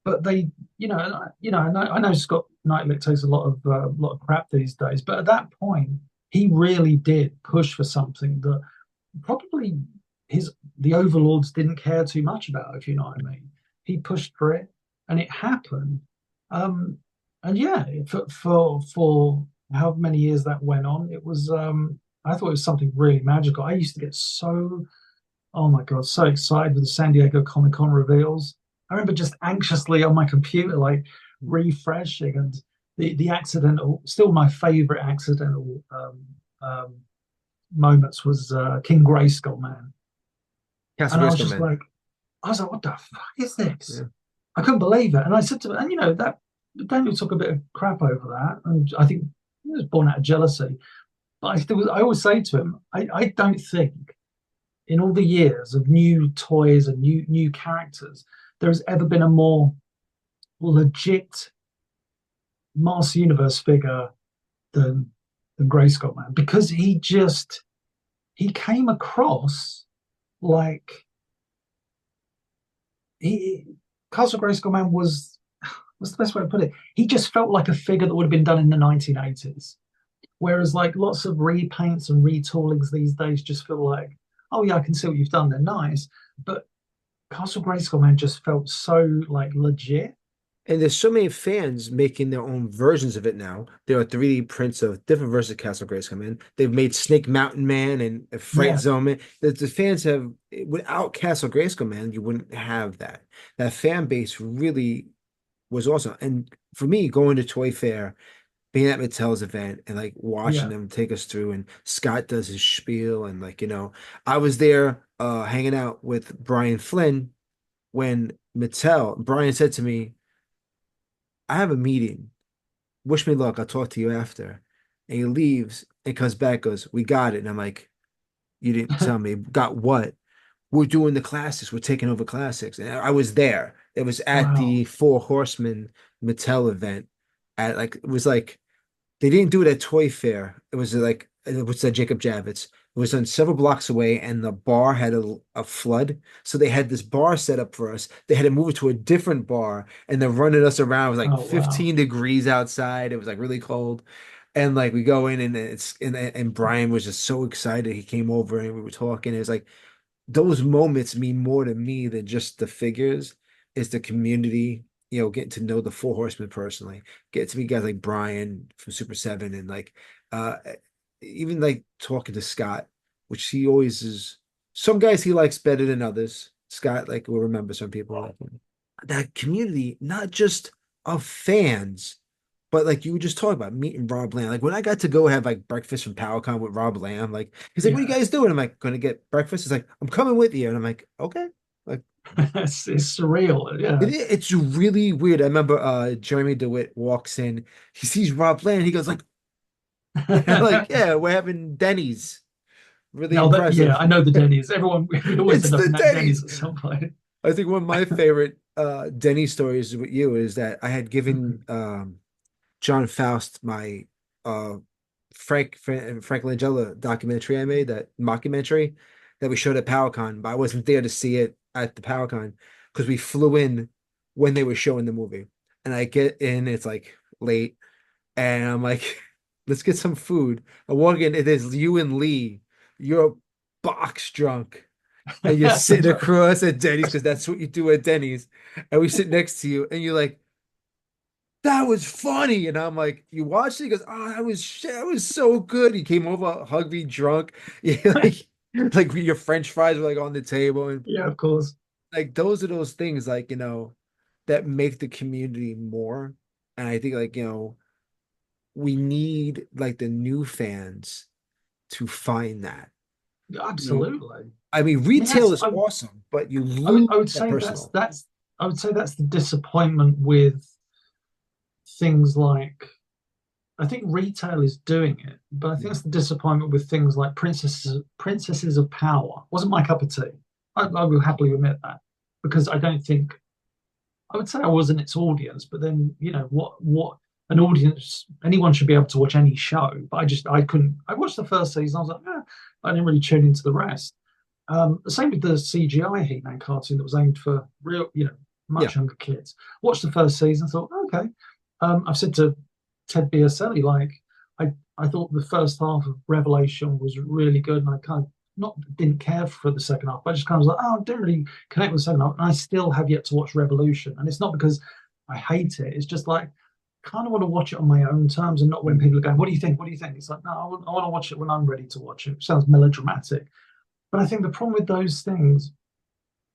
Speaker 2: but they, I know Scott Knightley takes a lot of crap these days, but at that point, he really did push for something that probably his the overlords didn't care too much about, if you know what I mean. He pushed for it, and it happened. Um, and yeah, for however many years that went on, it was. I thought it was something really magical. I used to get so, oh my God, so excited with the San Diego Comic Con reveals. I remember just anxiously on my computer, like refreshing, and the accidental, still my favorite accidental moments was King Grayskull Man.
Speaker 1: Castle
Speaker 2: And
Speaker 1: Grayskull Man.
Speaker 2: I was like, what the fuck is this?
Speaker 1: Yeah.
Speaker 2: I couldn't believe it. And I said to him, and that Daniel took a bit of crap over that. And I think it was born out of jealousy. But I always say to him, I don't think in all the years of new toys and new characters, there has ever been a more legit Master Universe figure than Grayskull Man, because he came across like he Castle Grayskull Man was what's the best way to put it? He just felt like a figure that would have been done in the 1980s. Whereas like lots of repaints and retoolings these days just feel like, oh yeah, I can see what you've done. They're nice. But Castle Grayskull Man just felt so like legit.
Speaker 1: And there's so many fans making their own versions of it now. There are 3D prints of different versions of Castle Grayskull. They've made Snake Mountain Man and Fright
Speaker 2: Yeah,
Speaker 1: Zone Man. The fans have, without Castle Grayskull Man, you wouldn't have that. That fan base really was awesome. And for me, going to Toy Fair, being at Mattel's event and like watching
Speaker 2: yeah.
Speaker 1: them take us through, and Scott does his spiel, and like, I was there hanging out with Brian Flynn when Brian said to me, I have a meeting. Wish me luck. I'll talk to you after. And he leaves and comes back, goes, we got it. And I'm like, you didn't tell me. Got what? We're doing the classics. We're taking over classics. And I was there. It was at
Speaker 2: Wow.
Speaker 1: the Four Horsemen Mattel event. It was like they didn't do it at Toy Fair. It was at Jacob Javits. It was on several blocks away, and the bar had a flood. So they had this bar set up for us. They had to move it to a different bar, and they're running us around. It was like
Speaker 2: Oh wow.
Speaker 1: 15 degrees outside. It was like really cold. And like we go in, and and Brian was just so excited. He came over and we were talking. It was like those moments mean more to me than just the figures. It's the community, getting to know the Four Horsemen personally, get to meet guys like Brian from Super Seven, and like uh even like talking to Scott, which he always is. Some guys he likes better than others. Scott, like, will remember some people like him. That community, not just of fans, but like you were just talking about meeting Rob Lamb. Like when I got to go have like breakfast from PowerCon with Rob Lamb, like he's like, "What are you
Speaker 2: Yeah.
Speaker 1: guys doing?" I'm like, "Gonna get breakfast." He's like, "I'm coming with you," and I'm like, "Okay." Like
Speaker 2: It's surreal. Yeah.
Speaker 1: it's really weird. I remember Jeremy DeWitt walks in, he sees Rob Lamb, he goes like, like, "Yeah, we're having Denny's." Really
Speaker 2: Now that, yeah,
Speaker 1: impressive.
Speaker 2: I know the Denny's. Everyone, we always
Speaker 1: It's
Speaker 2: end up
Speaker 1: the
Speaker 2: in that
Speaker 1: Denny's.
Speaker 2: Denny's at some point.
Speaker 1: I think one of my favorite Denny stories with you is that I had given John Faust my uh Frank Langella documentary I made, that mockumentary that we showed at PowerCon, but I wasn't there to see it at the PowerCon because we flew in when they were showing the movie. And I get in, it's like late, and I'm like, let's get some food. I walk in, it is you and Lee. You're box drunk. And you're sitting across at Denny's because that's what you do at Denny's. And we sit next to you, and you're like, that was funny. And I'm like, you watched it? He goes, oh, that was so good. He came over, hugged me drunk. Yeah, like your French fries were like on the table. And
Speaker 2: Yeah, of course.
Speaker 1: like those are those things like, that make the community more. And I think like, we need like the new fans to find that. You know,
Speaker 2: Absolutely. I
Speaker 1: I mean,
Speaker 2: mean,
Speaker 1: retail is awesome, but you lose
Speaker 2: I would
Speaker 1: that
Speaker 2: say
Speaker 1: personal.
Speaker 2: I would say that's the disappointment with things like, I think retail is doing it, but I think
Speaker 1: Mm.
Speaker 2: it's the disappointment with things like Princesses of Power. Wasn't my cup of tea. I will happily admit that, because I don't think, I would say I wasn't its audience, but then what an audience, anyone should be able to watch any show. But I couldn't. I watched the first season. I was like, I didn't really tune into the rest. The same with the CGI He-Man cartoon that was aimed for real,
Speaker 1: Yeah.
Speaker 2: much younger kids. Watched the first season, thought, okay. I've said to Ted Biaselli, like, I thought the first half of Revelation was really good, and I kind of not didn't care for the second half, but I just kind of was like, I didn't really connect with the second half, and I still have yet to watch Revolution. And it's not because I hate it; it's just like kind of want to watch it on my own terms and not when people are going, "What do you think? What do you think?" It's like, no, I want to watch it when I'm ready to watch it. It sounds melodramatic, but I think the problem with those things,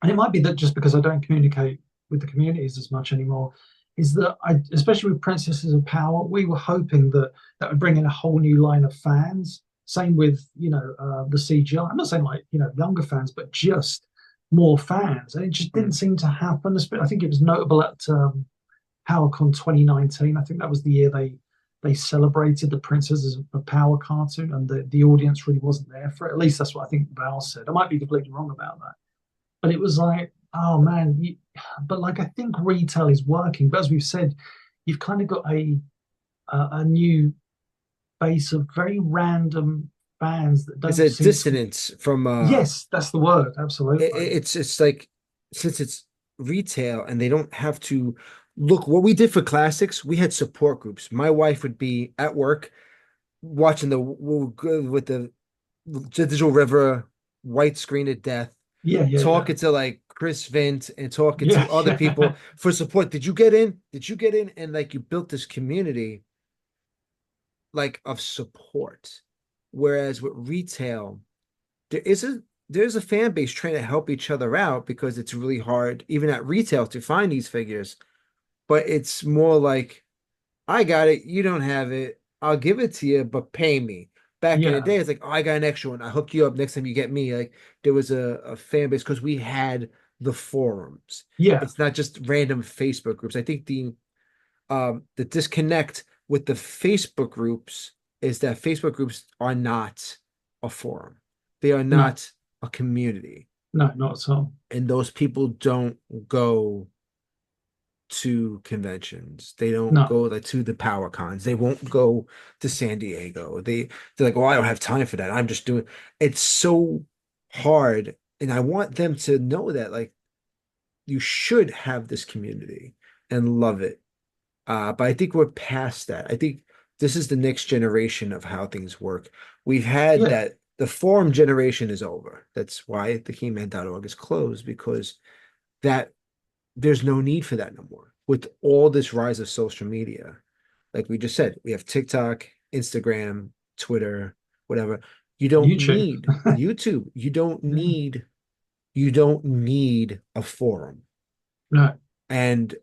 Speaker 2: and it might be that just because I don't communicate with the communities as much anymore, is that especially with Princesses of Power, we were hoping that that would bring in a whole new line of fans. Same with, the CGI. I'm not saying like, younger fans, but just more fans. And it just didn't
Speaker 1: Mm.
Speaker 2: seem to happen. I think it was notable at PowerCon 2019. I think that was the year they celebrated the Princesses of Power cartoon, and the audience really wasn't there for it. At least that's what I think Val said. I might be completely wrong about that, but it was like, oh man, but like I think retail is working. But as we've said, you've kind of got a new base of very random fans that
Speaker 1: It's
Speaker 2: don't
Speaker 1: a
Speaker 2: seem to.
Speaker 1: dissonance from
Speaker 2: Yes, that's the word. Absolutely.
Speaker 1: it's like, since it's retail and they don't have to look what we did for classics, we had support groups. My wife would be at work watching with the digital river white screen of death,
Speaker 2: Yeah, yeah, yeah,
Speaker 1: talking to like Chris Vint and talking
Speaker 2: yeah,
Speaker 1: to other
Speaker 2: yeah,
Speaker 1: people for support. Did you get in? Did you get in? And like you built this community like of support. Whereas with retail, there is a there's a fan base trying to help each other out because it's really hard, even at retail, to find these figures. But it's more like, I got it, you don't have it, I'll give it to you, but pay me. Back in the
Speaker 2: yeah,
Speaker 1: day, it's like, oh, I got an extra one, I hook you up next time you get me. Like there was a fan base because we had the forums.
Speaker 2: yeah.
Speaker 1: It's not just random Facebook groups. I think the disconnect with the Facebook groups is that Facebook groups are not a forum. They are
Speaker 2: No,
Speaker 1: not a community.
Speaker 2: no, not at all.
Speaker 1: And those people don't go to conventions. They don't
Speaker 2: No,
Speaker 1: go like to the power cons. They won't go to San Diego. They're like, "Oh, I don't have time for that. I'm just doing." It's so hard, and I want them to know that like you should have this community and love it. But I think we're past that. I think this is the next generation of how things work. We've had
Speaker 2: yeah,
Speaker 1: that, the forum generation is over. That's why the He-Man.org is closed, because that there's no need for that no more. With all this rise of social media, like we just said, we have TikTok, Instagram, Twitter, whatever. You don't
Speaker 2: YouTube.
Speaker 1: need YouTube.
Speaker 2: Yeah.
Speaker 1: You don't need a forum.
Speaker 2: No,
Speaker 1: And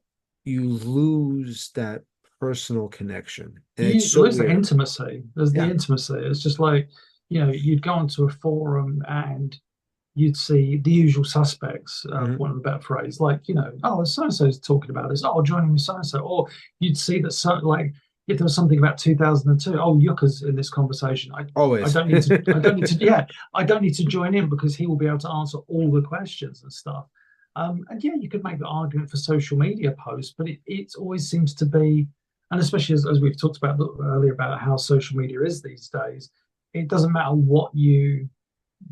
Speaker 1: you lose that personal connection. And it's
Speaker 2: you
Speaker 1: so
Speaker 2: lose the
Speaker 1: weird.
Speaker 2: intimacy. There's the
Speaker 1: Yeah.
Speaker 2: intimacy. It's just like, you'd go onto a forum and you'd see the usual suspects,
Speaker 1: Hmm.
Speaker 2: for want of a better phrase, like, oh, so and so's talking about this. Oh, joining with so and so. Or you'd see that, like, if there was something about 2002, oh, Yucca's in this conversation. I
Speaker 1: Always.
Speaker 2: don't need to, I don't need to, yeah, I don't need to join in because he will be able to answer all the questions and stuff. And yeah, you could make the argument for social media posts, but it always seems to be, and especially as we've talked about earlier about how social media is these days, it doesn't matter what you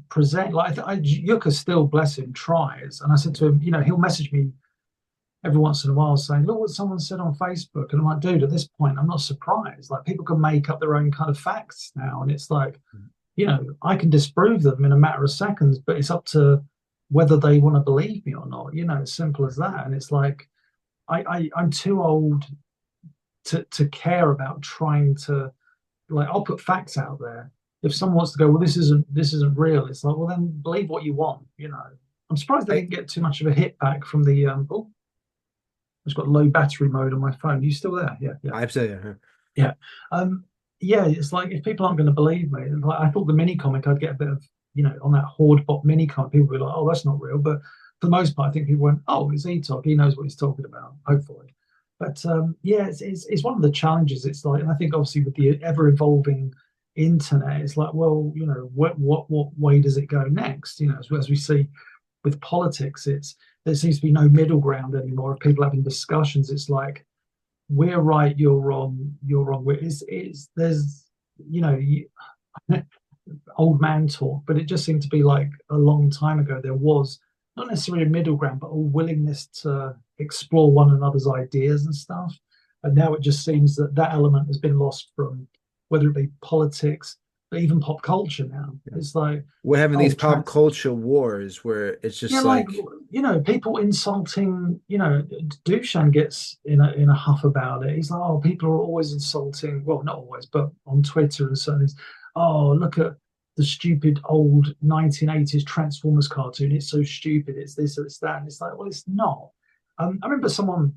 Speaker 2: present. Like Yucca still, bless him, tries. And I said to him, he'll message me every once in a while saying, "Look what someone said on Facebook," and I'm like, "Dude, at this point, I'm not surprised. Like people can make up their own kind of facts now, and it's like, I can disprove them in a matter of seconds, but it's up to whether they want to believe me or not. It's simple as that. And it's like I'm too old to care about trying to, like, I'll put facts out there. If someone wants to go, well, this isn't real, it's like, well, then believe what you want. I'm surprised I
Speaker 1: I
Speaker 2: didn't get too much of a hit back from the oh, I've got low battery mode on my phone. Are you still there? Yeah, yeah,
Speaker 1: I've said it.
Speaker 2: yeah. Yeah, it's like if people aren't going to believe me, like I thought the mini comic I'd get a bit of, on that Horde Bot mini comic, people would be like, oh, that's not real. But for the most part, I think people went, oh, it's Eatock. He knows what he's talking about, hopefully. But yeah, it's one of the challenges. It's like, and I think obviously with the ever evolving internet, it's like, well, what way does it go next? As we see with politics, there seems to be no middle ground anymore. If people having discussions, it's like, we're right, you're wrong, you're wrong. It's there's you know you, old man talk, but it just seemed to be like a long time ago. There was not necessarily a middle ground, but a willingness to explore one another's ideas and stuff. And now it just seems that that element has been lost from whether it be politics, but even pop culture now.
Speaker 1: Yeah.
Speaker 2: It's like,
Speaker 1: We're having these
Speaker 2: oh,
Speaker 1: pop
Speaker 2: trans,
Speaker 1: culture wars where it's
Speaker 2: yeah,
Speaker 1: just
Speaker 2: like
Speaker 1: like,
Speaker 2: people insulting. Dushan gets in a huff about it. He's like, oh, people are always insulting. Well, not always, but on Twitter and certain things. Oh, look at the stupid old 1980s Transformers cartoon. It's so stupid. It's this or it's that. And it's like, well, it's not. I remember someone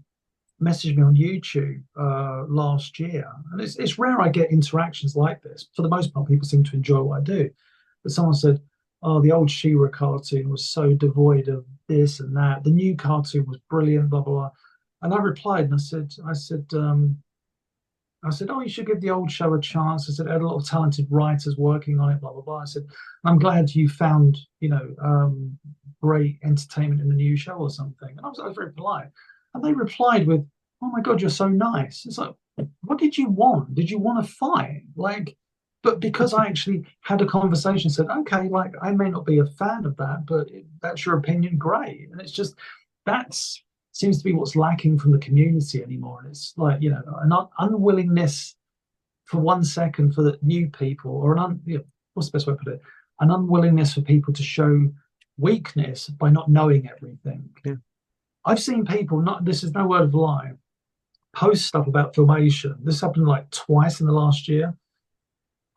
Speaker 2: messaged me on YouTube last year, and it's rare I get interactions like this. For the most part, people seem to enjoy what I do. But someone said, "Oh, the old She-Ra cartoon was so devoid of this and that. The new cartoon was brilliant." Blah blah blah. And I replied, and I said, "Oh, you should give the old show a chance." I said, "I had a lot of talented writers working on it." Blah blah blah. I said, "I'm glad you found great entertainment in the new show or something." And I was very polite. And they replied with, "Oh my God, you're so nice." It's like, what did you want? Did you want to fight? Like, but because I actually had a conversation, said, "Okay, like I may not be a fan of that, but that's your opinion, great." And it's just that's seems to be what's lacking from the community anymore. And it's like, an unwillingness for 1 second for the new people, or what's the best way to put it? An unwillingness for people to show weakness by not knowing everything.
Speaker 1: yeah.
Speaker 2: I've seen people, not this is no word of a lie, post stuff about Filmation. This happened like twice in the last year.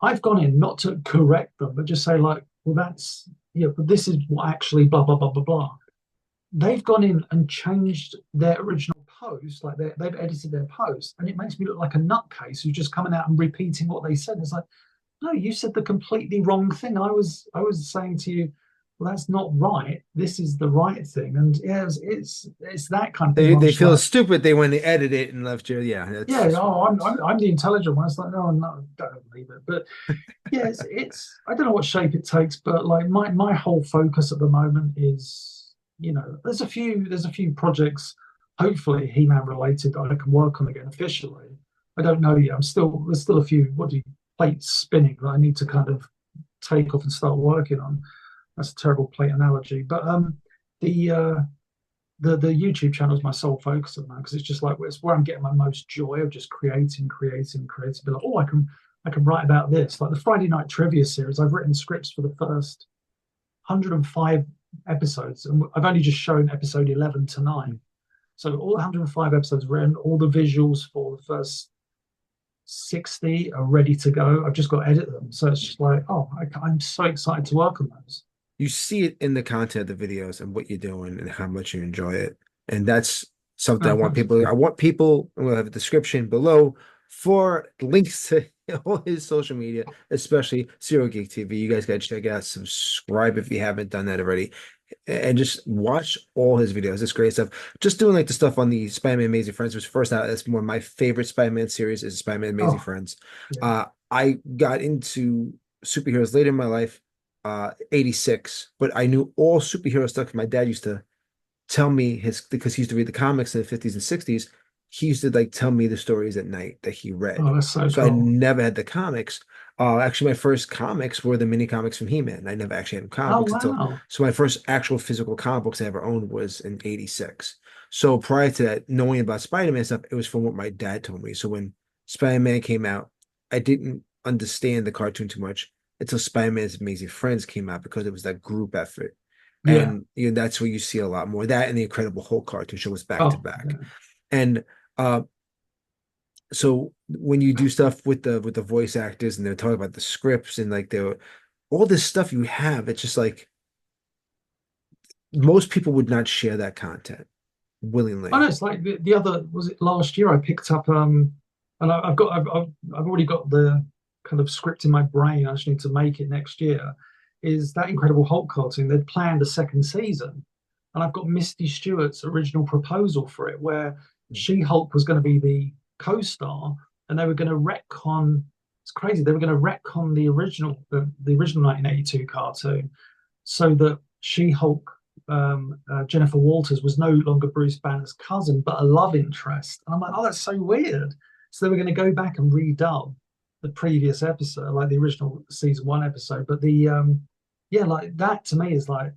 Speaker 2: I've gone in not to correct them, but just say like, well, but this is what actually blah blah blah blah blah. They've gone in and changed their original post, like they've edited their post, and it makes me look like a nutcase who's just coming out and repeating what they said. It's like, no, you said the completely wrong thing. I was saying to you, well, that's not right. This is the right thing. And yeah, it's that kind of thing.
Speaker 1: They
Speaker 2: Where I'm
Speaker 1: they
Speaker 2: just
Speaker 1: feel
Speaker 2: like,
Speaker 1: stupid they when they edit it and left you. Yeah, that's
Speaker 2: yeah,
Speaker 1: just what
Speaker 2: oh,
Speaker 1: it is.
Speaker 2: I'm the intelligent one. It's like, no, I'm not. Don't believe it. But yeah, it's I don't know what shape it takes, but like my whole focus at the moment is, there's a few projects, hopefully He-Man related, that I can work on again officially. I don't know yet. There's still a few plates spinning that I need to kind of take off and start working on. That's a terrible plate analogy, but the uh, the YouTube channel is my sole focus at the moment because it's just like it's where I'm getting my most joy of just creating. Be like, oh, I can write about this. Like the Friday Night Trivia series, I've written scripts for the first 105 episodes, and I've only just shown episode 11 tonight. So all 105 episodes written, all the visuals for the first 60 are ready to go. I've just got to edit them. So it's just like, oh, I'm so excited to work on those.
Speaker 1: You see it in the content of the videos and what you're doing and how much you enjoy it. And that's something I
Speaker 2: Oh,
Speaker 1: want
Speaker 2: thanks.
Speaker 1: people. I want people, and we'll have a description below for links to all his social media, especially Serial Geek TV. You guys got to check it out. Subscribe if you haven't done that already. And just watch all his videos. It's great stuff. Just doing like the stuff on the Spider-Man Amazing Friends was first out. That's one of my favorite Spider-Man series is Spider-Man Amazing
Speaker 2: Oh,
Speaker 1: Friends.
Speaker 2: yeah.
Speaker 1: I got into superheroes later in my life, 86, but I knew all superhero stuff. My dad used to tell me because he used to read the comics in the 50s and 60s. He used to like tell me the stories at night that he read.
Speaker 2: Oh, that's so
Speaker 1: So I
Speaker 2: cool.
Speaker 1: never had the comics. Actually, my first comics were the mini comics from He-Man. I never actually had comic
Speaker 2: Oh,
Speaker 1: books until
Speaker 2: wow.
Speaker 1: so my first actual physical comic books I ever owned was in 86. So prior to that, knowing about Spider-Man stuff, it was from what my dad told me. So when Spider-Man came out, I didn't understand the cartoon too much until Spider-Man's Amazing Friends came out because it was that group effort.
Speaker 2: Yeah.
Speaker 1: And that's where you see a lot more. That and the Incredible Hulk cartoon show was back to
Speaker 2: Oh,
Speaker 1: back.
Speaker 2: yeah.
Speaker 1: And so when you do stuff with the voice actors and they're talking about the scripts and like they're all this stuff you have, it's just like most people would not share that content
Speaker 2: I know
Speaker 1: willingly.
Speaker 2: it's like the other was it last year I picked up and I've already got the kind of script in my brain. I just need to make it next year. Is that Incredible Hulk cartoon? They'd planned a second season, and I've got Misty Stewart's original proposal for it, where She-Hulk was going to be the co-star, and they were going to retcon. It's crazy. They were going to retcon the original 1982 cartoon, so that She-Hulk Jennifer Walters was no longer Bruce Banner's cousin, but a love interest. And I'm like, oh, that's so weird. So they were going to go back and redub the previous episode, like the original season one episode. But yeah, like that to me is like,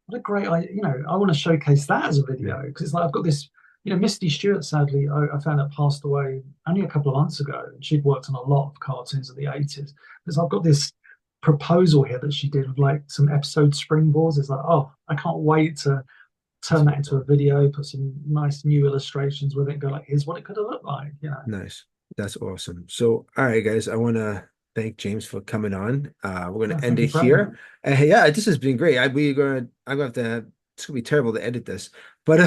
Speaker 2: what a great, I want to showcase that as a
Speaker 1: Yeah.
Speaker 2: video because it's like I've got this, Misty Stewart, sadly, I found out passed away only a couple of months ago. She'd worked on a lot of cartoons of the 80s. Because I've got this proposal here that she did with like some episode springboards. It's like, oh, I can't wait to
Speaker 1: That's
Speaker 2: turn that
Speaker 1: pretty
Speaker 2: into
Speaker 1: cool.
Speaker 2: a video, put some nice new illustrations with it, and go like, here's what it could have looked like.
Speaker 1: Nice. That's awesome. So, all right, guys, I want to thank James for coming on. We're going
Speaker 2: Yeah,
Speaker 1: to end
Speaker 2: thank
Speaker 1: it
Speaker 2: you for having me.
Speaker 1: here. Yeah, this has been great. I'm going to have to, it's going to be terrible to edit this, but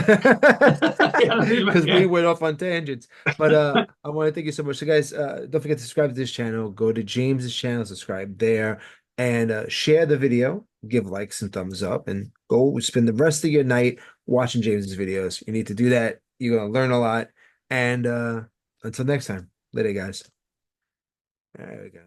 Speaker 2: Yeah,
Speaker 1: because we
Speaker 2: yeah.
Speaker 1: went off on tangents. But I want to thank you so much. So, guys, don't forget to subscribe to this channel. Go to James's channel, subscribe there, and share the video, give likes and thumbs up, and go spend the rest of your night watching James's videos. You need to do that. You're going to learn a lot. And until next time. Later, guys. All right, we got